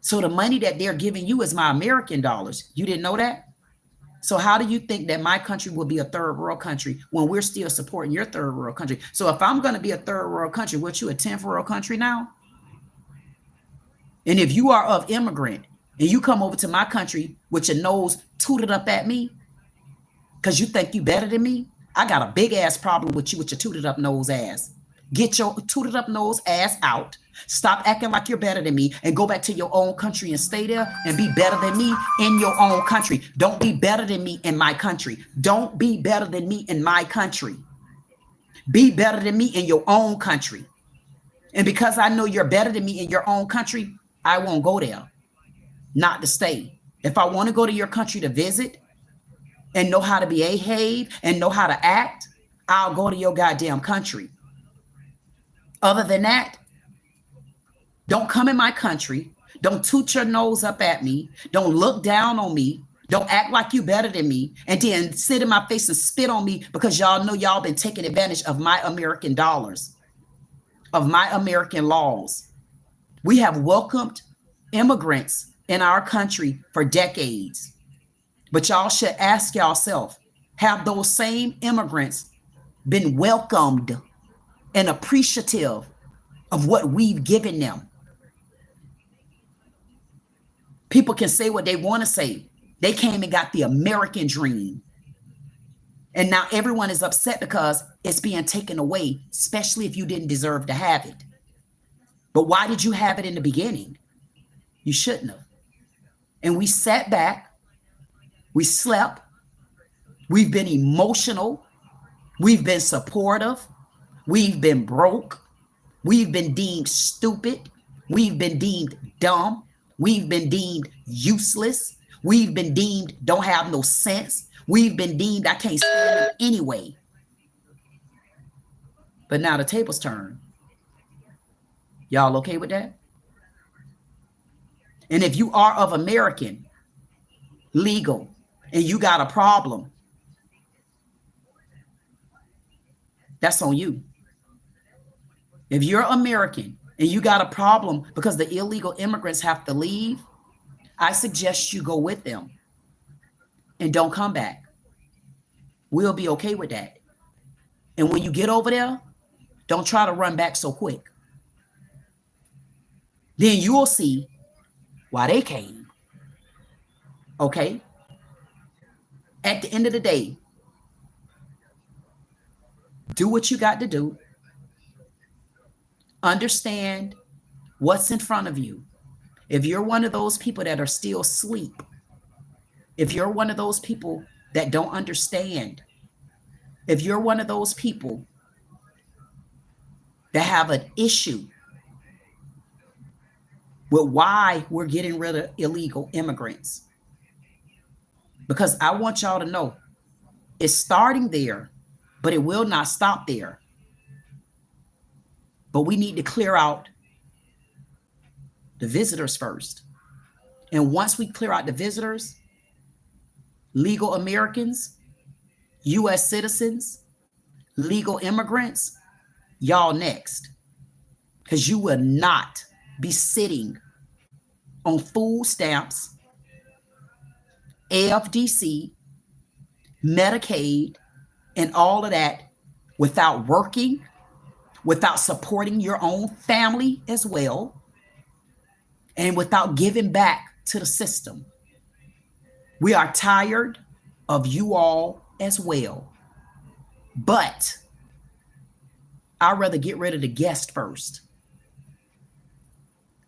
So the money that they're giving you is my American dollars. You didn't know that? So how do you think that my country will be a third world country when we're still supporting your third world country? So if I'm going to be a third world country, what, you a 10th world country now? And if you are of immigrant and you come over to my country with your nose tooted up at me because you think you better than me, I got a big ass problem with you with your tooted up nose ass. Get your tooted up nose ass out. Stop acting like you're better than me and go back to your own country and stay there and be better than me in your own country. Don't be better than me in my country. Don't be better than me in my country. Be better than me in your own country. And because I know you're better than me in your own country, I won't go there. Not to stay. If I want to go to your country to visit and know how to behave and know how to act, I'll go to your goddamn country. Other than that, don't come in my country. Don't toot your nose up at me. Don't look down on me. Don't act like you better than me. And then sit in my face and spit on me because y'all know y'all been taking advantage of my American dollars, of my American laws. We have welcomed immigrants in our country for decades. But y'all should ask yourself, have those same immigrants been welcomed and appreciative of what we've given them? People can say what they want to say. They came and got the American dream. And now everyone is upset because it's being taken away, especially if you didn't deserve to have it. But why did you have it in the beginning? You shouldn't have. And we sat back. We slept. We've been emotional. We've been supportive. We've been broke. We've been deemed stupid. We've been deemed dumb. We've been deemed useless. We've been deemed don't have no sense. We've been deemed I can't stand it anyway. But now the tables turn. Y'all okay with that? And if you are of American, legal, and you got a problem, that's on you. If you're American and you got a problem because the illegal immigrants have to leave, I suggest you go with them and don't come back. We'll be okay with that. And when you get over there, don't try to run back so quick. then you will see why they came. Okay? At the end of the day, do what you got to do. Understand what's in front of you. If you're one of those people that are still asleep, if you're one of those people that don't understand, if you're one of those people that have an issue with why we're getting rid of illegal immigrants, because I want y'all to know it's starting there, but it will not stop there. But we need to clear out the visitors first. And once we clear out the visitors, legal Americans, U.S. citizens, legal immigrants, y'all next. Because you will not be sitting on food stamps, AFDC, Medicaid, and all of that without working, without supporting your own family as well, and without giving back to the system. We are tired of you all as well. But I'd rather get rid of the guest first.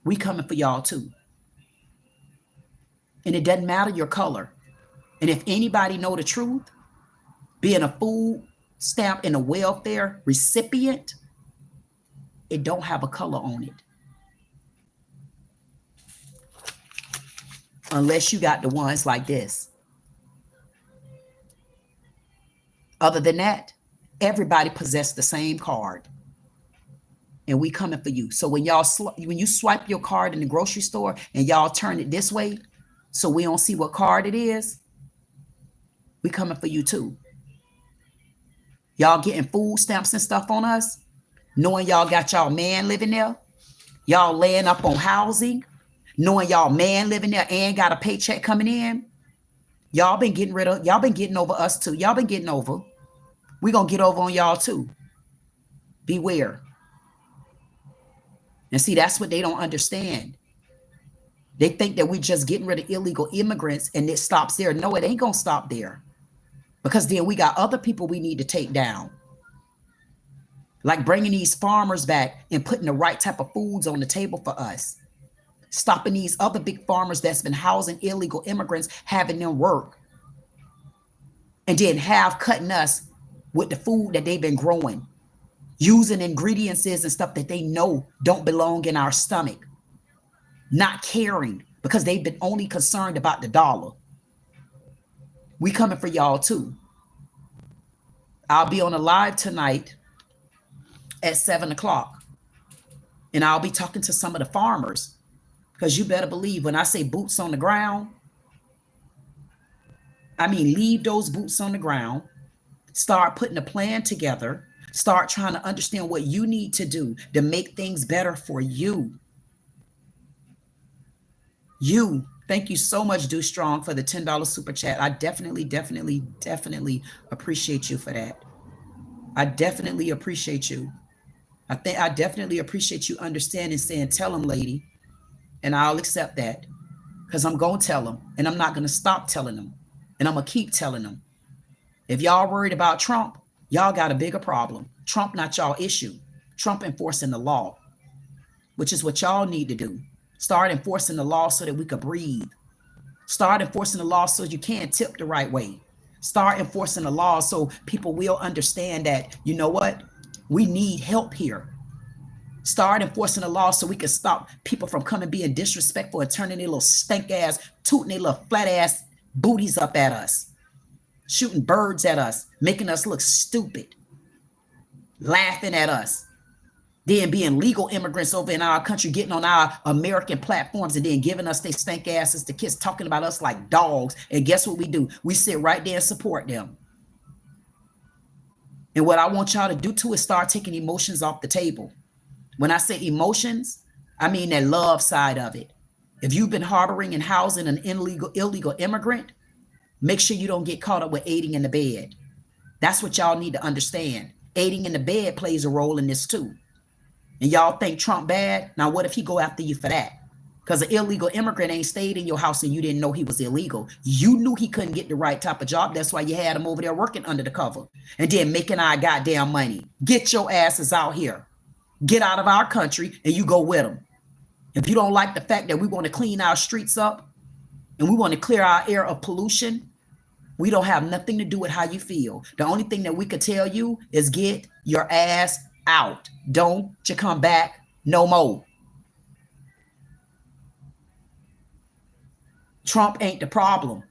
We coming for y'all too. And it doesn't matter your color. And if anybody know the truth, being a food stamp and a welfare recipient, it don't have a color on it. Unless you got the ones like this. Other than that, everybody possessed the same card. And we coming for you. So when y'all when you swipe your card in the grocery store and y'all turn it this way, so we don't see what card it is, we coming for you too. Y'all getting food stamps and stuff on us, knowing y'all got y'all man living there, y'all laying up on housing, knowing y'all man living there and got a paycheck coming in. Y'all been getting over us too. Y'all been getting over. We gonna get over on y'all too. Beware. And see, that's what they don't understand. They think that we just getting rid of illegal immigrants and it stops there. No, it ain't gonna stop there. Because then we got other people we need to take down. Like bringing these farmers back and putting the right type of foods on the table for us. Stopping these other big farmers that's been housing illegal immigrants, having them work. And then cutting us with the food that they've been growing. Using ingredients and stuff that they know don't belong in our stomach. Not caring because they've been only concerned about the dollar. We coming for y'all too. I'll be on a live tonight at 7 o'clock. And I'll be talking to some of the farmers. Because you better believe when I say boots on the ground, I mean leave those boots on the ground. Start putting a plan together. Start trying to understand what you need to do to make things better for you. You. Thank you so much, Do Strong, for the $10 super chat. I definitely appreciate you for that. I definitely appreciate you. I definitely appreciate you understanding, saying, tell them, lady. And I'll accept that because I'm going to tell them and I'm not going to stop telling them. And I'm going to keep telling them. If y'all worried about Trump, y'all got a bigger problem. Trump, not y'all issue. Trump enforcing the law, which is what y'all need to do. Start enforcing the law so that we could breathe. Start enforcing the law so you can tip the right way. Start enforcing the law so people will understand that, you know what? We need help here. Start enforcing the law so we can stop people from coming being disrespectful and turning their little stank ass, tooting their little flat ass booties up at us. Shooting birds at us, making us look stupid. Laughing at us. Then being legal immigrants over in our country, getting on our American platforms and then giving us their stank asses to kiss, talking about us like dogs. And guess what we do? We sit right there and support them. And what I want y'all to do too is start taking emotions off the table. When I say emotions, I mean that love side of it. If you've been harboring and housing an illegal immigrant, make sure you don't get caught up with aiding in the bed. That's what y'all need to understand. Aiding in the bed plays a role in this too. And y'all think Trump bad? Now, what if he go after you for that? Because an illegal immigrant ain't stayed in your house and you didn't know he was illegal. You knew he couldn't get the right type of job. That's why you had him over there working under the cover and then making our goddamn money. Get your asses out here. Get out of our country and you go with them. If you don't like the fact that we want to clean our streets up and we want to clear our air of pollution, we don't have nothing to do with how you feel. The only thing that we could tell you is get your ass out. Don't you come back no more. Trump ain't the problem.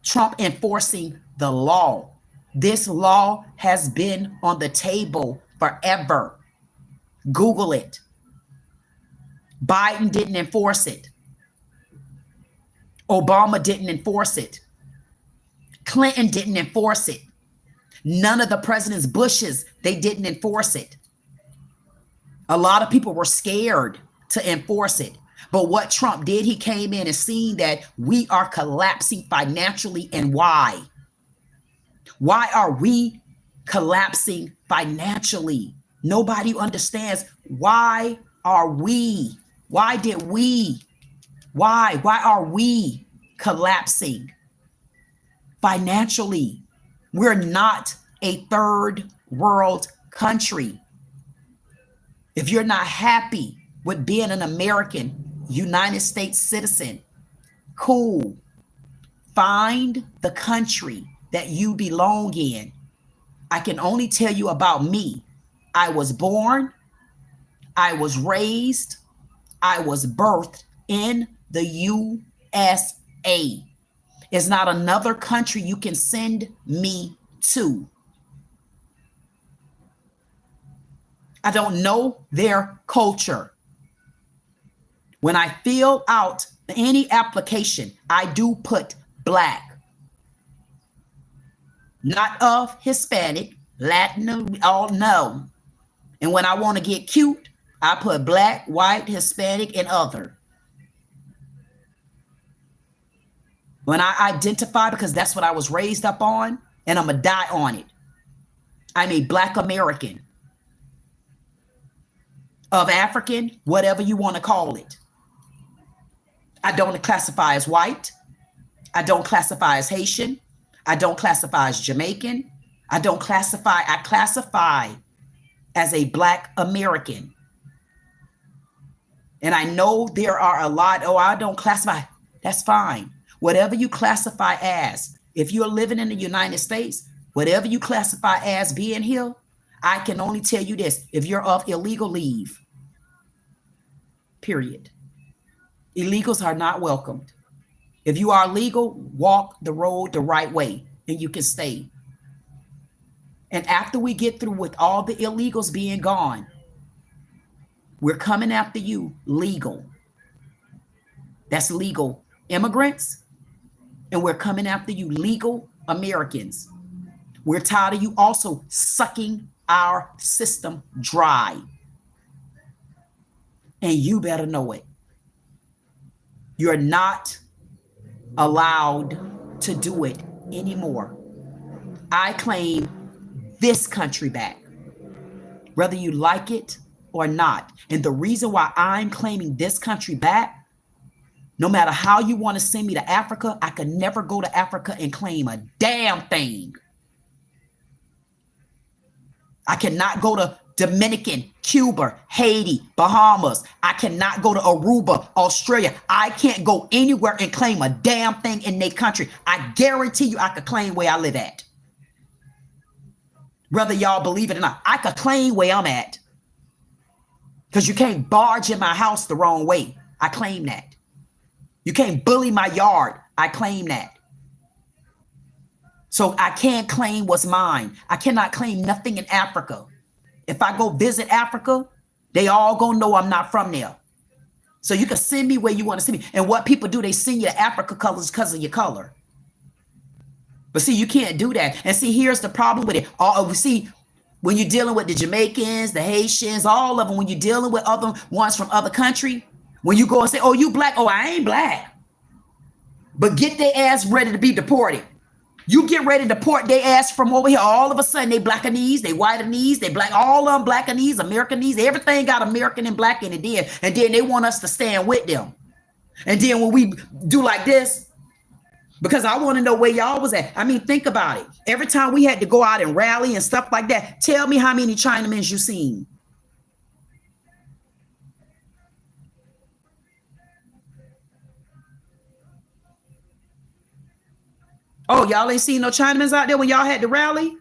Trump enforcing the law. This law has been on the table forever. Google it. Biden didn't enforce it. Obama didn't enforce it. Clinton didn't enforce it. None of the presidents, Bushes, they didn't enforce it. A lot of people were scared to enforce it. But what Trump did, he came in and seen that we are collapsing financially. And why? Why are we collapsing financially? Nobody understands. Why are we? Why did we? Why are we collapsing financially? We're not a third world country. If you're not happy with being an American, United States citizen, cool. Find the country that you belong in. I can only tell you about me. I was born, I was raised, I was birthed in the USA. It's not another country you can send me to. I don't know their culture. When I fill out any application, I do put Black, not of Hispanic, Latin, all no. And when I want to get cute, I put Black, white, Hispanic, and other. When I identify, because that's what I was raised up on, and I'm going to die on it. I'm a Black American. Of African, whatever you want to call it. I don't classify as white. I don't classify as Haitian. I don't classify as Jamaican. I classify as a Black American. And I know there are a lot, I don't classify. That's fine. Whatever you classify as, if you're living in the United States, whatever you classify as being here, I can only tell you this. If you're of illegal, leave. Period. Illegals are not welcomed. If you are legal, walk the road the right way and you can stay. And after we get through with all the illegals being gone, we're coming after you legal. That's legal immigrants. And we're coming after you legal Americans. We're tired of you also sucking our system dry. And you better know it. You're not allowed to do it anymore. I claim this country back, whether you like it or not. And the reason why I'm claiming this country back, no matter how you want to send me to Africa, I could never go to Africa and claim a damn thing. I cannot go to Dominican, Cuba, Haiti, Bahamas. I cannot go to Aruba, Australia. I can't go anywhere and claim a damn thing in their country. I guarantee you I could claim where I live at. Whether y'all believe it or not, I could claim where I'm at. Because you can't barge in my house the wrong way. I claim that. You can't bully my yard. I claim that. So I can't claim what's mine. I cannot claim nothing in Africa. If I go visit Africa, they all gonna know I'm not from there. So you can send me where you want to send me. And what people do, they send you to Africa colors because of your color. But see, you can't do that. And see, here's the problem with it. See, when you're dealing with the Jamaicans, the Haitians, all of them, when you're dealing with other ones from other country, when you go and say, oh, you Black, oh, I ain't Black. But get their ass ready to be deported. You get ready to port their ass from over here. All of a sudden, they Blackanese, they Whiteanese, they black, all of them Blackanese, Americanese, everything got American and black in it then. And then they want us to stand with them. And then when we do like this, because I want to know where y'all was at. I mean, think about it. Every time we had to go out and rally and stuff like that, tell me how many Chinamans you seen. Oh, y'all ain't seen no Chinamans out there when y'all had to rally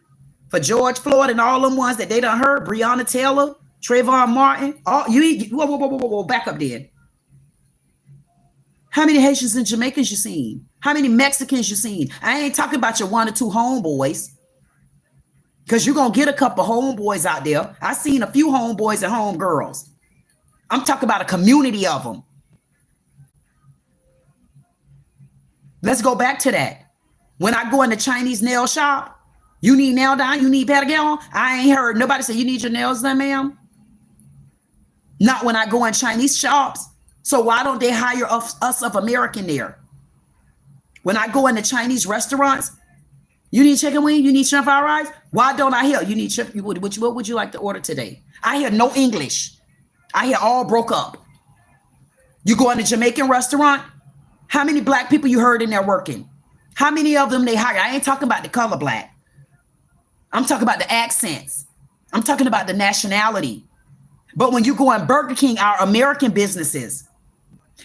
for George Floyd and all them ones that they done heard, Breonna Taylor, Trayvon Martin. Oh, whoa, back up there. How many Haitians and Jamaicans you seen? How many Mexicans you seen? I ain't talking about your 1 or 2 homeboys, because you're going to get a couple homeboys out there. I seen a few homeboys and homegirls. I'm talking about a community of them. Let's go back to that. When I go in the Chinese nail shop, you need nail done, you need pedicure. I ain't heard nobody say you need your nails done, ma'am. Not when I go in Chinese shops. So why don't they hire us of American there? When I go into Chinese restaurants, you need chicken wing, you need shrimp fried rice. Why don't I hear you need shrimp? What would you like to order today? I hear no English. I hear all broke up. You go in a Jamaican restaurant, how many black people you heard in there working? How many of them they hire? I ain't talking about the color black. I'm talking about the accents. I'm talking about the nationality. But when you go in Burger King, our American businesses,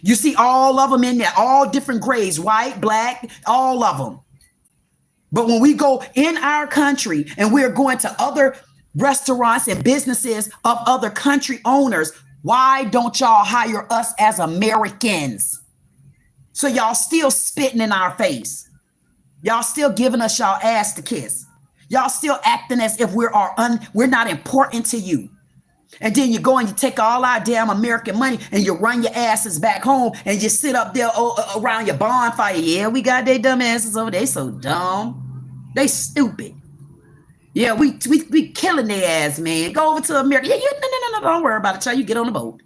you see all of them in there, all different grades, white, black, all of them. But when we go in our country and we're going to other restaurants and businesses of other country owners, why don't y'all hire us as Americans? So y'all still spitting in our face. Y'all still giving us y'all ass to kiss. Y'all still acting as if we're not important to you. And then you go and you take all our damn American money and you run your asses back home and you sit up there around your bonfire. Yeah, we got their dumb asses over there. They so dumb. They stupid. Yeah, we killing their ass, man. Go over to America. Yeah, no, don't worry about it, child. You get on the boat.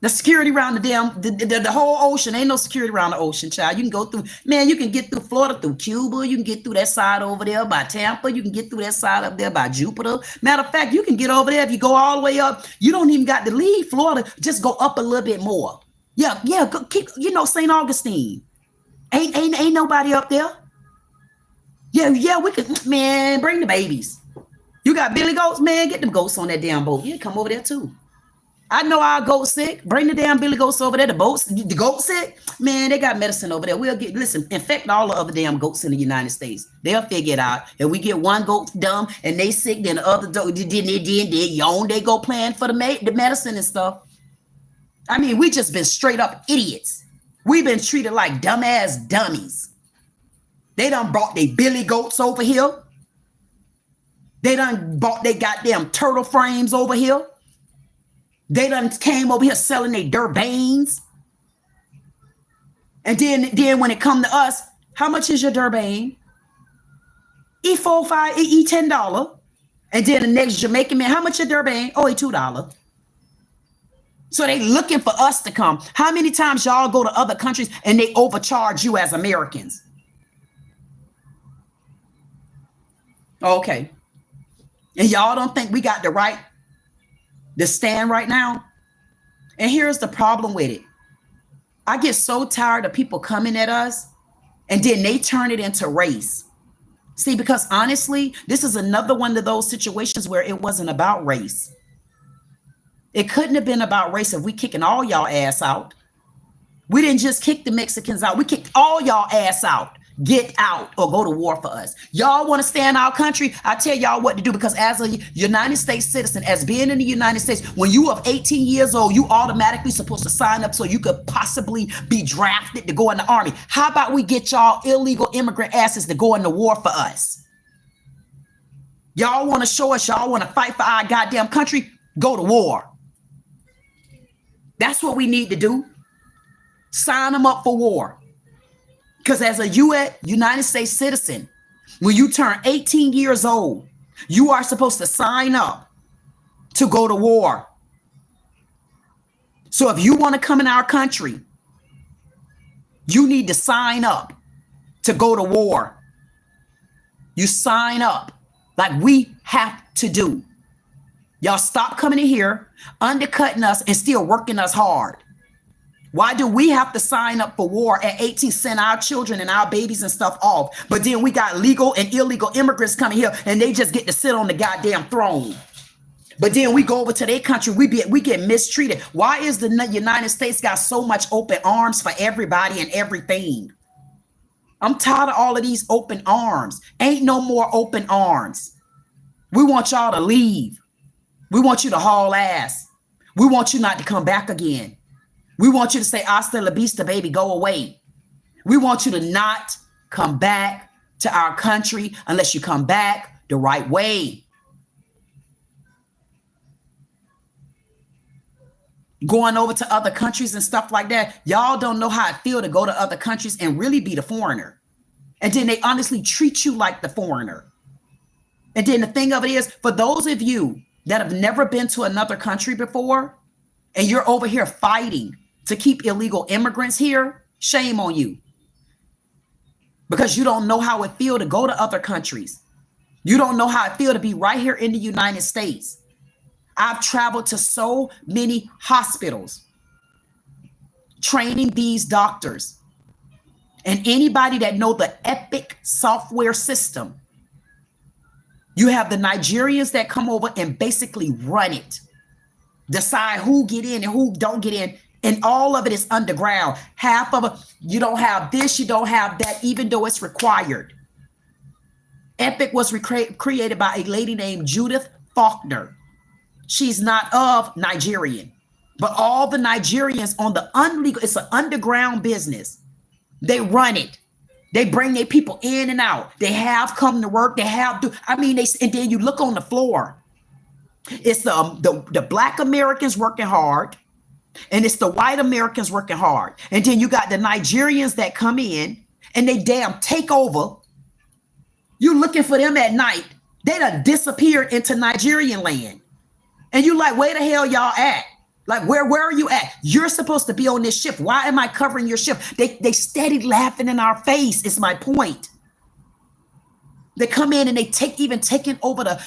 The security around the damn, the whole ocean, ain't no security around the ocean, child. You can go through, man, you can get through Florida, through Cuba. You can get through that side over there by Tampa. You can get through that side up there by Jupiter. Matter of fact, you can get over there if you go all the way up. You don't even got to leave Florida. Just go up a little bit more. Yeah, go keep, St. Augustine. Ain't nobody up there. Yeah, we could, man, bring the babies. You got billy goats, man, get them goats on that damn boat. You come over there too. I know our goat sick. Bring the damn billy goats over there. The goat sick, man. They got medicine over there. Infect all the other damn goats in the United States. They'll figure it out. And we get one goat dumb and they sick, then the other they yawn. They go plan for the medicine and stuff. I mean, we just been straight up idiots. We've been treated like dumbass dummies. They done brought their billy goats over here. They done bought their goddamn turtle frames over here. They done came over here selling their Durbanes. And then when it come to us, how much is your Durbane? E4, $5, $10. And then the next Jamaican man, how much your Durbane? Oh, $2. So they looking for us to come. How many times y'all go to other countries and they overcharge you as Americans? Okay. And y'all don't think we got the right to stand right now? And here's the problem with it. I get so tired of people coming at us and then they turn it into race. See, because honestly, this is another one of those situations where it wasn't about race. It couldn't have been about race if we kicking all y'all ass out. We didn't just kick the Mexicans out. We kicked all y'all ass out. Get out or go to war for us. Y'all want to stay in our country? I tell y'all what to do, because as a United States citizen, as being in the United States, when you are 18 years old, you automatically supposed to sign up so you could possibly be drafted to go in the army. How about we get y'all illegal immigrant asses to go in the war for us? Y'all want to show us y'all want to fight for our goddamn country? Go to war. That's what we need to do. Sign them up for war. Because as a United States citizen, when you turn 18 years old, you are supposed to sign up to go to war. So if you want to come in our country, you need to sign up to go to war. You sign up like we have to do. Y'all stop coming in here, undercutting us and still working us hard. Why do we have to sign up for war at 18, send our children and our babies and stuff off? But then we got legal and illegal immigrants coming here and they just get to sit on the goddamn throne. But then we go over to their country, we get mistreated. Why is the United States got so much open arms for everybody and everything? I'm tired of all of these open arms. Ain't no more open arms. We want y'all to leave. We want you to haul ass. We want you not to come back again. We want you to say, hasta la vista, baby, go away. We want you to not come back to our country unless you come back the right way. Going over to other countries and stuff like that. Y'all don't know how it feels to go to other countries and really be the foreigner. And then they honestly treat you like the foreigner. And then the thing of it is, for those of you that have never been to another country before, and you're over here fighting to keep illegal immigrants here, shame on you. Because you don't know how it feels to go to other countries. You don't know how it feels to be right here in the United States. I've traveled to so many hospitals, training these doctors. And anybody that know the Epic software system, you have the Nigerians that come over and basically run it. Decide who get in and who don't get in. And all of it is underground. Half of it, you don't have this, you don't have that, even though it's required. Epic was created by a lady named Judith Faulkner. She's not of Nigerian, but all the Nigerians on the unlegal, it's an underground business. They run it. They bring their people in and out. They have come to work. They have to, and then you look on the floor. It's the Black Americans working hard, and it's the white Americans working hard. And then you got the Nigerians that come in and they damn take over. You looking for them at night. They done disappeared into Nigerian land. And you like, where the hell y'all at? Like, where are you at? You're supposed to be on this ship. Why am I covering your ship? They steady laughing in our face. Is my point. They come in and they taking over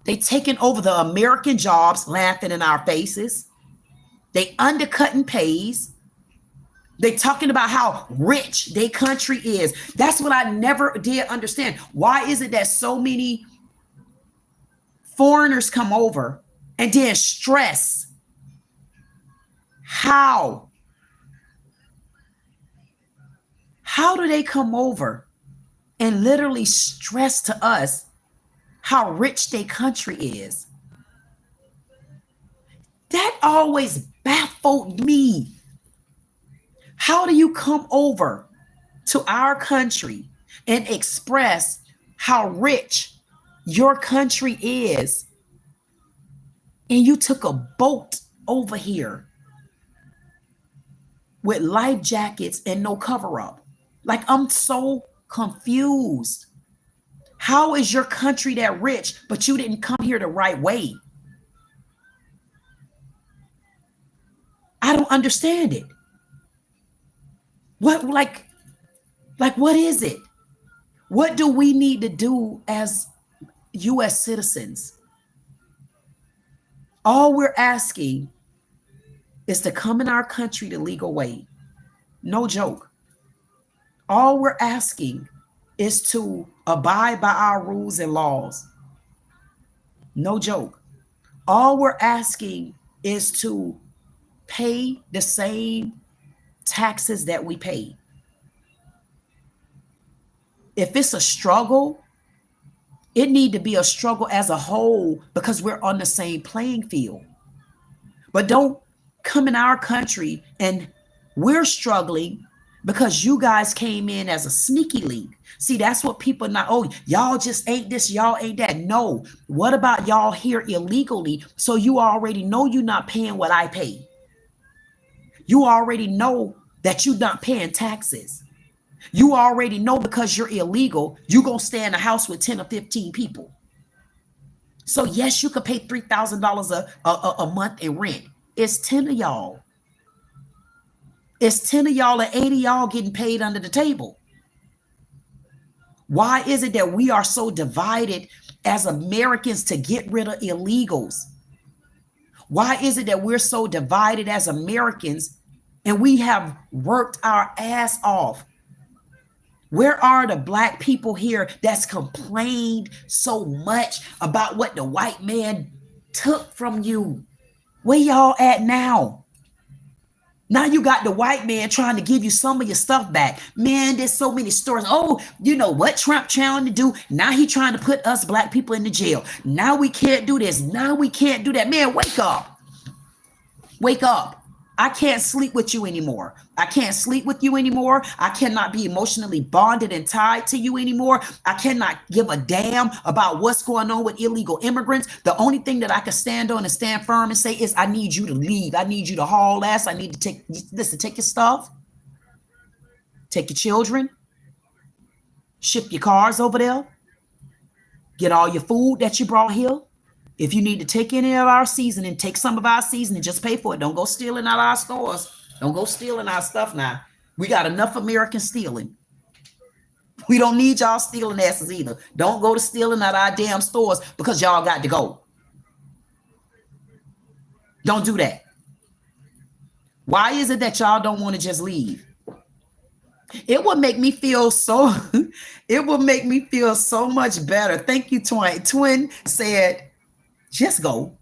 they taking over the American jobs, laughing in our faces. They undercutting pays. They talking about how rich their country is. That's what I never did understand. Why is it that so many foreigners come over and then stress? How do they come over and literally stress to us how rich their country is? That always baffled me. How do you come over to our country and express how rich your country is, and you took a boat over here with life jackets and no cover up? Like, I'm so confused. How is your country that rich, but you didn't come here the right way? I don't understand it. What, like what is it? What do we need to do as U.S. citizens? All we're asking is to come in our country the legal way. No joke. All we're asking is to abide by our rules and laws. No joke. All we're asking is to pay the same taxes that we pay. If it's a struggle, it need to be a struggle as a whole, because we're on the same playing field. But don't come in our country and we're struggling because you guys came in as a sneaky link. See, that's what people not, oh, y'all just ain't this, y'all ain't that. No, what about y'all here illegally? So you already know you're not paying what I pay. You already know that you're not paying taxes. You already know because you're illegal, you're going to stay in a house with 10 or 15 people. So yes, you could pay $3,000 a month in rent. It's 10 of y'all. It's 10 of y'all and 80 y'all getting paid under the table. Why is it that we are so divided as Americans to get rid of illegals? Why is it that we're so divided as Americans and we have worked our ass off? Where are the black people here that's complained so much about what the white man took from you? Where y'all at now? Now you got the white man trying to give you some of your stuff back. Man, there's so many stories. Oh, you know what Trump trying to do? Now he trying to put us black people in the jail. Now we can't do this. Now we can't do that. Man, wake up. Wake up. I can't sleep with you anymore. I can't sleep with you anymore. I cannot be emotionally bonded and tied to you anymore. I cannot give a damn about what's going on with illegal immigrants. The only thing that I can stand on and stand firm and say is I need you to leave. I need you to haul ass. I need to take your stuff. Take your children. Ship your cars over there. Get all your food that you brought here. If you need to take any of our seasoning, take some of our seasoning, just pay for it. Don't go stealing out our stores. Don't go stealing our stuff now. We got enough Americans stealing. We don't need y'all stealing asses either. Don't go to stealing out our damn stores because y'all got to go. Don't do that. Why is it that y'all don't want to just leave? It would make me feel so, it would make me feel so much better. Thank you, Twin. Twin said, just go.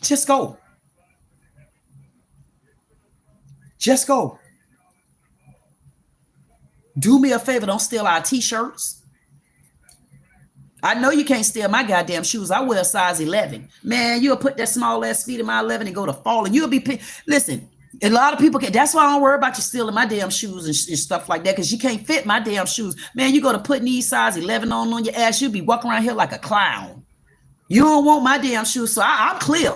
Just go. Just go. Do me a favor. Don't steal our t-shirts. I know you can't steal my goddamn shoes. I wear a size 11. Man, you'll put that small ass feet in my 11 and go to fall. And you'll be, listen, a lot of people can, that's why I don't worry about you stealing my damn shoes and stuff like that, because you can't fit my damn shoes. Man, you go to putting these size 11 on your ass, you'll be walking around here like a clown. You don't want my damn shoes, so I'm clear.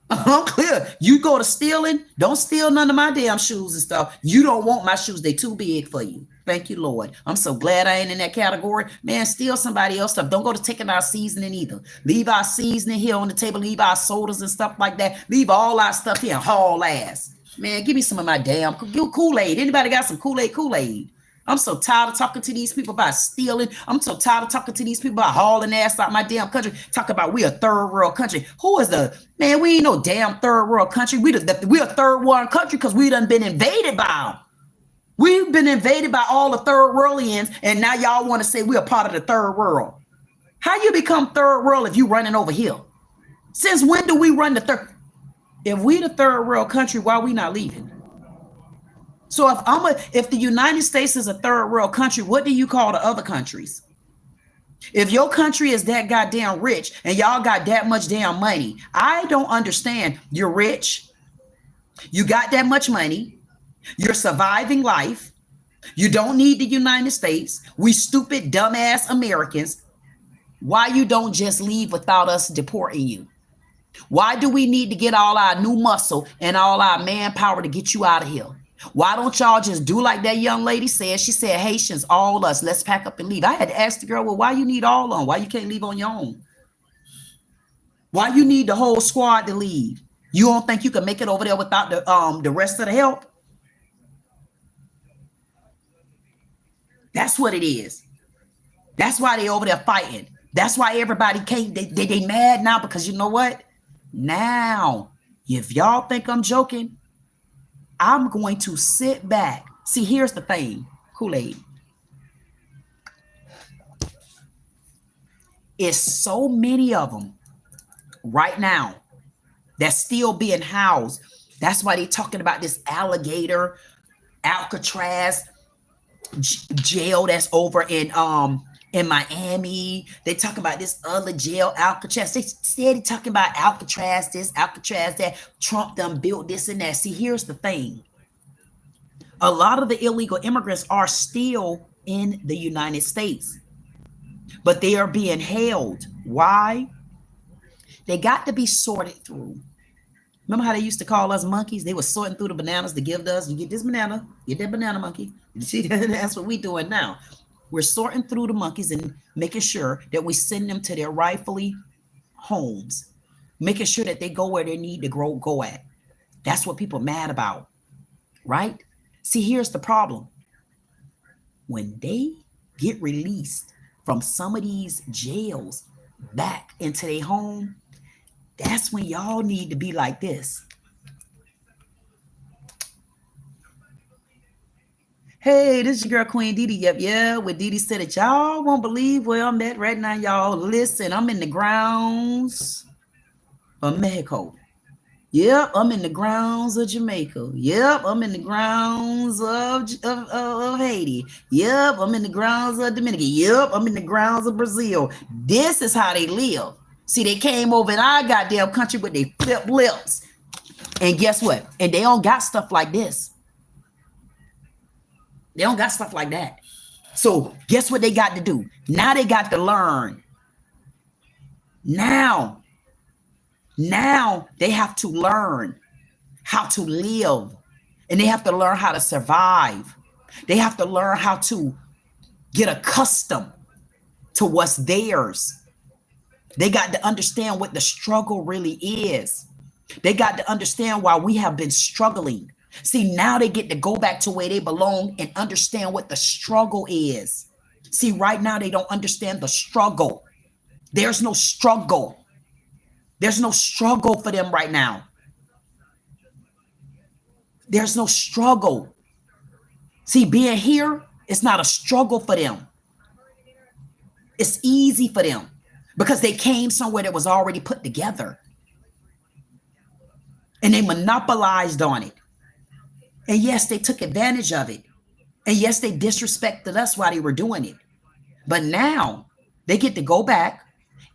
I'm clear. You go to stealing, don't steal none of my damn shoes and stuff. You don't want my shoes. They too big for you. Thank you, Lord. I'm so glad I ain't in that category. Man, steal somebody else stuff. Don't go to taking our seasoning either. Leave our seasoning here on the table. Leave our sodas and stuff like that. Leave all our stuff here and haul ass. Man, give me some of my damn Kool-Aid. Anybody got some Kool-Aid? I'm so tired of talking to these people about stealing. I'm so tired of talking to these people about hauling ass out my damn country. Talk about we a third world country. Who is the man? We ain't no damn third world country. We a third world country because we done been invaded by them. We've been invaded by all the third worldians, and now y'all want to say we're a part of the third world. How you become third world if you running over here? Since when do we run the third? If we the third world country, why we not leaving? So if the United States is a third world country, what do you call the other countries? If your country is that goddamn rich and y'all got that much damn money, I don't understand. You're rich. You got that much money. You're surviving life. You don't need the United States. We stupid, dumbass Americans. Why you don't just leave without us deporting you? Why do we need to get all our new muscle and all our manpower to get you out of here? Why don't y'all just do like that young lady said? She said, Haitians, all us, let's pack up and leave. I had to ask the girl, well, why you need all on? Why you can't leave on your own? Why you need the whole squad to leave? You don't think you can make it over there without the rest of the help? That's what it is. That's why they over there fighting. That's why everybody can't, they mad now, because you know what? Now, if y'all think I'm joking, I'm going to sit back. See, here's the thing, Kool-Aid. It's so many of them right now that's still being housed. That's why they're talking about this alligator, Alcatraz jail that's over in Miami. They talk about this other jail, Alcatraz. They steady talking about Alcatraz this, Alcatraz that. Trump done built this and that. See, here's the thing. A lot of the illegal immigrants are still in the United States, but they are being held. Why? They got to be sorted through. Remember how they used to call us monkeys? They were sorting through the bananas to give to us. You get this banana, get that banana monkey. You see, that's what we're doing now. We're sorting through the monkeys and making sure that we send them to their rightfully homes, making sure that they go where they need to go at. That's what people are mad about, right? See, here's the problem. When they get released from some of these jails back into their home, that's when y'all need to be like this. Hey, this is your girl, Queen Dee Dee. Yep, yeah, with Dee Dee said it. Y'all won't believe where I'm at right now, y'all. Listen, I'm in the grounds of Mexico. Yep, I'm in the grounds of Jamaica. Yep, I'm in the grounds of Haiti. Yep, I'm in the grounds of Dominican. Yep, I'm in the grounds of Brazil. This is how they live. See, they came over in our goddamn country with their flip lips. And guess what? And they don't got stuff like this. They don't got stuff like that. So guess what they got to do? Now they got to learn. Now they have to learn how to live, and they have to learn how to survive. They have to learn how to get accustomed to what's theirs. They got to understand what the struggle really is. They got to understand why we have been struggling. See, now they get to go back to where they belong and understand what the struggle is. See, right now they don't understand the struggle. There's no struggle. There's no struggle for them right now. There's no struggle. See, being here is not a struggle for them. It's easy for them because they came somewhere that was already put together. And they monopolized on it. And yes, they took advantage of it. And yes, they disrespected us while they were doing it. But now they get to go back,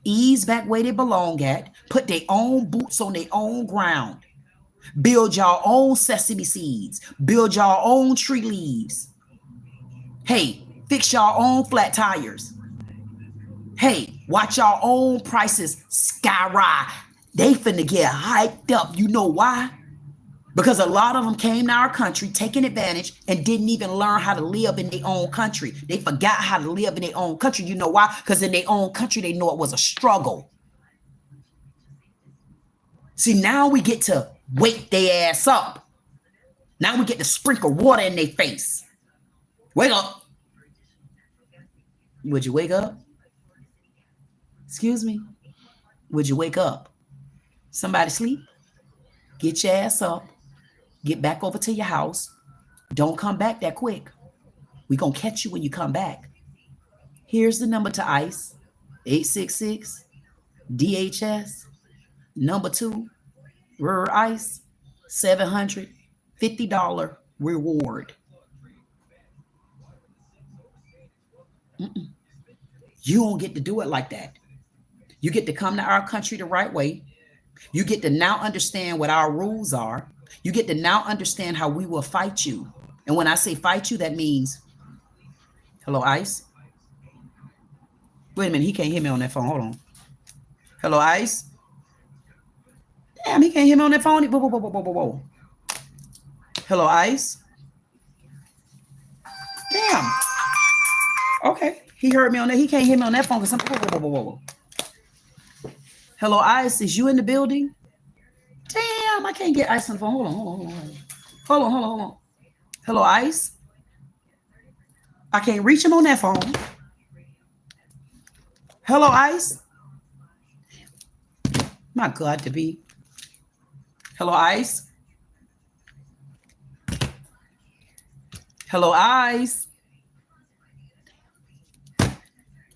ease back where they belong at, put their own boots on their own ground, build your own sesame seeds, build your own tree leaves. Hey, fix your own flat tires. Hey, watch your own prices skyrocket. They finna get hyped up. You know why? Because a lot of them came to our country, taking advantage, and didn't even learn how to live in their own country. They forgot how to live in their own country. You know why? Because in their own country, they know it was a struggle. See, now we get to wake their ass up. Now we get to sprinkle water in their face. Wake up. Would you wake up? Excuse me. Would you wake up? Somebody sleep? Get your ass up. Get back over to your house. Don't come back that quick. We're going to catch you when you come back. Here's the number to ICE. 866 DHS. Number 2. ICE. $750 reward. You don't get to do it like that. You get to come to our country the right way. You get to now understand what our rules are. You get to now understand how we will fight you. And when I say fight you, that means, hello, ICE. Wait a minute, he can't hear me on that phone. Hold on. Hello, ICE. Damn, he can't hear me on that phone. Whoa, whoa, whoa, whoa, whoa, whoa. Hello, ICE. Damn. Okay, he heard me on that. He can't hear me on that phone. Whoa, whoa, whoa, whoa, whoa. Hello, ICE. Is you in the building? Damn, I can't get ICE on the phone. Hold on. Hello, ICE. I can't reach him on that phone. Hello, ICE. My God, to be. Hello, ICE. Hello, ICE.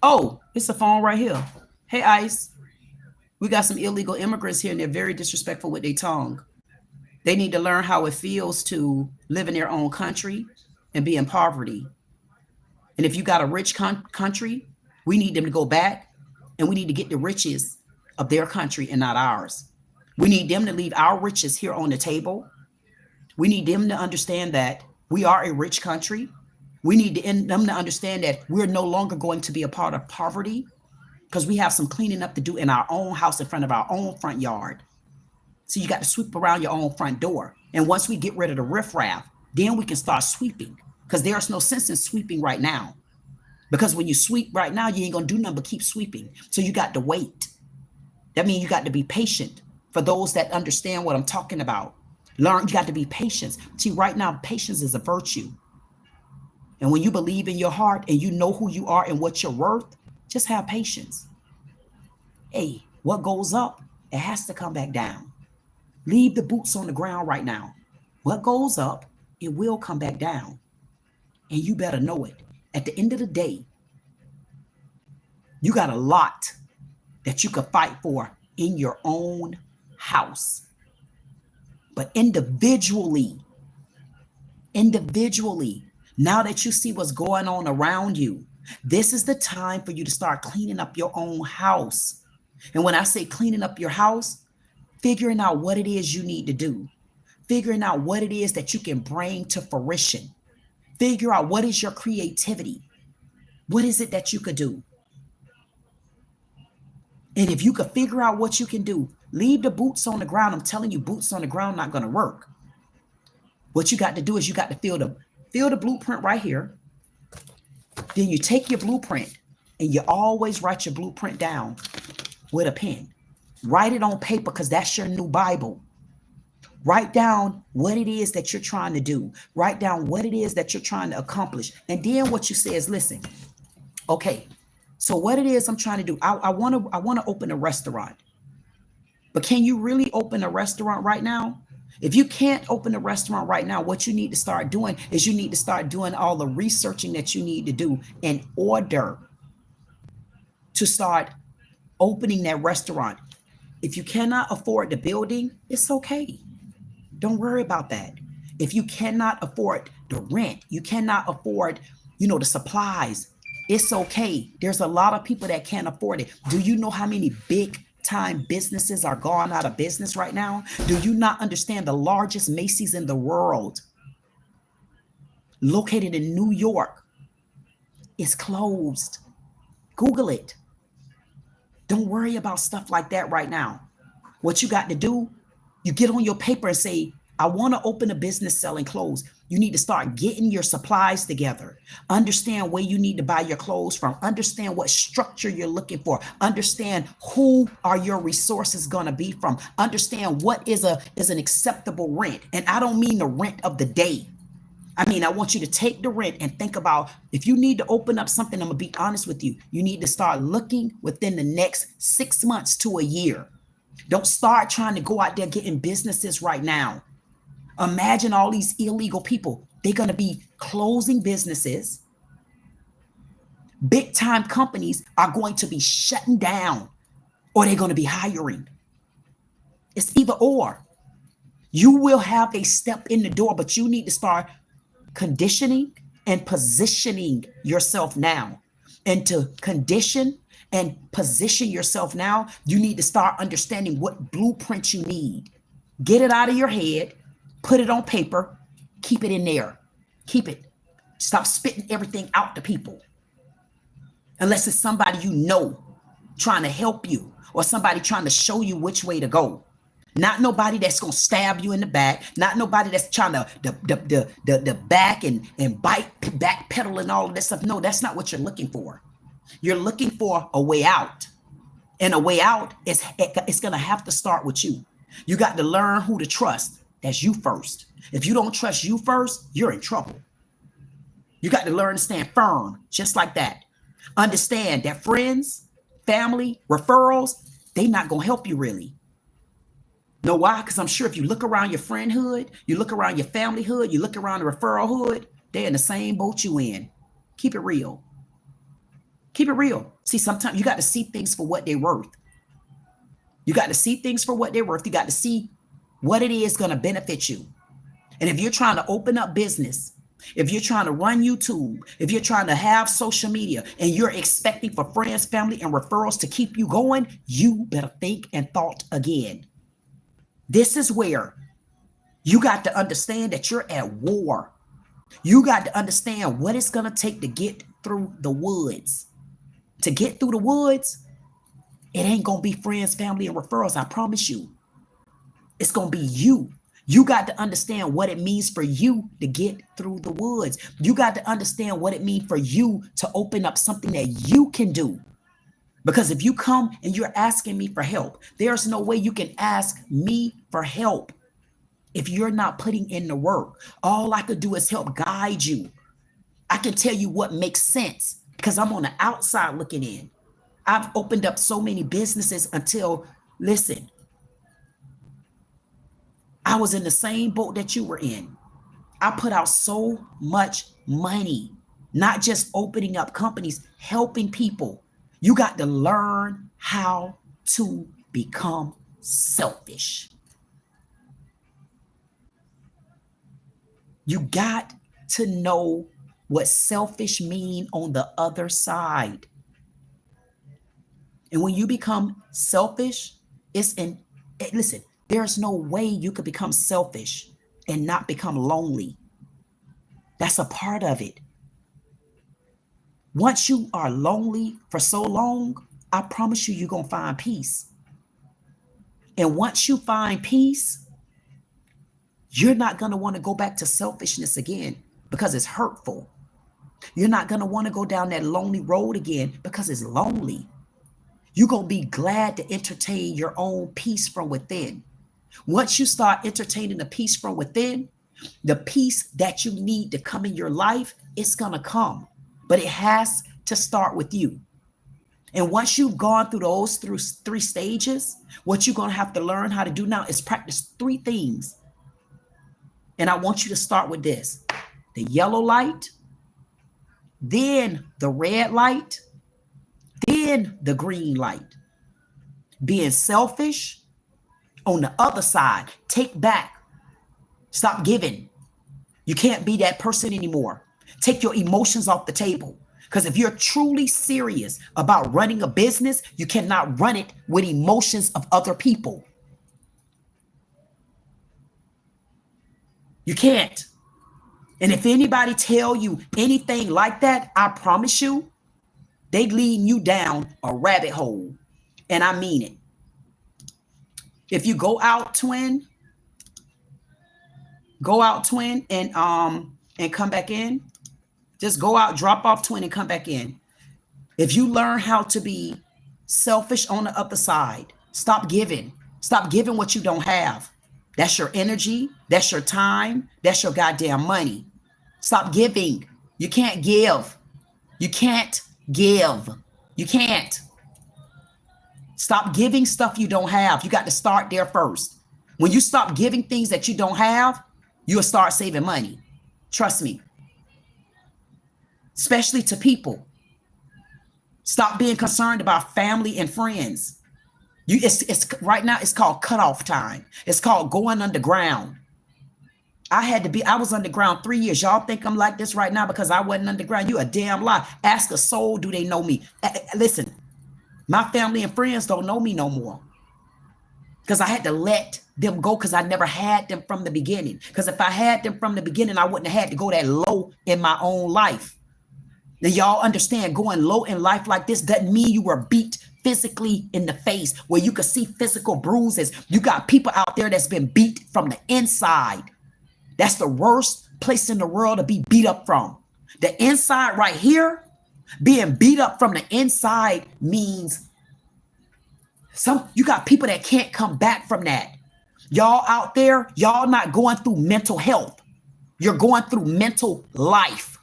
Oh, it's a phone right here. Hey, ICE. We got some illegal immigrants here, and they're very disrespectful with their tongue. They need to learn how it feels to live in their own country and be in poverty. And if you got a rich country, we need them to go back, and we need to get the riches of their country and not ours. We need them to leave our riches here on the table. We need them to understand that we are a rich country. We need them to understand that we're no longer going to be a part of poverty, because we have some cleaning up to do in our own house in front of our own front yard. So you got to sweep around your own front door. And once we get rid of the riffraff, then we can start sweeping, because there's no sense in sweeping right now. Because when you sweep right now, you ain't going to do nothing but keep sweeping. So you got to wait. That means you got to be patient. For those that understand what I'm talking about, Learn, you got to be patient. See, right now, patience is a virtue. And when you believe in your heart and you know who you are and what you're worth, just have patience. Hey, what goes up, it has to come back down. Leave the boots on the ground right now. What goes up, it will come back down. And you better know it. At the end of the day, you got a lot that you could fight for in your own house. But individually, now that you see what's going on around you, this is the time for you to start cleaning up your own house. And when I say cleaning up your house, figuring out what it is you need to do, figuring out what it is that you can bring to fruition, figure out what is your creativity. What is it that you could do? And if you could figure out what you can do, leave the boots on the ground. I'm telling you, boots on the ground not going to work. What you got to do is you got to feel the blueprint right here. Then you take your blueprint and you always write your blueprint down with a pen. Write it on paper because that's your new Bible. Write down what it is that you're trying to do. Write down what it is that you're trying to accomplish. And then what you say is, listen, okay, so what it is I'm trying to do, I want to open a restaurant. But can you really open a restaurant right now? If you can't open a restaurant right now, what you need to start doing is you need to start doing all the researching that you need to do in order to start opening that restaurant. If you cannot afford the building, it's okay. Don't worry about that. If you cannot afford the rent, you cannot afford, the supplies, it's okay. There's a lot of people that can't afford it. Do you know how many big time businesses are gone out of business right now? Do you not understand the largest Macy's in the world, located in New York, is closed? Google it. Don't worry about stuff like that right now. What you got to do, you get on your paper and say, I want to open a business selling clothes. You need to start getting your supplies together. Understand where you need to buy your clothes from. Understand what structure you're looking for. Understand who are your resources going to be from. Understand what is an acceptable rent. And I don't mean the rent of the day. I mean, I want you to take the rent and think about, if you need to open up something, I'm going to be honest with you. You need to start looking within the next 6 months to a year. Don't start trying to go out there getting businesses right now. Imagine all these illegal people. They're going to be closing businesses. Big time companies are going to be shutting down, or they're going to be hiring. It's either or. You will have a step in the door, but you need to start conditioning and positioning yourself now. And to condition and position yourself now, you need to start understanding what blueprint you need. Get it out of your head. Put it on paper, keep it in there. Keep it. Stop spitting everything out to people. Unless it's somebody trying to help you, or somebody trying to show you which way to go. Not nobody that's going to stab you in the back. Not nobody that's trying to the back and bite, back pedal and all of that stuff. No, that's not what you're looking for. You're looking for a way out. And a way out it's going to have to start with you. You got to learn who to trust. That's you first. If you don't trust you first, you're in trouble. You got to learn to stand firm, just like that. Understand that friends, family, referrals, they not going to help you really. Know why? Because I'm sure if you look around your friend hood, you look around your family hood, you look around the referral hood, they're in the same boat you in. Keep it real. Keep it real. See, sometimes you got to see things for what they're worth. You got to see things for what they're worth. You got to see what it is going to benefit you. And if you're trying to open up business, if you're trying to run YouTube, if you're trying to have social media and you're expecting for friends, family, and referrals to keep you going, you better think and thought again. This is where you got to understand that you're at war. You got to understand what it's going to take to get through the woods. To get through the woods, it ain't going to be friends, family, and referrals. I promise you. It's going to be you. You got to understand what it means for you to get through the woods. You got to understand what it means for you to open up something that you can do. Because if you come and you're asking me for help, there's no way you can ask me for help if you're not putting in the work. All I could do is help guide you. I can tell you what makes sense because I'm on the outside looking in. I've opened up so many businesses until, listen, I was in the same boat that you were in. I put out so much money, not just opening up companies, helping people. You got to learn how to become selfish. You got to know what selfish mean on the other side. And when you become selfish, listen, there's no way you could become selfish and not become lonely. That's a part of it. Once you are lonely for so long, I promise you, you're going to find peace. And once you find peace, you're not going to want to go back to selfishness again because it's hurtful. You're not going to want to go down that lonely road again because it's lonely. You're going to be glad to entertain your own peace from within. Once you start entertaining the peace from within, the peace that you need to come in your life, it's going to come. But it has to start with you. And once you've gone through those three stages, what you're going to have to learn how to do now is practice 3 things. And I want you to start with this: the yellow light, then the red light, then the green light. Being selfish. On the other side, take back. Stop giving. You can't be that person anymore. Take your emotions off the table. Because if you're truly serious about running a business, you cannot run it with emotions of other people. You can't. And if anybody tell you anything like that, I promise you, they leading you down a rabbit hole. And I mean it. If you go out, twin, and come back in. Just go out, drop off, twin, and come back in. If you learn how to be selfish on the other side, stop giving. Stop giving what you don't have. That's your energy. That's your time. That's your goddamn money. Stop giving. You can't give. You can't give. You can't. Stop giving stuff you don't have. You got to start there first. When you stop giving things that you don't have, you'll start saving money. Trust me. Especially to people. Stop being concerned about family and friends. It's right now, it's called cutoff time. It's called going underground. I was underground 3 years. Y'all think I'm like this right now because I wasn't underground? You a damn lie. Ask a soul, do they know me? Listen, my family and friends don't know me no more because I had to let them go because I never had them from the beginning. Because if I had them from the beginning, I wouldn't have had to go that low in my own life. Now, y'all understand, going low in life like this doesn't mean you were beat physically in the face where you could see physical bruises. You got people out there that's been beat from the inside. That's the worst place in the world to be beat up from. The inside right here, being beat up from the inside means you got people that can't come back from that. Y'all out there, y'all not going through mental health. You're going through mental life.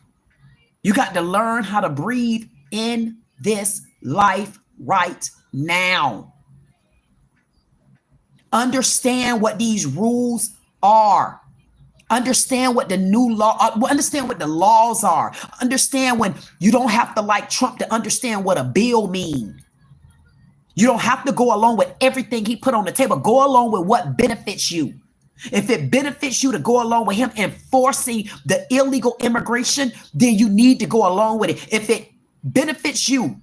You got to learn how to breathe in this life right now. Understand what these rules are. Understand what the new law, understand what the laws are. Understand when you don't have to like Trump to understand what a bill means. You don't have to go along with everything he put on the table. Go along with what benefits you. If it benefits you to go along with him enforcing the illegal immigration, then you need to go along with it. If it benefits you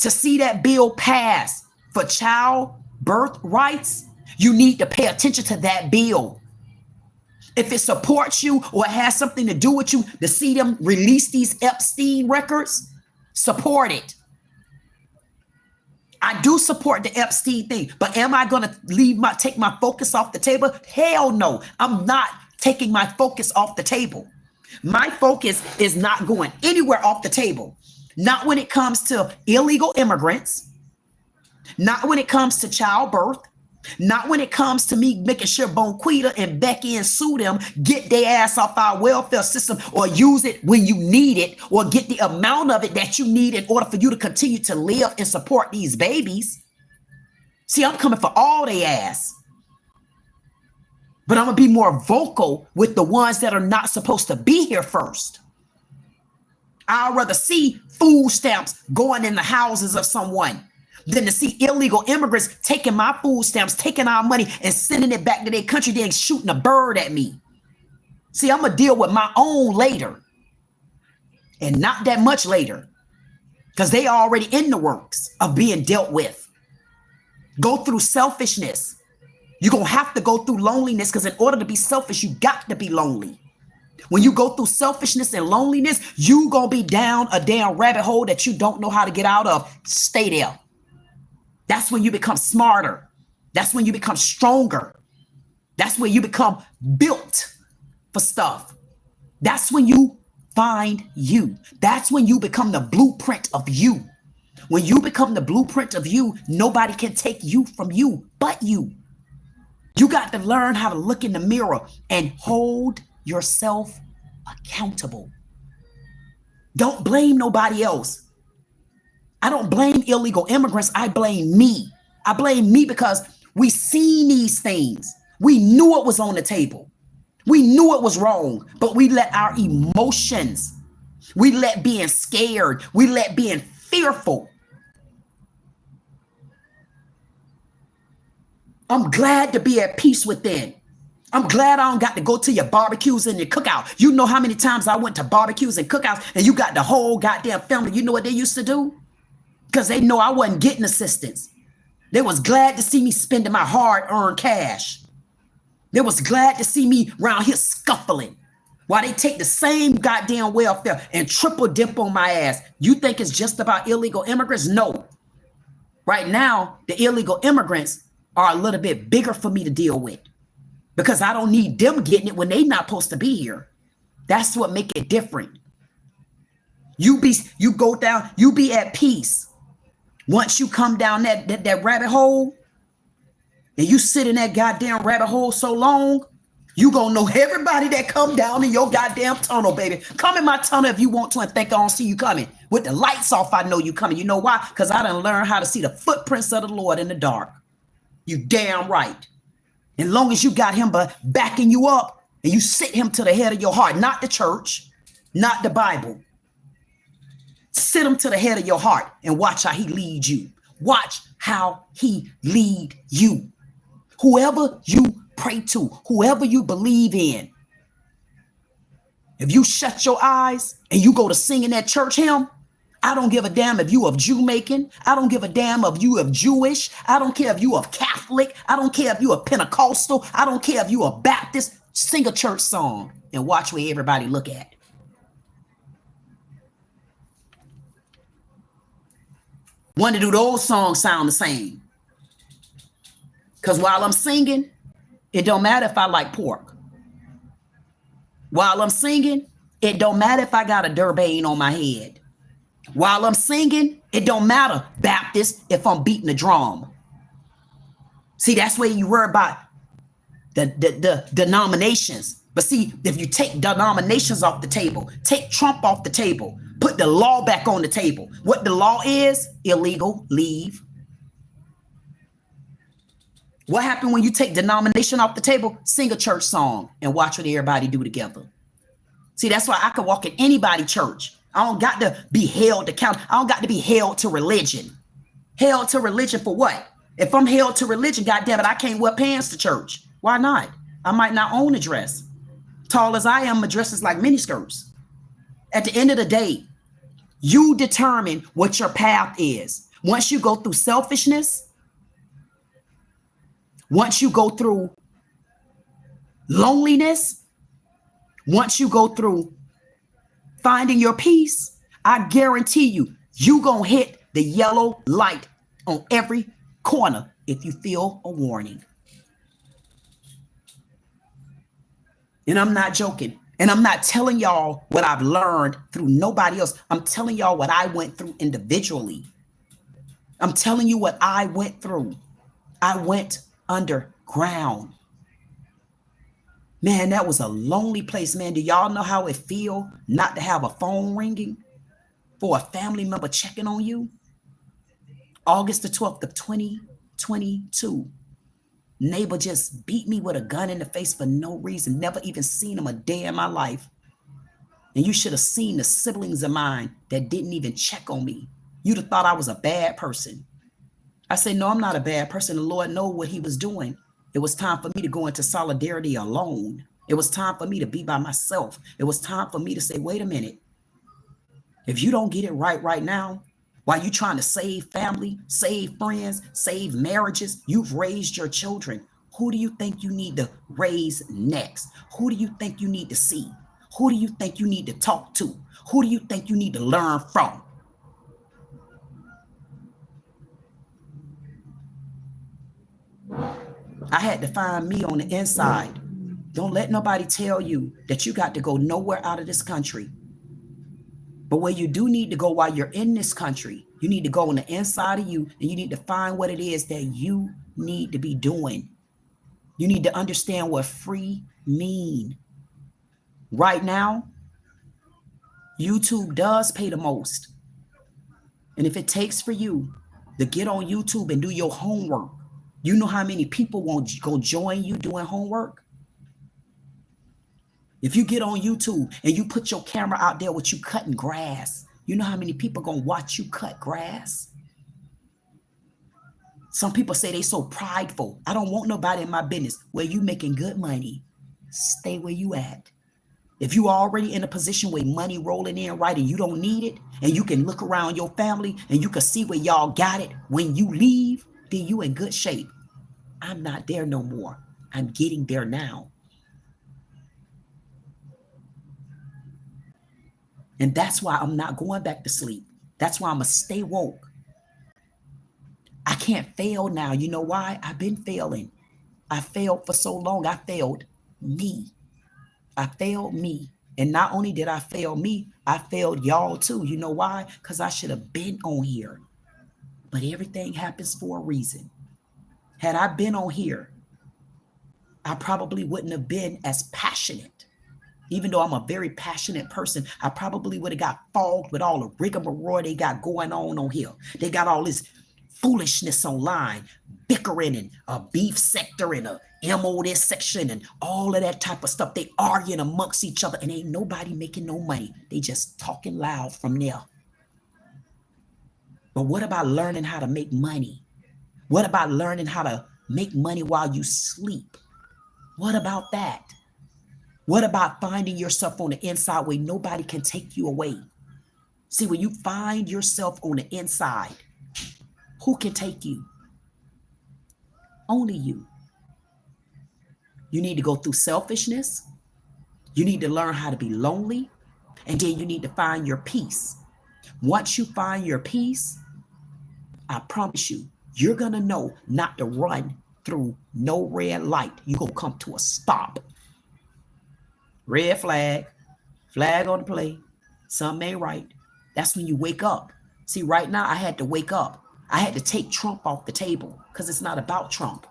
to see that bill pass for childbirth rights, you need to pay attention to that bill. If it supports you or it has something to do with you to see them release these Epstein records, support it. I do support the Epstein thing, but am I going to take my focus off the table? Hell no, I'm not taking my focus off the table. My focus is not going anywhere off the table. Not when it comes to illegal immigrants, not when it comes to childbirth, Not when it comes to me making sure Bonquita and Becky and sue them, get their ass off our welfare system, or use it when you need it, or get the amount of it that you need in order for you to continue to live and support these babies. See, I'm coming for all they ass. But I'm going to be more vocal with the ones that are not supposed to be here first. I'd rather see food stamps going in the houses of someone than to see illegal immigrants taking my food stamps, taking our money and sending it back to their country, then shooting a bird at me. See, I'm going to deal with my own later, and not that much later, because they are already in the works of being dealt with. Go through selfishness. You're going to have to go through loneliness, because in order to be selfish, you got to be lonely. When you go through selfishness and loneliness, you going to be down a damn rabbit hole that you don't know how to get out of. Stay there. That's when you become smarter. That's when you become stronger. That's when you become built for stuff. That's when you find you. That's when you become the blueprint of you. When you become the blueprint of you, nobody can take you from you but you. You got to learn how to look in the mirror and hold yourself accountable. Don't blame nobody else. I don't blame illegal immigrants. I blame me. I blame me because we seen these things. We knew it was on the table. We knew it was wrong, but we let our emotions, we let being scared, we let being fearful. I'm glad to be at peace within. I'm glad I don't got to go to your barbecues and your cookout. You know how many times I went to barbecues and cookouts and you got the whole goddamn family. You know what they used to do? Because they know I wasn't getting assistance. They was glad to see me spending my hard-earned cash. They was glad to see me around here scuffling while they take the same goddamn welfare and triple dip on my ass. You think it's just about illegal immigrants? No. Right now, the illegal immigrants are a little bit bigger for me to deal with because I don't need them getting it when they not supposed to be here. That's what make it different. You go down, you be at peace. Once you come down that rabbit hole and you sit in that goddamn rabbit hole so long, you gonna know everybody that come down in your goddamn tunnel, baby. Come in my tunnel if you want to and think I don't see you coming. With the lights off, I know you coming. You know why? Because I done learned how to see the footprints of the Lord in the dark. You damn right. As long as you got him backing you up and you sit him to the head of your heart, not the church, not the Bible. Sit him to the head of your heart and watch how he leads you. Watch how he lead you. Whoever you pray to, whoever you believe in. If you shut your eyes and you go to singing that church hymn, I don't give a damn if you of Jamaican. I don't give a damn if you of Jewish. I don't care if you of Catholic. I don't care if you of Pentecostal. I don't care if you of Baptist. Sing a church song and watch where everybody look at. Wonder do those songs sound the same? Because while I'm singing, it don't matter if I like pork. While I'm singing, it don't matter if I got a Durbane on my head. While I'm singing, it don't matter, Baptist, if I'm beating the drum. See, that's where you worry about the denominations. But see, if you take denominations off the table, take Trump off the table, put the law back on the table. What the law is, illegal, leave. What happened when you take denomination off the table? Sing a church song and watch what everybody do together. See, that's why I can walk in anybody's church. I don't got to be held to count. I don't got to be held to religion. Held to religion for what? If I'm held to religion, goddamn it, I can't wear pants to church. Why not? I might not own a dress. Tall as I am, my dress is like miniskirts. At the end of the day, you determine what your path is. Once you go through selfishness, once you go through loneliness, once you go through finding your peace, I guarantee you gonna hit the yellow light on every corner if you feel a warning. And I'm not joking. And I'm not telling y'all what I've learned through nobody else. I'm telling y'all what I went through individually. I'm telling you what I went through. I went underground. Man, that was a lonely place, man. Do y'all know how it feel not to have a phone ringing for a family member checking on you? August the 12th of 2022. Neighbor just beat me with a gun in the face for no reason. Never even seen him a day in my life. And you should have seen the siblings of mine that didn't even check on me. You'd have thought I was a bad person. I said, no, I'm not a bad person. The Lord knows what he was doing. It was time for me to go into solidarity alone. It was time for me to be by myself. It was time for me to say, wait a minute. If you don't get it right now, while you trying to save family, save friends, save marriages, you've raised your children. Who do you think you need to raise next? Who do you think you need to see? Who do you think you need to talk to? Who do you think you need to learn from? I had to find me on the inside. Don't let nobody tell you that you got to go nowhere out of this country. But where you do need to go while you're in this country, you need to go on the inside of you, and you need to find what it is that you need to be doing. You need to understand what free mean. Right now, YouTube does pay the most. And if it takes for you to get on YouTube and do your homework, you know how many people won't go join you doing homework? If you get on YouTube and you put your camera out there with you cutting grass, you know how many people gonna watch you cut grass? Some people say they so prideful. I don't want nobody in my business. Where you making good money, stay where you at. If you already in a position where money rolling in right and you don't need it, and you can look around your family and you can see where y'all got it when you leave, then you in good shape. I'm not there no more. I'm getting there now. And that's why I'm not going back to sleep. That's why I'm going to stay woke. I can't fail now. You know why? I've been failing. I failed for so long. I failed me. I failed me. And not only did I fail me, I failed y'all too. You know why? Because I should have been on here. But everything happens for a reason. Had I been on here, I probably wouldn't have been as passionate. Even though I'm a very passionate person, I probably would have got fogged with all the rigmarole they got going on here. They got all this foolishness online, bickering and a beef sector and a MO this section and all of that type of stuff. They arguing amongst each other and ain't nobody making no money. They just talking loud from there. But what about learning how to make money? What about learning how to make money while you sleep? What about that? What about finding yourself on the inside where nobody can take you away? See, when you find yourself on the inside, who can take you? Only you. You need to go through selfishness. You need to learn how to be lonely. And then you need to find your peace. Once you find your peace, I promise you, you're going to know not to run through no red light. You're going to come to a stop. Red flag, flag on the play, something ain't right. That's when you wake up. See, right now I had to wake up. I had to take Trump off the table because it's not about Trump.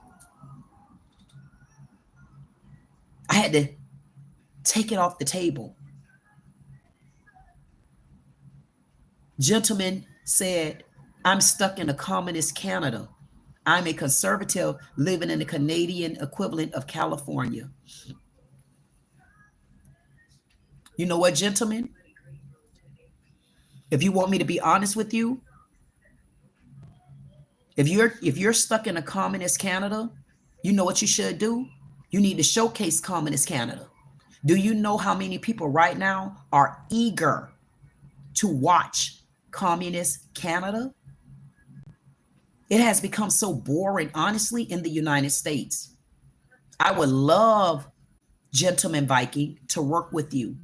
I had to take it off the table. Gentleman said, I'm stuck in a communist Canada. I'm a conservative living in the Canadian equivalent of California. You know what, gentlemen? If you want me to be honest with you, if you're stuck in a communist Canada, you know what you should do? You need to showcase communist Canada. Do you know how many people right now are eager to watch communist Canada? It has become so boring, honestly, in the United States. I would love, Gentleman Viking, to work with you.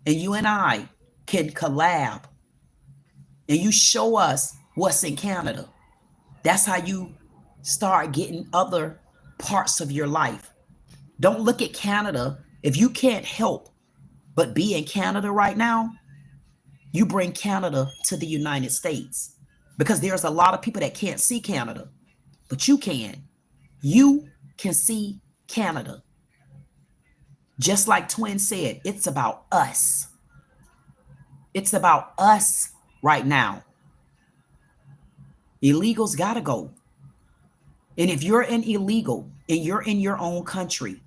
And you and I can collab. And you show us what's in Canada. That's how you start getting other parts of your life. Don't look at Canada. If you can't help but be in Canada right now, you bring Canada to the United States. Because there's a lot of people that can't see Canada, but you can. you can see Canada. Just like Twin said, it's about us. It's about us right now. Illegals gotta go. And if you're an illegal and you're in your own country,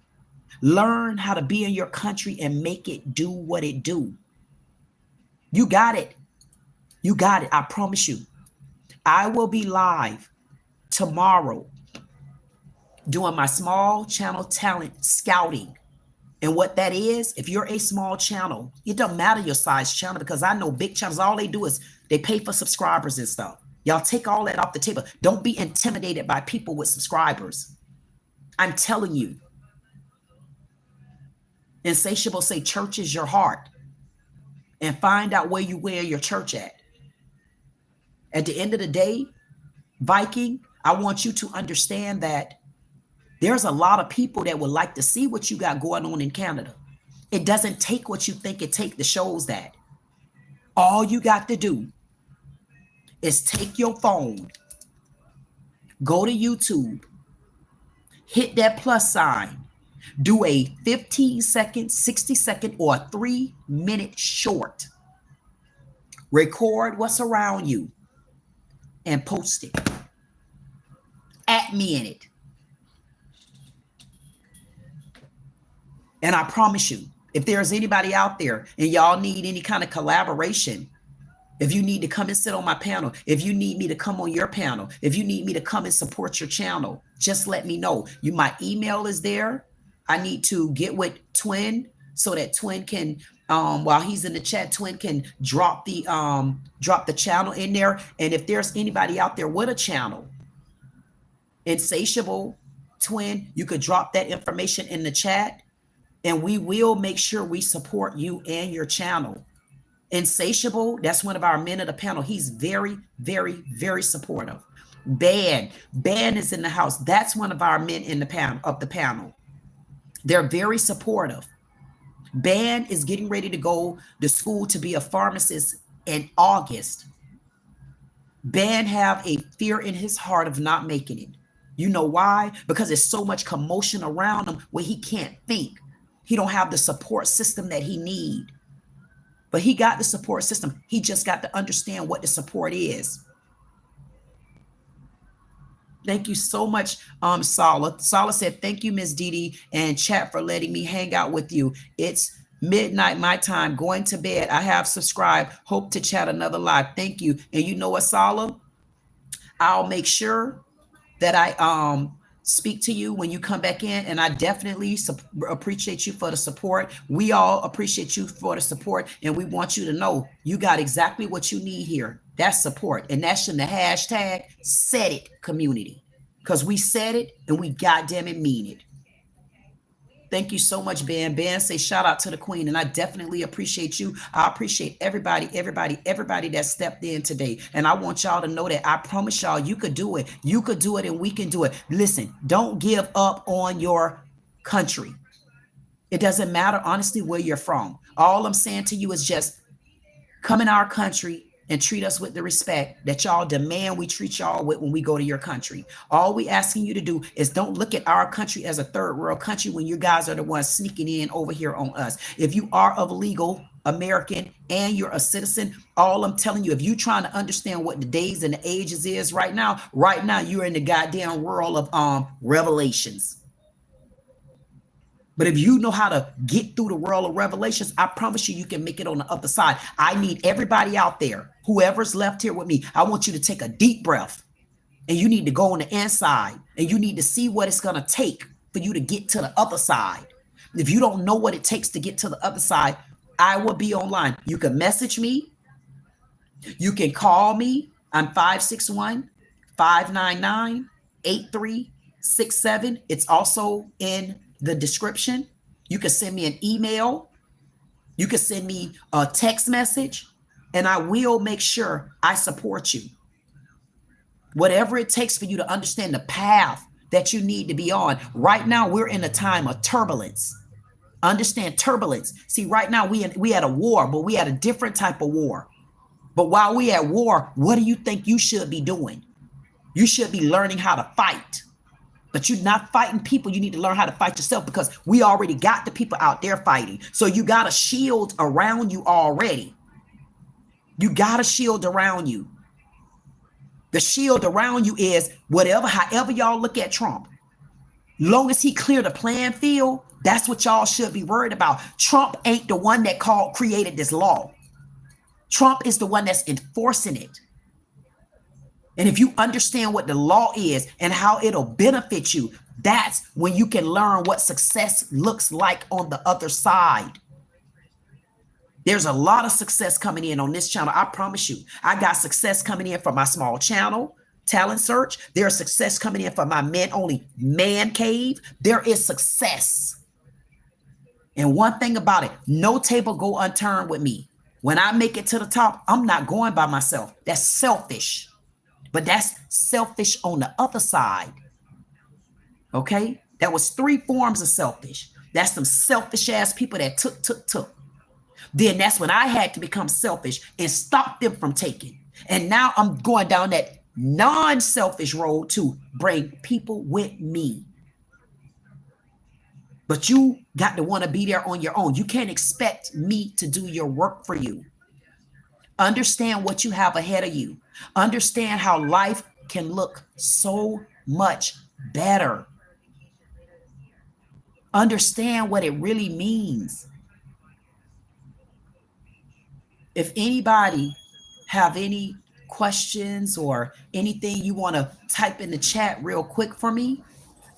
learn how to be in your country and make it do what it do. You got it. You got it. I promise you. I will be live tomorrow doing my small channel talent scouting. And what that is, if you're a small channel, it doesn't matter your size channel, because I know big channels, all they do is they pay for subscribers and stuff. Y'all take all that off the table. Don't be intimidated by people with subscribers. I'm telling you. Insatiable say church is your heart. And find out where you wear your church at. At the end of the day, Viking, I want you to understand that there's a lot of people that would like to see what you got going on in Canada. It doesn't take what you think it takes to show that. All you got to do is take your phone, go to YouTube, hit that plus sign, do a 15-second, 60-second, or a 3-minute short. Record what's around you and post it. At me in it. And I promise you, if there's anybody out there and y'all need any kind of collaboration, if you need to come and sit on my panel, if you need me to come on your panel, if you need me to come and support your channel, just let me know. My email is there. I need to get with Twin so that Twin can, while he's in the chat, Twin can drop the channel in there. And if there's anybody out there with a channel, Insatiable, Twin, you could drop that information in the chat. And we will make sure we support you and your channel. Insatiable, that's one of our men of the panel. He's very, very, very supportive. Ban is in the house. That's one of our men in the panel. They're very supportive. Ban is getting ready to go to school to be a pharmacist in August. Ban have a fear in his heart of not making it. You know why? Because there's so much commotion around him where he can't think. He don't have the support system that he need. But he got the support system. He just got to understand what the support is. Thank you so much, Sala. Sala said, thank you, Miss Dee Dee and chat for letting me hang out with you. It's midnight my time, going to bed. I have subscribed. Hope to chat another live. Thank you. And you know what, Sala? I'll make sure that I speak to you when you come back in, and I definitely appreciate you for the support. We all appreciate you for the support, and we want you to know you got exactly what you need here. That's support, and that's in the hashtag Saiddit community, because we said it and we goddamn it mean it. Thank you so much, Ben. Ben say shout out to the queen, and I definitely appreciate you. I appreciate everybody that stepped in today. And I want y'all to know that I promise y'all you could do it. You could do it and we can do it. Listen, don't give up on your country. It doesn't matter, honestly, where you're from. All I'm saying to you is just come in our country and treat us with the respect that y'all demand we treat y'all with when we go to your country. All we asking you to do is don't look at our country as a third world country when you guys are the ones sneaking in over here on us. If you are of legal American and you're a citizen, all I'm telling you, if you're trying to understand what the days and the ages is right now you're in the goddamn world of Revelations. But if you know how to get through the world of Revelations, I promise you, you can make it on the other side. I need everybody out there, whoever's left here with me, I want you to take a deep breath, and you need to go on the inside, and you need to see what it's going to take for you to get to the other side. If you don't know what it takes to get to the other side, I will be online. You can message me. You can call me. I'm 561-599-8367. It's also in the description. You can send me an email. You can send me a text message, and I will make sure I support you. Whatever it takes for you to understand the path that you need to be on. Right now, we're in a time of turbulence. Understand turbulence. See, right now we had a war, but we had a different type of war. But while we at war, what do you think you should be doing? You should be learning how to fight. But you're not fighting people. You need to learn how to fight yourself, because we already got the people out there fighting. So you got a shield around you already. You got a shield around you. The shield around you is whatever, however y'all look at Trump. Long as he clear the playing field, that's what y'all should be worried about. Trump ain't the one that created this law. Trump is the one that's enforcing it. And if you understand what the law is and how it'll benefit you, that's when you can learn what success looks like on the other side. There's a lot of success coming in on this channel. I promise you. I got success coming in from my small channel, Talent Search. There's success coming in from my men only ManCave. There is success. And one thing about it, no table go unturned with me. When I make it to the top, I'm not going by myself. That's selfish. But that's selfish on the other side. Okay? That was 3 forms of selfish. That's some selfish ass people that took. Then that's when I had to become selfish and stop them from taking. And now I'm going down that non-selfish road to bring people with me. But you got to want to be there on your own. You can't expect me to do your work for you. Understand what you have ahead of you. Understand how life can look so much better. Understand what it really means. If anybody have any questions or anything you want to type in the chat real quick for me,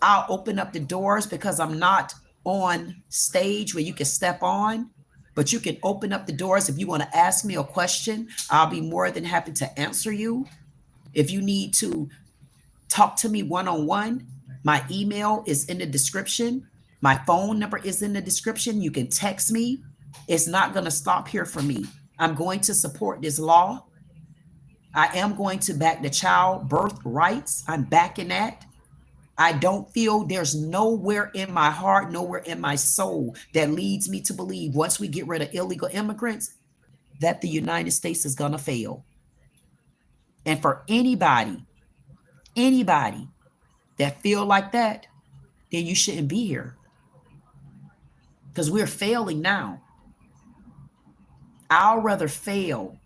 I'll open up the doors, because I'm not on stage where you can step on, but you can open up the doors. If you want to ask me a question, I'll be more than happy to answer you. If you need to talk to me one-on-one, my email is in the description. My phone number is in the description. You can text me. It's not going to stop here for me. I'm going to support this law. I am going to back the child birth rights. I'm backing that. I don't feel, there's nowhere in my heart, nowhere in my soul that leads me to believe once we get rid of illegal immigrants, that the United States is going to fail. And for anybody that feel like that, then you shouldn't be here, because we're failing now. I'd rather fail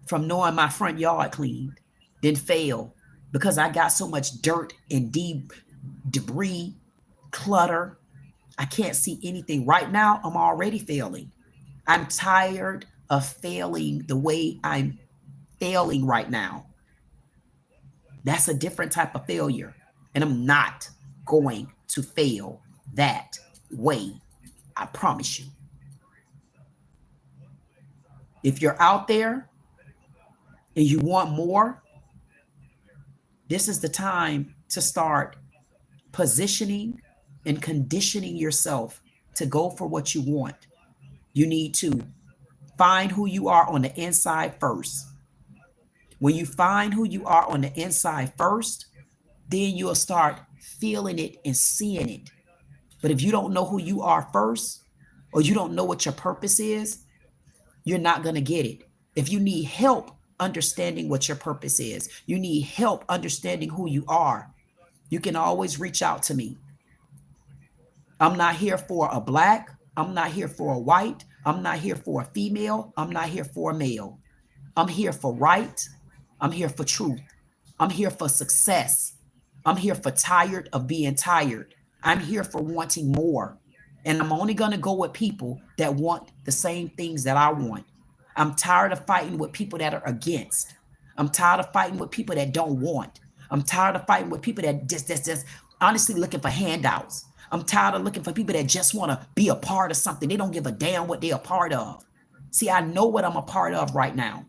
from knowing my front yard cleaned than fail because I got so much dirt and debris, clutter. I can't see anything. Right now, I'm already failing. I'm tired of failing the way I'm failing right now. That's a different type of failure. And I'm not going to fail that way. I promise you. If you're out there and you want more, this is the time to start positioning and conditioning yourself to go for what you want. You need to find who you are on the inside first. When you find who you are on the inside first, then you'll start feeling it and seeing it. But if you don't know who you are first, or you don't know what your purpose is, you're not going to get it. If you need help understanding what your purpose is, you need help understanding who you are, you can always reach out to me. I'm not here for a black. I'm not here for a white. I'm not here for a female. I'm not here for a male. I'm here for right. I'm here for truth. I'm here for success. I'm here for tired of being tired. I'm here for wanting more. And I'm only going to go with people that want the same things that I want. I'm tired of fighting with people that are against. I'm tired of fighting with people that don't want. I'm tired of fighting with people that just honestly looking for handouts. I'm tired of looking for people that just want to be a part of something. They don't give a damn what they're a part of. See, I know what I'm a part of right now.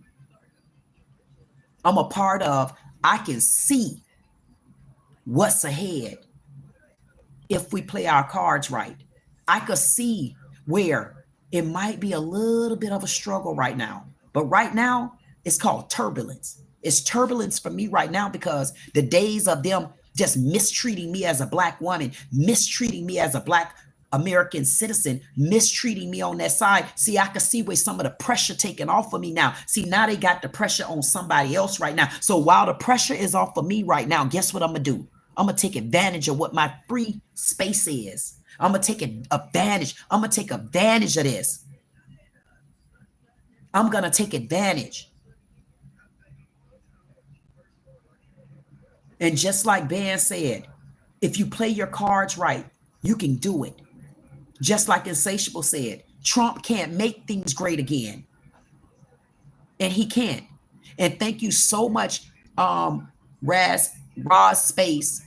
I'm a part of, I can see what's ahead if we play our cards right. I could see where it might be a little bit of a struggle right now. But right now, it's called turbulence. It's turbulence for me right now because the days of them just mistreating me as a black woman, mistreating me as a black American citizen, mistreating me on that side. See, I can see where some of the pressure taken off of me now. See, now they got the pressure on somebody else right now. So while the pressure is off of me right now, guess what I'm going to do? I'm going to take advantage of what my free space is. I'm going to take advantage. I'm going to take advantage of this. I'm going to take advantage. And just like Ben said, if you play your cards right, you can do it. Just like Insatiable said, Trump can't make things great again. And he can't. And thank you so much, Roz Space.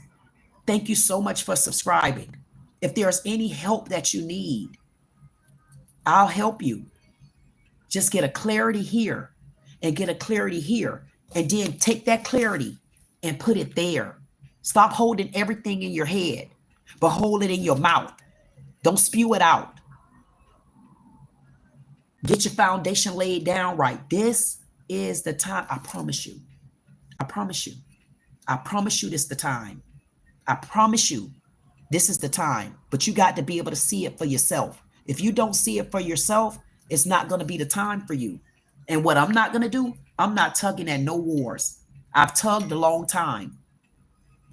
Thank you so much for subscribing. If there's any help that you need, I'll help you. Just get a clarity here and get a clarity here. And then take that clarity and put it there. Stop holding everything in your head, but hold it in your mouth. Don't spew it out. Get your foundation laid down right. This is the time. I promise you. I promise you. I promise you this is the time. I promise you this is the time. But you got to be able to see it for yourself. If you don't see it for yourself, it's not going to be the time for you. And what I'm not going to do, I'm not tugging at no wars. I've tugged a long time.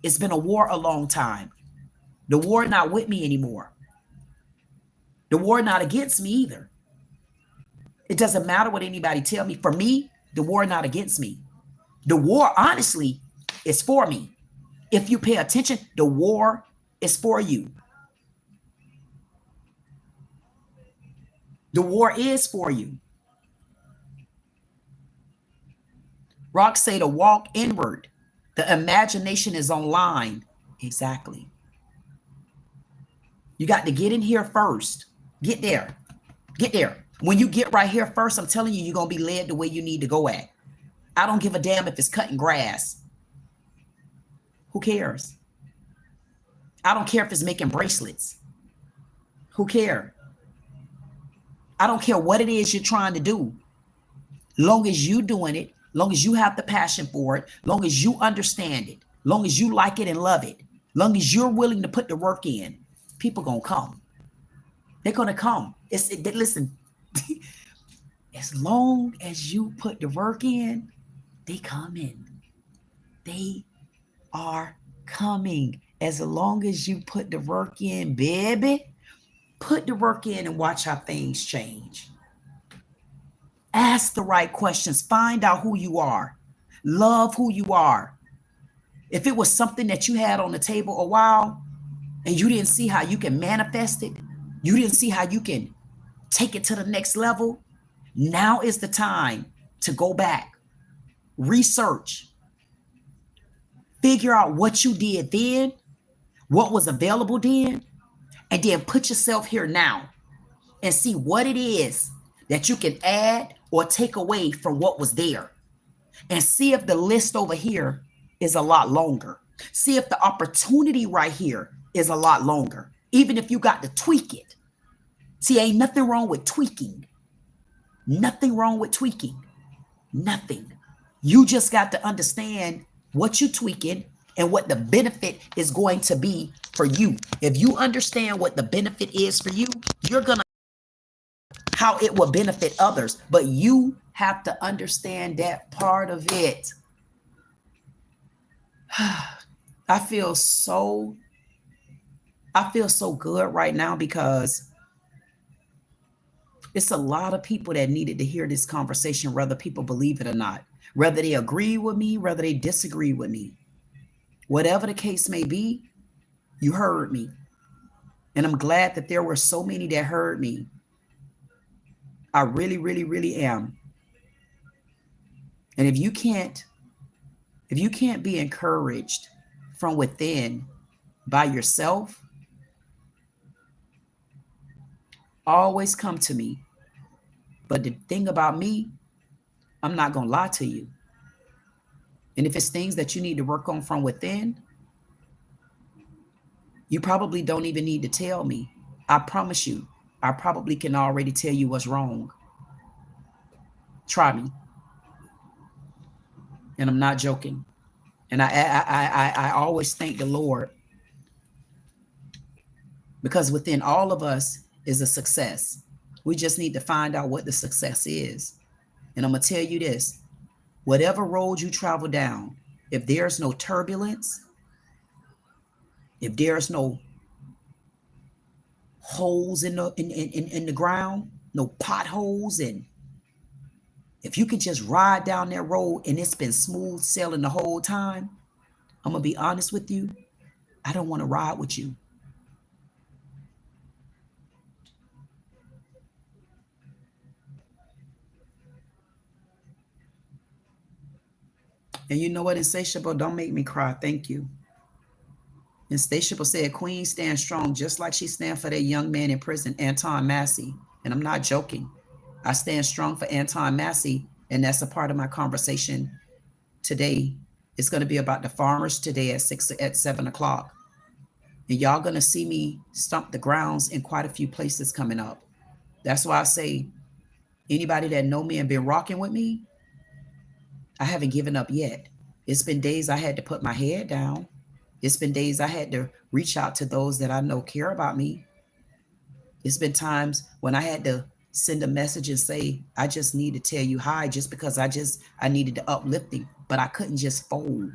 It's been a war a long time. The war not with me anymore. The war not against me either. It doesn't matter what anybody tell me. For me, the war not against me. The war, honestly, is for me. If you pay attention, the war is for you. The war is for you. Rock say to walk inward. The imagination is online. Exactly. You got to get in here first. Get there. Get there. When you get right here first, I'm telling you, you're going to be led the way you need to go at. I don't give a damn if it's cutting grass. Who cares? I don't care if it's making bracelets. Who cares? I don't care what it is you're trying to do. Long as you doing it, long as you have the passion for it, long as you understand it, long as you like it and love it, long as you're willing to put the work in, people going to come. They're going to come. Listen, as long as you put the work in, they come in. They are coming. As long as you put the work in, baby, put the work in and watch how things change. Ask the right questions. Find out who you are. Love who you are. If it was something that you had on the table a while and you didn't see how you can manifest it, you didn't see how you can take it to the next level, now is the time to go back, research, figure out what you did then, what was available then, and then put yourself here now and see what it is that you can add or take away from what was there. And see if the list over here is a lot longer. See if the opportunity right here is a lot longer, even if you got to tweak it. See, ain't nothing wrong with tweaking. Nothing wrong with tweaking. Nothing. You just got to understand what you're tweaking and what the benefit is going to be for you. If you understand what the benefit is for you, you're going to how it will benefit others, but you have to understand that part of it. I feel so good right now because it's a lot of people that needed to hear this conversation, whether people believe it or not, whether they agree with me, whether they disagree with me, whatever the case may be, you heard me. And I'm glad that there were so many that heard me. I really, really, really am. And if you can't be encouraged from within by yourself, always come to me. But the thing about me, I'm not going to lie to you. And if it's things that you need to work on from within, you probably don't even need to tell me. I promise you, I probably can already tell you what's wrong. Try me. And I'm not joking. And I always thank the Lord, because within all of us is a success. We just need to find out what the success is. And I'm going to tell you this, whatever road you travel down, if there's no turbulence, if there's no holes in the ground, no potholes, and if you can just ride down that road and it's been smooth sailing the whole time, I'm gonna be honest with you, I don't want to ride with you. And you know what? Insatiable, don't make me cry. Thank you. Insatiable said, Queen stands strong, just like she stands for that young man in prison, Anton Massey. And I'm not joking. I stand strong for Anton Massey, and that's a part of my conversation today. It's going to be about the farmers today at 7 o'clock. And y'all going to see me stomp the grounds in quite a few places coming up. That's why I say, anybody that know me and been rocking with me, I haven't given up yet. It's been days I had to put my head down. It's been days I had to reach out to those that I know care about me. It's been times when I had to send a message and say, I just need to tell you hi, just because I needed the uplifting, but I couldn't just fold.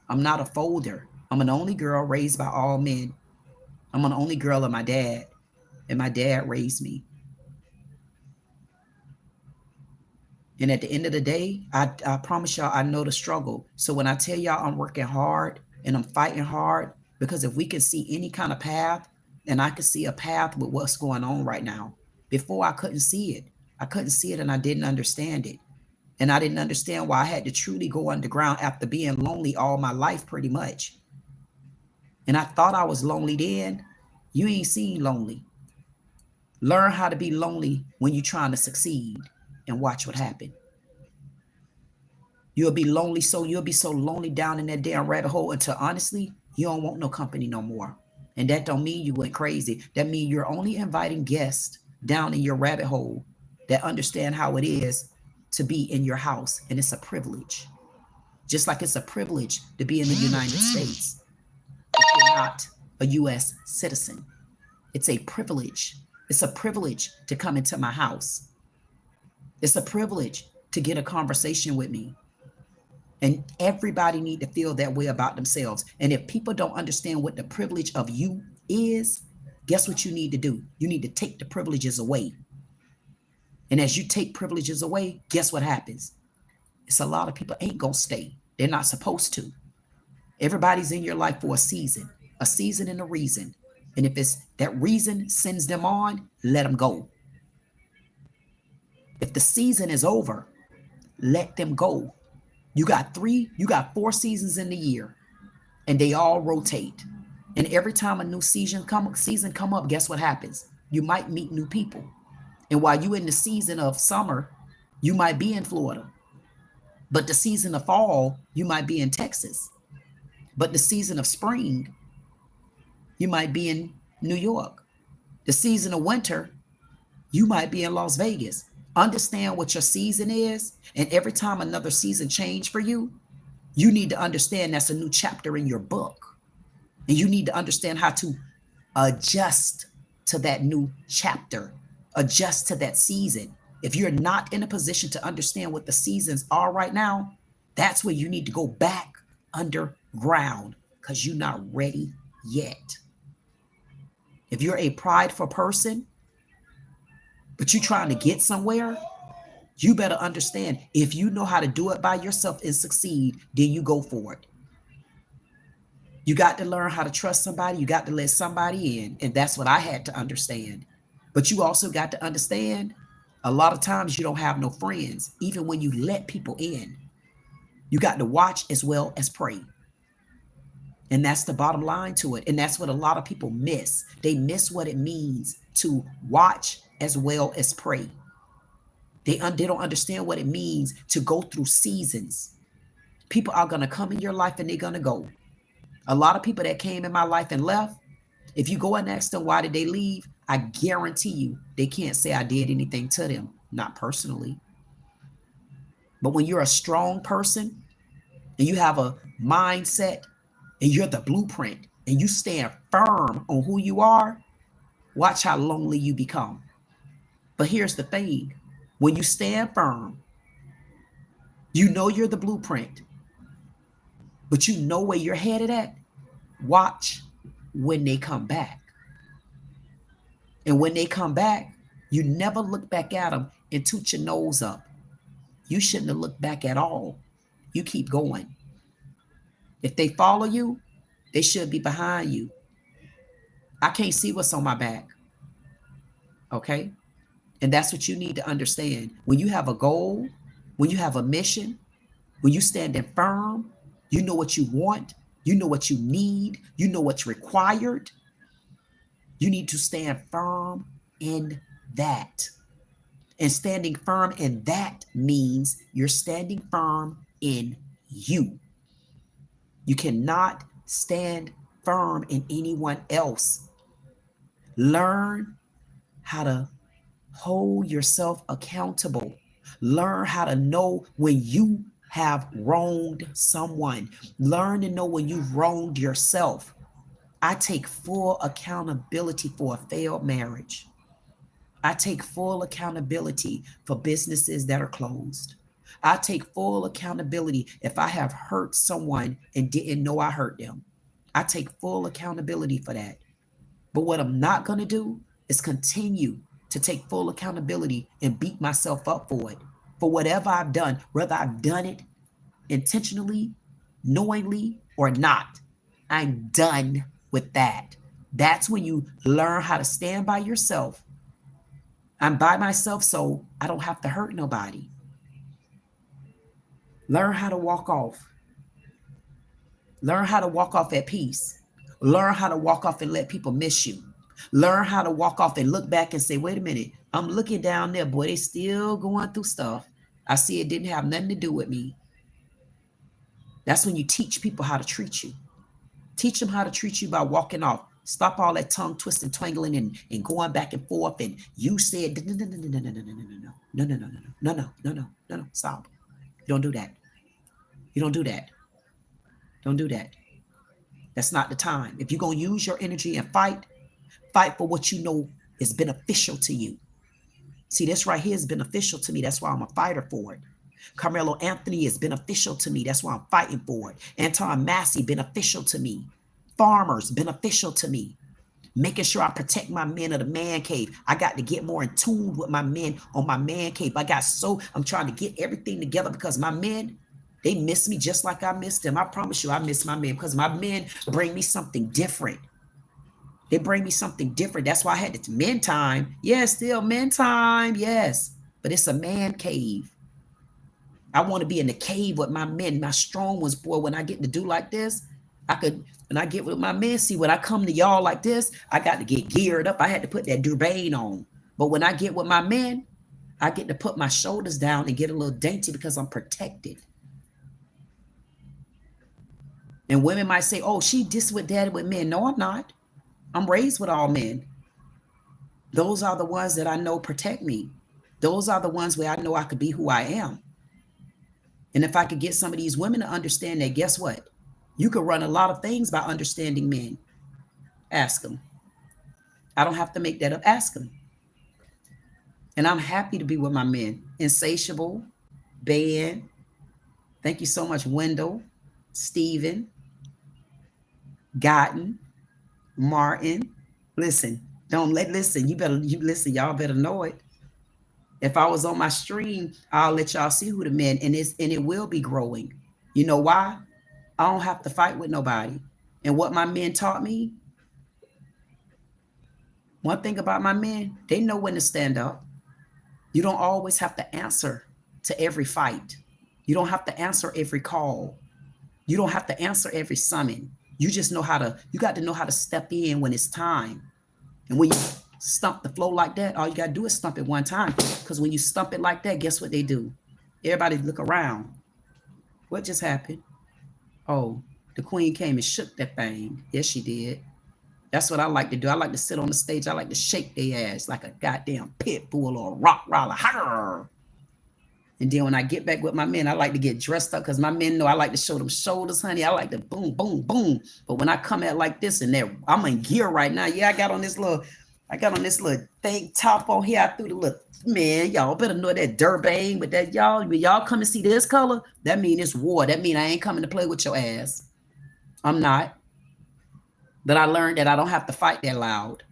I'm not a folder. I'm an only girl raised by all men. I'm an only girl of my dad, and my dad raised me. And at the end of the day, I promise y'all, I know the struggle. So when I tell y'all I'm working hard and I'm fighting hard, because if we can see any kind of path, and I can see a path with what's going on right now. Before I couldn't see it. I couldn't see it and I didn't understand it. And I didn't understand why I had to truly go underground after being lonely all my life pretty much. And I thought I was lonely then. You ain't seen lonely. Learn how to be lonely when you're trying to succeed and watch what happens. You'll be lonely, so you'll be so lonely down in that damn rabbit hole until honestly, you don't want no company no more. And that don't mean you went crazy. That means you're only inviting guests down in your rabbit hole that understand how it is to be in your house. And it's a privilege. Just like it's a privilege to be in the United States. If you're not a U.S. citizen, it's a privilege. It's a privilege to come into my house. It's a privilege to get a conversation with me. And everybody need to feel that way about themselves. And if people don't understand what the privilege of you is, guess what you need to do? You need to take the privileges away. And as you take privileges away, guess what happens? It's a lot of people ain't gonna stay. They're not supposed to. Everybody's in your life for a season and a reason. And if it's that reason sends them on, let them go. If the season is over, let them go. You got 4 seasons in the year, and they all rotate. And every time a new season come up, guess what happens? You might meet new people. And while you in the season of summer, you might be in Florida. But the season of fall, you might be in Texas. But the season of spring, you might be in New York. The season of winter, you might be in Las Vegas. Understand what your season is, and every time another season change for you, you need to understand that's a new chapter in your book. And you need to understand how to adjust to that new chapter, adjust to that season. If you're not in a position to understand what the seasons are right now, that's where you need to go back underground, because you're not ready yet. If you're a prideful person, but you're trying to get somewhere, you better understand, if you know how to do it by yourself and succeed, then you go for it. You got to learn how to trust somebody. You got to let somebody in. And that's what I had to understand. But you also got to understand, a lot of times you don't have no friends, even when you let people in. You got to watch as well as pray. And that's the bottom line to it. And that's what a lot of people miss. They miss what it means to watch as well as pray. They don't understand what it means to go through seasons. People are going to come in your life and they're going to go. A lot of people that came in my life and left, if you go and ask them why did they leave, I guarantee you they can't say I did anything to them, not personally. But when you're a strong person and you have a mindset and you're the blueprint and you stand firm on who you are, watch how lonely you become. But here's the thing. When you stand firm, you know you're the blueprint, but you know where you're headed at. Watch when they come back. And when they come back, you never look back at them and toot your nose up. You shouldn't have looked back at all. You keep going. If they follow you, they should be behind you. I can't see what's on my back. Okay? And that's what you need to understand. When you have a goal, when you have a mission, when you stand firm, you know what you want, you know what you need, you know what's required. You need to stand firm in that. And standing firm in that means you're standing firm in you. You cannot stand firm in anyone else. Learn how to hold yourself accountable. Learn how to know when you have wronged someone. Learn to know when you've wronged yourself. I take full accountability for a failed marriage. I take full accountability for businesses that are closed. I take full accountability if I have hurt someone and didn't know I hurt them. I take full accountability for that. But what I'm not going to do is continue to take full accountability and beat myself up for it. For whatever I've done, whether I've done it intentionally, knowingly, or not, I'm done with that. That's when you learn how to stand by yourself. I'm by myself, so I don't have to hurt nobody. Learn how to walk off. Learn how to walk off at peace. Learn how to walk off and let people miss you. Learn how to walk off and look back and say, wait a minute, I'm looking down there, boy, they still going through stuff. I see it didn't have nothing to do with me. That's when you teach people how to treat you. Teach them how to treat you by walking off. Stop all that tongue twisting, twangling, and going back and forth. And you said, no, stop. You don't do that. You don't do that. Don't do that. That's not the time. If you're going to use your energy and fight for what you know is beneficial to you. See, this right here is beneficial to me. That's why I'm a fighter for it. Carmelo Anthony is beneficial to me. That's why I'm fighting for it. Anton Massey, beneficial to me. Farmers, beneficial to me. Making sure I protect my men of the man cave. I got to get more in tune with my men on my man cave. I'm trying to get everything together because my men, they miss me just like I miss them. I promise you, I miss my men because my men bring me something different. They bring me something different. That's why I had this men time. Yes, still men time. Yes, but it's a man cave. I want to be in the cave with my men, my strong ones, boy. When I get to do like this, when I get with my men, see, when I come to y'all like this, I got to get geared up. I had to put that Durbane on. But when I get with my men, I get to put my shoulders down and get a little dainty because I'm protected. And women might say, oh, she just with daddy with men. No, I'm not. I'm raised with all men. Those are the ones that I know protect me. Those are the ones where I know I could be who I am. And if I could get some of these women to understand that, guess what? You could run a lot of things by understanding men. Ask them. I don't have to make that up. Ask them. And I'm happy to be with my men. Insatiable, Ben. Thank you so much, Wendell, Stephen, Gotten, Martin. Listen, you listen, y'all better know it. If I was on my stream, I'll let y'all see who the men, and it will be growing. You know why? I don't have to fight with nobody. And what my men taught me, one thing about my men, they know when to stand up. You don't always have to answer to every fight. You don't have to answer every call. You don't have to answer every summon. You just you got to know how to step in when it's time. And when you stump the flow like that, all you got to do is stump it one time. Because when you stump it like that, guess what they do? Everybody look around. What just happened? Oh, the queen came and shook that thing. Yes, she did. That's what I like to do. I like to sit on the stage. I like to shake their ass like a goddamn pit bull or a rock roller. And then when I get back with my men, I like to get dressed up because my men know I like to show them shoulders, honey. I like to boom, boom, boom. But when I come at like this and there, I'm in gear right now. Yeah, I got on this little thing top on here. I threw the little, man, y'all better know that Durbane with that, y'all. When y'all come and see this color, that mean it's war. That mean I ain't coming to play with your ass. I'm not. But I learned that I don't have to fight that loud.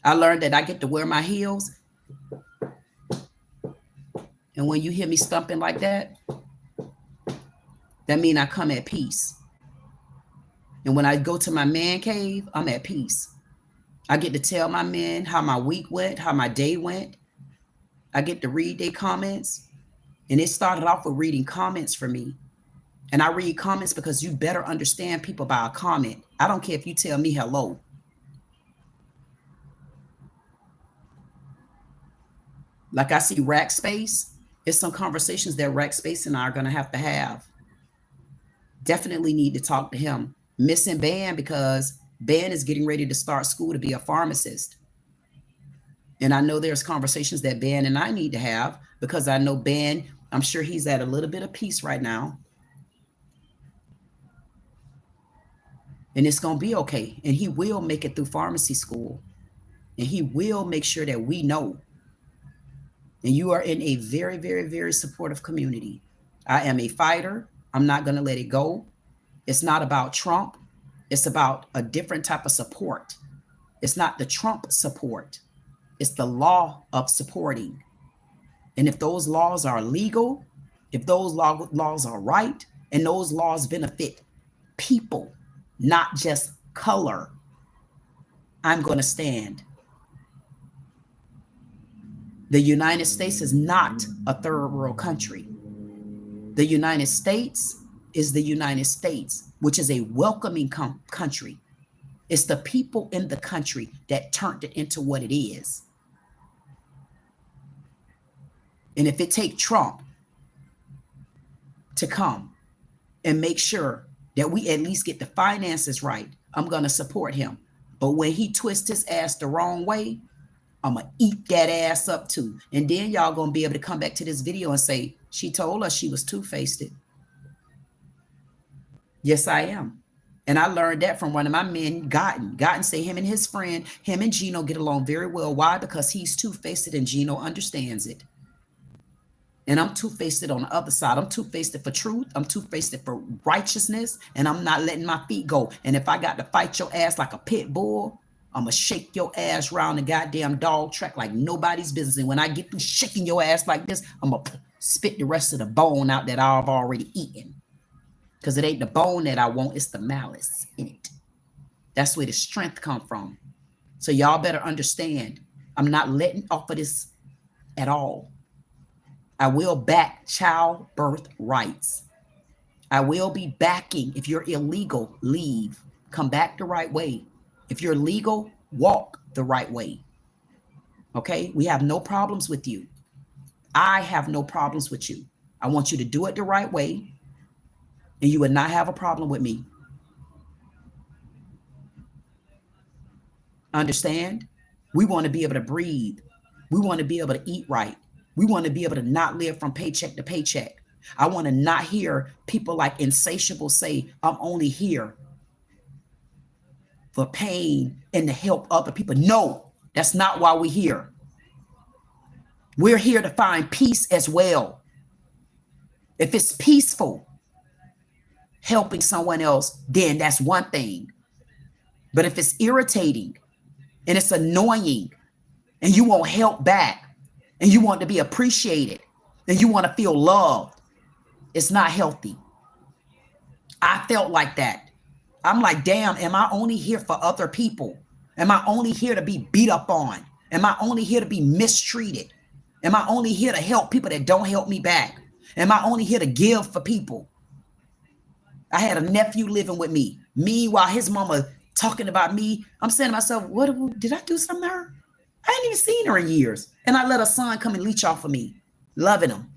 I learned that I get to wear my heels. And when you hear me stumping like that, that means I come at peace. And when I go to my man cave, I'm at peace. I get to tell my men how my week went, how my day went. I get to read their comments. And it started off with reading comments for me. And I read comments because you better understand people by a comment. I don't care if you tell me hello. Like I see Rack Space. It's some conversations that Rack Space and I are going to have. Definitely need to talk to him. Missing Ben because Ben is getting ready to start school to be a pharmacist. And I know there's conversations that Ben and I need to have because I know Ben, I'm sure he's at a little bit of peace right now. And it's going to be okay. And he will make it through pharmacy school. And he will make sure that we know. And you are in a very, very, very supportive community. I am a fighter. I'm not going to let it go. It's not about Trump. It's about a different type of support. It's not the Trump support. It's the law of supporting. And if those laws are legal, if those laws are right, and those laws benefit people, not just color, I'm going to stand. The United States is not a third world country. The United States is the United States, which is a welcoming country. It's the people in the country that turned it into what it is. And if it takes Trump to come and make sure that we at least get the finances right, I'm going to support him. But when he twists his ass the wrong way, I'm going to eat that ass up too. And then y'all going to be able to come back to this video and say, she told us she was two-faced. Yes, I am. And I learned that from one of my men, Gotten. Gotten say him and his friend, him and Gino get along very well. Why? Because he's two-faced and Gino understands it. And I'm two-faced on the other side. I'm two-faced for truth. I'm two-faced for righteousness. And I'm not letting my feet go. And if I got to fight your ass like a pit bull, I'm going to shake your ass around the goddamn dog track like nobody's business. And when I get through shaking your ass like this, I'm going to spit the rest of the bone out that I've already eaten. Because it ain't the bone that I want. It's the malice in it. That's where the strength comes from. So y'all better understand, I'm not letting off of this at all. I will back childbirth rights. I will be backing. If you're illegal, leave. Come back the right way. If you're legal, walk the right way. Okay? We have no problems with you. I have no problems with you. I want you to do it the right way, and you would not have a problem with me. Understand? We want to be able to breathe. We want to be able to eat right. We want to be able to not live from paycheck to paycheck. I want to not hear people like Insatiable say, I'm only here for pain and to help other people. No, that's not why we're here. We're here to find peace as well. If it's peaceful, helping someone else, then that's one thing. But if it's irritating and it's annoying and you won't help back and you want to be appreciated and you want to feel loved, it's not healthy. I felt like that. I'm like, damn, am I only here for other people? Am I only here to be beat up on? Am I only here to be mistreated? Am I only here to help people that don't help me back? Am I only here to give for people? I had a nephew living with me. Meanwhile, his mama talking about me. I'm saying to myself, did I do something to her? I ain't even seen her in years. And I let her son come and leech off of me, loving him.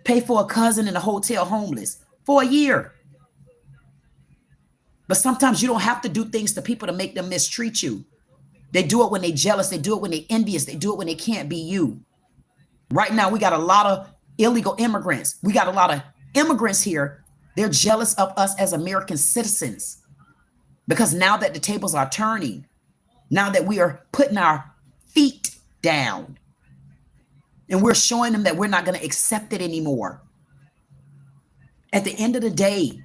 Pay for a cousin in a hotel homeless for a year. But sometimes you don't have to do things to people to make them mistreat you. They do it when they're jealous. They do it when they're envious. They do it when they can't be you. Right now, we got a lot of illegal immigrants. We got a lot of immigrants here. They're jealous of us as American citizens because now that the tables are turning, now that we are putting our feet down and we're showing them that we're not going to accept it anymore. At the end of the day,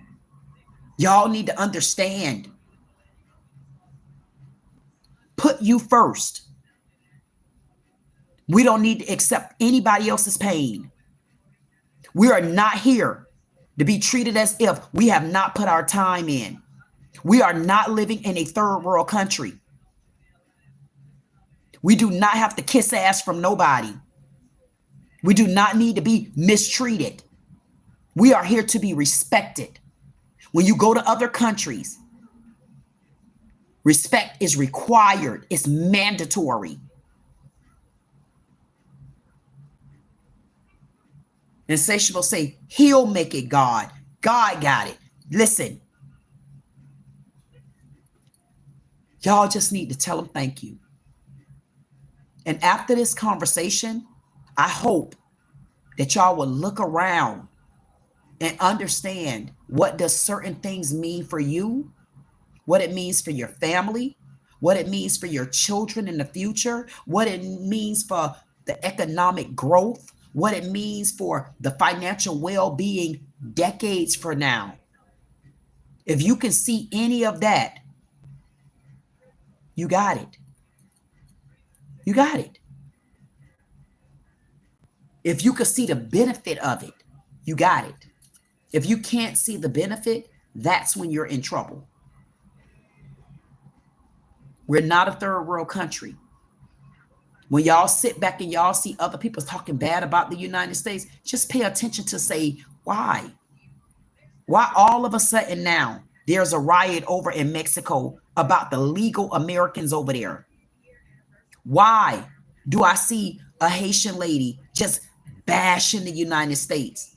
y'all need to understand Put you first. We don't need to accept anybody else's pain. We are not here to be treated as if we have not put our time in. We are not living in a third world country. We do not have to kiss ass from nobody. We do not need to be mistreated. We are here to be respected. When you go to other countries, respect is required. It's mandatory. Insatiable say, he'll make it, God. God got it. Listen, y'all just need to tell him thank you. And after this conversation, I hope that y'all will look around and understand what does certain things mean for you, what it means for your family, what it means for your children in the future, what it means for the economic growth, what it means for the financial well-being decades from now. If you can see any of that, you got it. You got it. If you could see the benefit of it, you got it. If you can't see the benefit, that's when you're in trouble. We're not a third world country. When y'all sit back and y'all see other people talking bad about the United States, just pay attention to say, why? Why all of a sudden now there's a riot over in Mexico about the legal Americans over there? Why do I see a Haitian lady just bashing the United States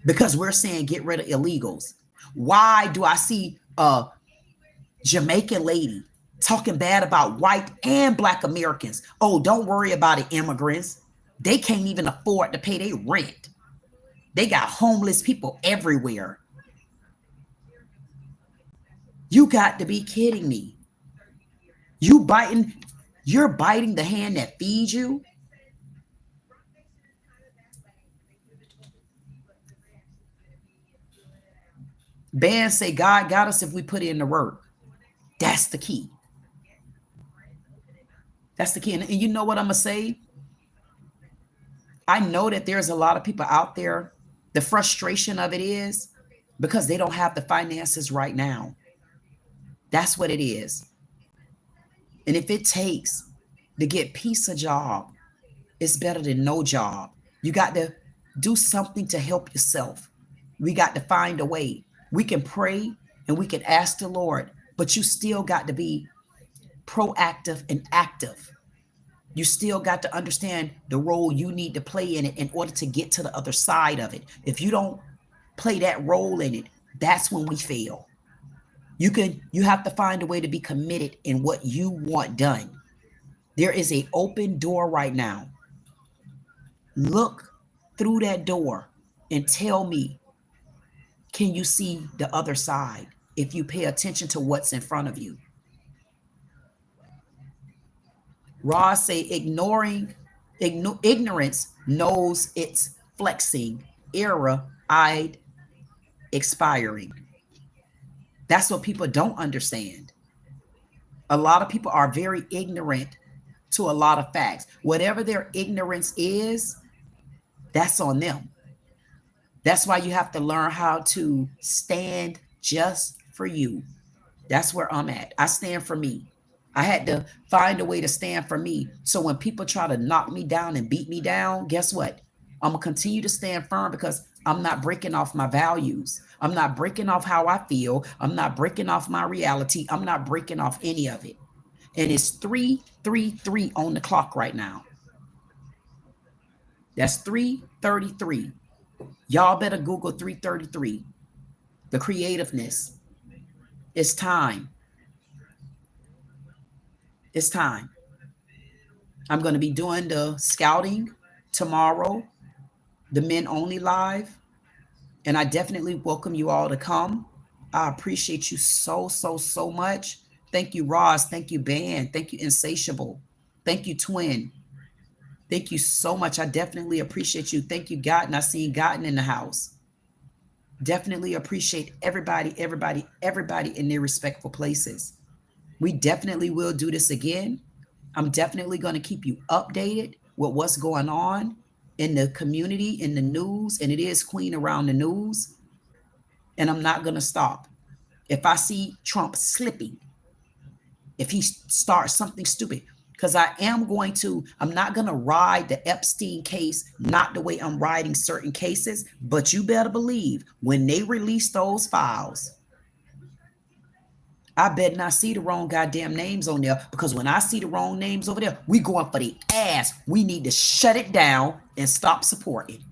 because we're saying get rid of illegals? Why do I see a Jamaican lady talking bad about white and black Americans? Oh, don't worry about it, immigrants. They can't even afford to pay their rent. They got homeless people everywhere. You got to be kidding me. You're biting the hand that feeds you. Bands say God got us if we put in the work. That's the key. That's the key. And you know what I'm going to say? I know that there's a lot of people out there. The frustration of it is because they don't have the finances right now. That's what it is. And if it takes to get peace a job, it's better than no job. You got to do something to help yourself. We got to find a way. We can pray and we can ask the Lord, but you still got to be proactive and active. You still got to understand the role you need to play in it in order to get to the other side of it. If you don't play that role in it, that's when we fail. You have to find a way to be committed in what you want done. There is an open door right now. Look through that door and tell me, can you see the other side if you pay attention to what's in front of you? Ross say ignorance knows it's flexing, era-eyed expiring. That's what people don't understand. A lot of people are very ignorant to a lot of facts. Whatever their ignorance is, that's on them. That's why you have to learn how to stand just for you. That's where I'm at. I stand for me. I had to find a way to stand for me. So when people try to knock me down and beat me down, guess what? I'm going to continue to stand firm because I'm not breaking off my values. I'm not breaking off how I feel. I'm not breaking off my reality. I'm not breaking off any of it. And it's 3:33 on the clock right now. That's 3:33. Y'all better Google 3:33. The creativeness. It's time. It's time. I'm going to be doing the scouting tomorrow, the men only live. And I definitely welcome you all to come. I appreciate you so much. Thank you, Ross. Thank you, Ban. Thank you, Insatiable. Thank you, Twin. Thank you so much. I definitely appreciate you. Thank you, Gotten. I seen Gotten in the house. Definitely appreciate everybody in their respectful places. We definitely will do this again. I'm definitely going to keep you updated with what's going on in the community, in the news, and it is Queen around the news. And I'm not going to stop. If I see Trump slipping, if he starts something stupid, because I'm not going to ride the Epstein case, not the way I'm riding certain cases, but you better believe when they release those files, I better not see the wrong goddamn names on there, because when I see the wrong names over there, we going for the ass. We need to shut it down and stop supporting.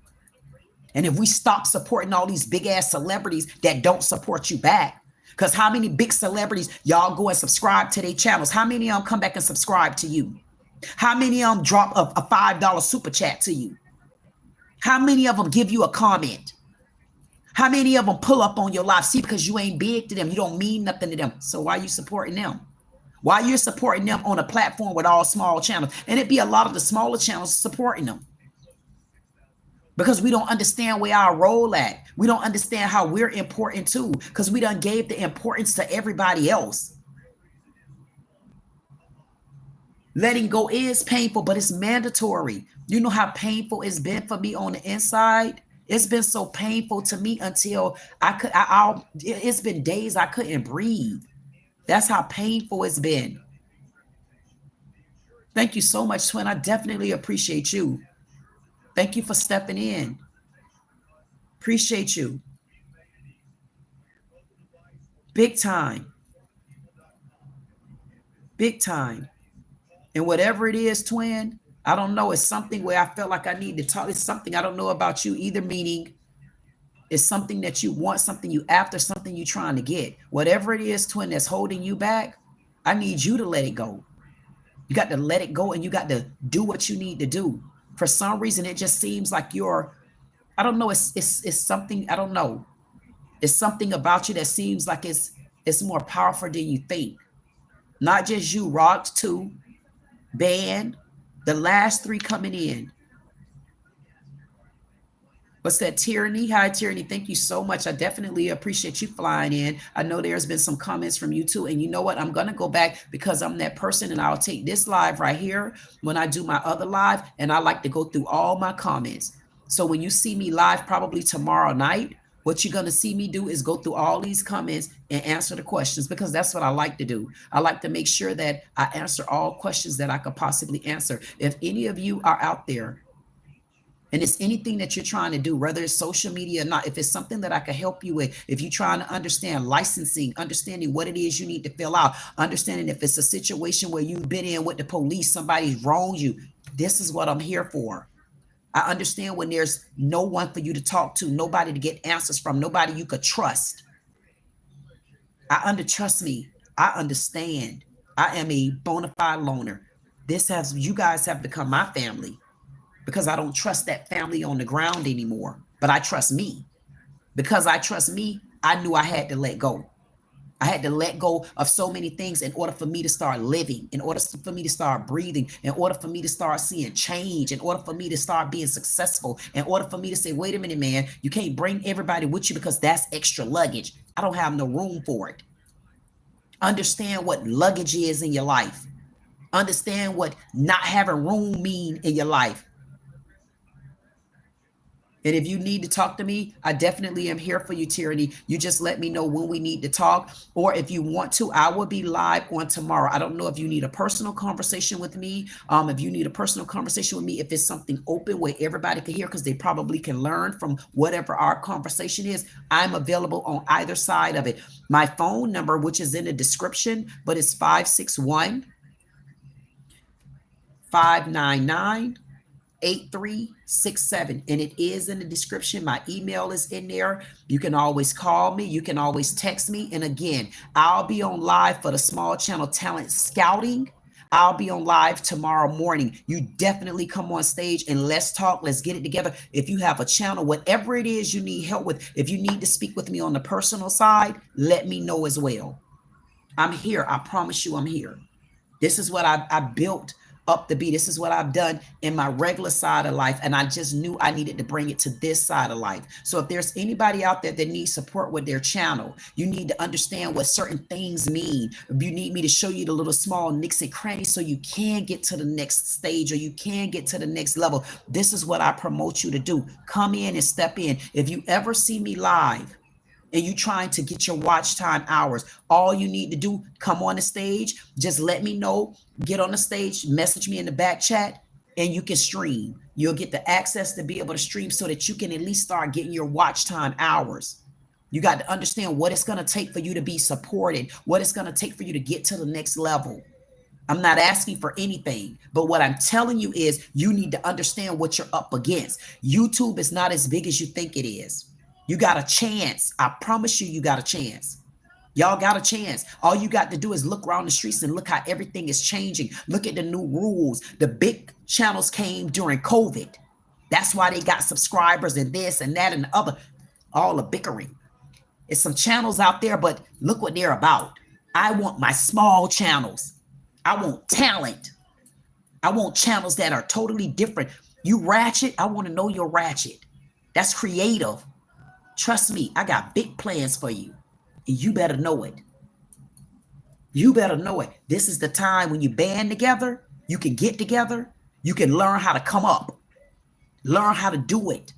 And if we stop supporting all these big ass celebrities that don't support you back, because how many big celebrities y'all go and subscribe to their channels? How many of them come back and subscribe to you? How many of them drop a $5 super chat to you? How many of them give you a comment? How many of them pull up on your live? See, because you ain't big to them, you don't mean nothing to them. So why are you supporting them? Why you're supporting them on a platform with all small channels? And it'd be a lot of the smaller channels supporting them. Because we don't understand where our role at. We don't understand how we're important too, because we done gave the importance to everybody else. Letting go is painful, but it's mandatory. You know how painful it's been for me on the inside? It's been so painful to me until it's been days I couldn't breathe. That's how painful it's been. Thank you so much, Twin. I definitely appreciate you. Thank you for stepping in. Appreciate you. Big time. Big time. And whatever it is, Twin, I don't know. It's something where I felt like I need to talk. It's something I don't know about you either, meaning it's something that you want, something you after, something you're trying to get. Whatever it is, Twin, that's holding you back, I need you to let it go. You got to let it go, and you got to do what you need to do. For some reason, it just seems like I don't know, it's something, I don't know. It's something about you that seems like it's more powerful than you think. Not just you, Rock, too. Ban, the last three coming in. What's that, Tyranny? Hi, Tyranny. Thank you so much. I definitely appreciate you flying in. I know there's been some comments from you too. And you know what? I'm going to go back because I'm that person, and I'll take this live right here when I do my other live. And I like to go through all my comments. So when you see me live, probably tomorrow night, what you're going to see me do is go through all these comments and answer the questions, because that's what I like to do. I like to make sure that I answer all questions that I could possibly answer. If any of you are out there and it's anything that you're trying to do, whether it's social media or not, if it's something that I can help you with, if you're trying to understand licensing, understanding what it is you need to fill out, understanding if it's a situation where you've been in with the police, somebody's wronged you, this is what I'm here for. I understand when there's no one for you to talk to, nobody to get answers from, nobody you could trust. Trust me, I understand. I am a bona fide loner. You guys have become my family, because I don't trust that family on the ground anymore, but I trust me. Because I trust me, I knew I had to let go. I had to let go of so many things in order for me to start living, in order for me to start breathing, in order for me to start seeing change, in order for me to start being successful, in order for me to say, wait a minute, man, you can't bring everybody with you because that's extra luggage. I don't have no room for it. Understand what luggage is in your life. Understand what not having room mean in your life. And if you need to talk to me, I definitely am here for you, Tyranny. You just let me know when we need to talk. Or if you want to, I will be live on tomorrow. I don't know if you need a personal conversation with me. If you need a personal conversation with me, if it's something open where everybody can hear, because they probably can learn from whatever our conversation is, I'm available on either side of it. My phone number, which is in the description, but it's 561-599-8367, and it is in the description. My email is in there. You can always call me, you can always text me. And again, I'll be on live for the small channel talent scouting. I'll be on live tomorrow morning. You definitely come on stage and let's talk. Let's get it together. If you have a channel, whatever it is you need help with, if you need to speak with me on the personal side, let me know as well. I'm here. I promise you I'm here. This is what I built up the beat. This is what I've done in my regular side of life. And I just knew I needed to bring it to this side of life. So if there's anybody out there that needs support with their channel, you need to understand what certain things mean. If you need me to show you the little small nicks and crannies so you can get to the next stage or you can get to the next level, this is what I promote you to do. Come in and step in. If you ever see me live, and you trying to get your watch time hours, all you need to do, come on the stage, just let me know, get on the stage, message me in the back chat, and you can stream. You'll get the access to be able to stream so that you can at least start getting your watch time hours. You got to understand what it's going to take for you to be supported, what it's going to take for you to get to the next level. I'm not asking for anything, but what I'm telling you is you need to understand what you're up against. YouTube is not as big as you think it is. You got a chance. I promise you, you got a chance. Y'all got a chance. All you got to do is look around the streets and look how everything is changing. Look at the new rules. The big channels came during COVID. That's why they got subscribers and this and that and the other. All the bickering. It's some channels out there, but look what they're about. I want my small channels. I want talent. I want channels that are totally different. You ratchet, I want to know you're ratchet. That's creative. Trust me, I got big plans for you. And you better know it. You better know it. This is the time when you band together, you can get together, you can learn how to come up, learn how to do it,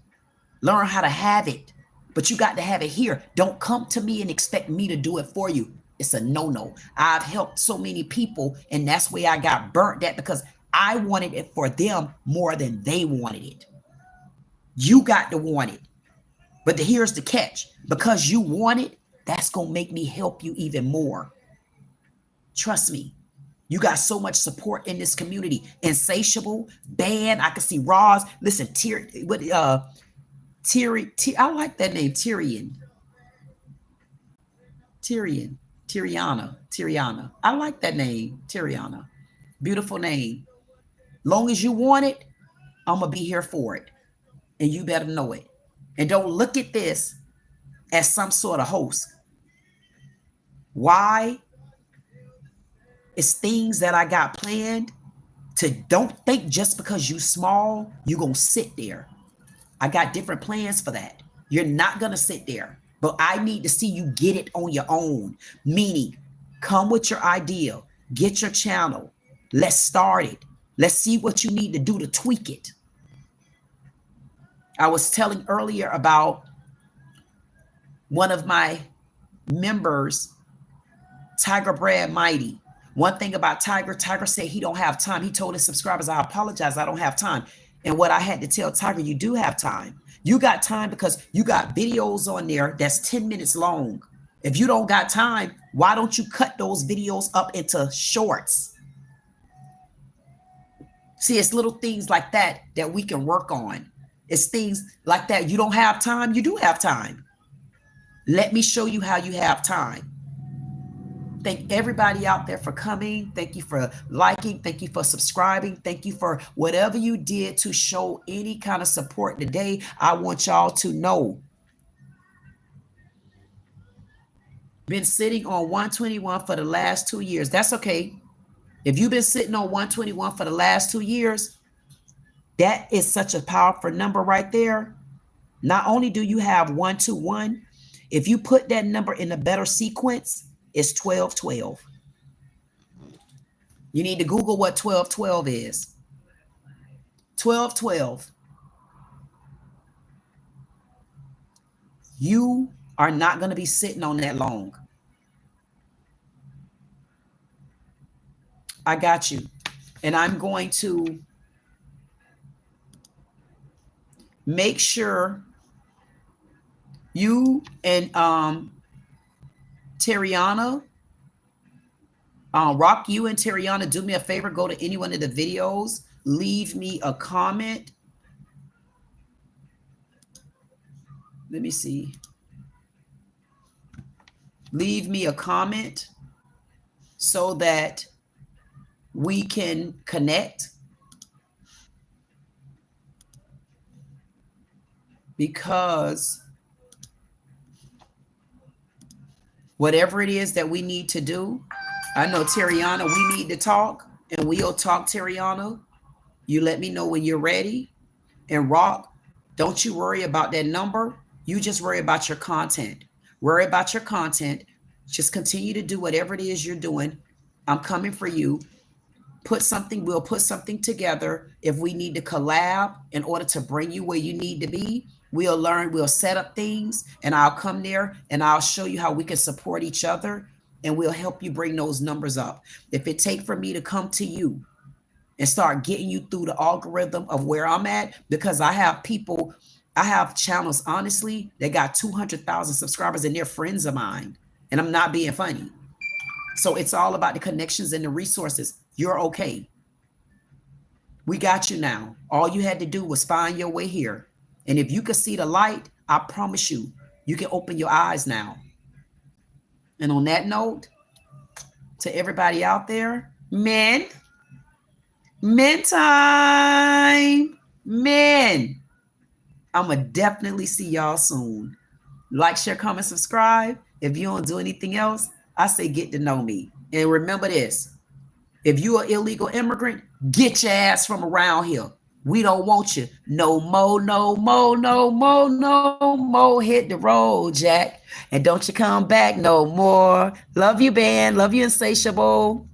learn how to have it. But you got to have it here. Don't come to me and expect me to do it for you. It's a no-no. I've helped so many people, and that's where I got burnt at because I wanted it for them more than they wanted it. You got to want it. But here's the catch. Because you want it, that's going to make me help you even more. Trust me. You got so much support in this community. Insatiable, Band, I can see Roz. Listen, I like that name, Tyriana. I like that name, Tyriana. Beautiful name. Long as you want it, I'm going to be here for it. And you better know it. And don't look at this as some sort of host. Why? It's things that I got planned to. Don't think just because you small, you're going to sit there. I got different plans for that. You're not going to sit there. But I need to see you get it on your own. Meaning, come with your idea. Get your channel. Let's start it. Let's see what you need to do to tweak it. I was telling earlier about one of my members, Tiger Brad Mighty. One thing about Tiger said he don't have time. He told his subscribers, I apologize, I don't have time. And what I had to tell Tiger, you do have time. You got time because you got videos on there that's 10 minutes long. If you don't got time, why don't you cut those videos up into shorts? See, it's little things like that that we can work on. It's things like that. You don't have time. You do have time. Let me show you how you have time. Thank everybody out there for coming. Thank you for liking. Thank you for subscribing. Thank you for whatever you did to show any kind of support today. I want y'all to know. Been sitting on 121 for the last 2 years. That's okay. If you've been sitting on 121 for the last 2 years, that is such a powerful number right there. Not only do you have 121, if you put that number in a better sequence, it's 1212. You need to Google what 1212 is. 1212. You are not going to be sitting on that long. I got you. And I'm going to make sure you and Tyriana, Rock, you and Tyriana, do me a favor, go to any one of the videos, leave me a comment. Let me see. Leave me a comment so that we can connect. Because whatever it is that we need to do, I know, Tyriana, we need to talk and we'll talk, Terriana. You let me know when you're ready. And Rock, don't you worry about that number. You just worry about your content. Worry about your content. Just continue to do whatever it is you're doing. I'm coming for you. We'll put something together. If we need to collab in order to bring you where you need to be, we'll set up things, and I'll come there and I'll show you how we can support each other, and we'll help you bring those numbers up. If it take for me to come to you and start getting you through the algorithm of where I'm at, because I have channels, honestly, that got 200,000 subscribers and they're friends of mine, and I'm not being funny. So it's all about the connections and the resources. You're okay. We got you now. All you had to do was find your way here. And if you could see the light, I promise you, you can open your eyes now. And on that note, to everybody out there, men time, men. I'm going to definitely see y'all soon. Like, share, comment, subscribe. If you don't do anything else, I say get to know me. And remember this. If you're an illegal immigrant, get your ass from around here. We don't want you. No more, no more, no more, no more. Hit the road, Jack. And don't you come back no more. Love you, Ben. Love you, Insatiable.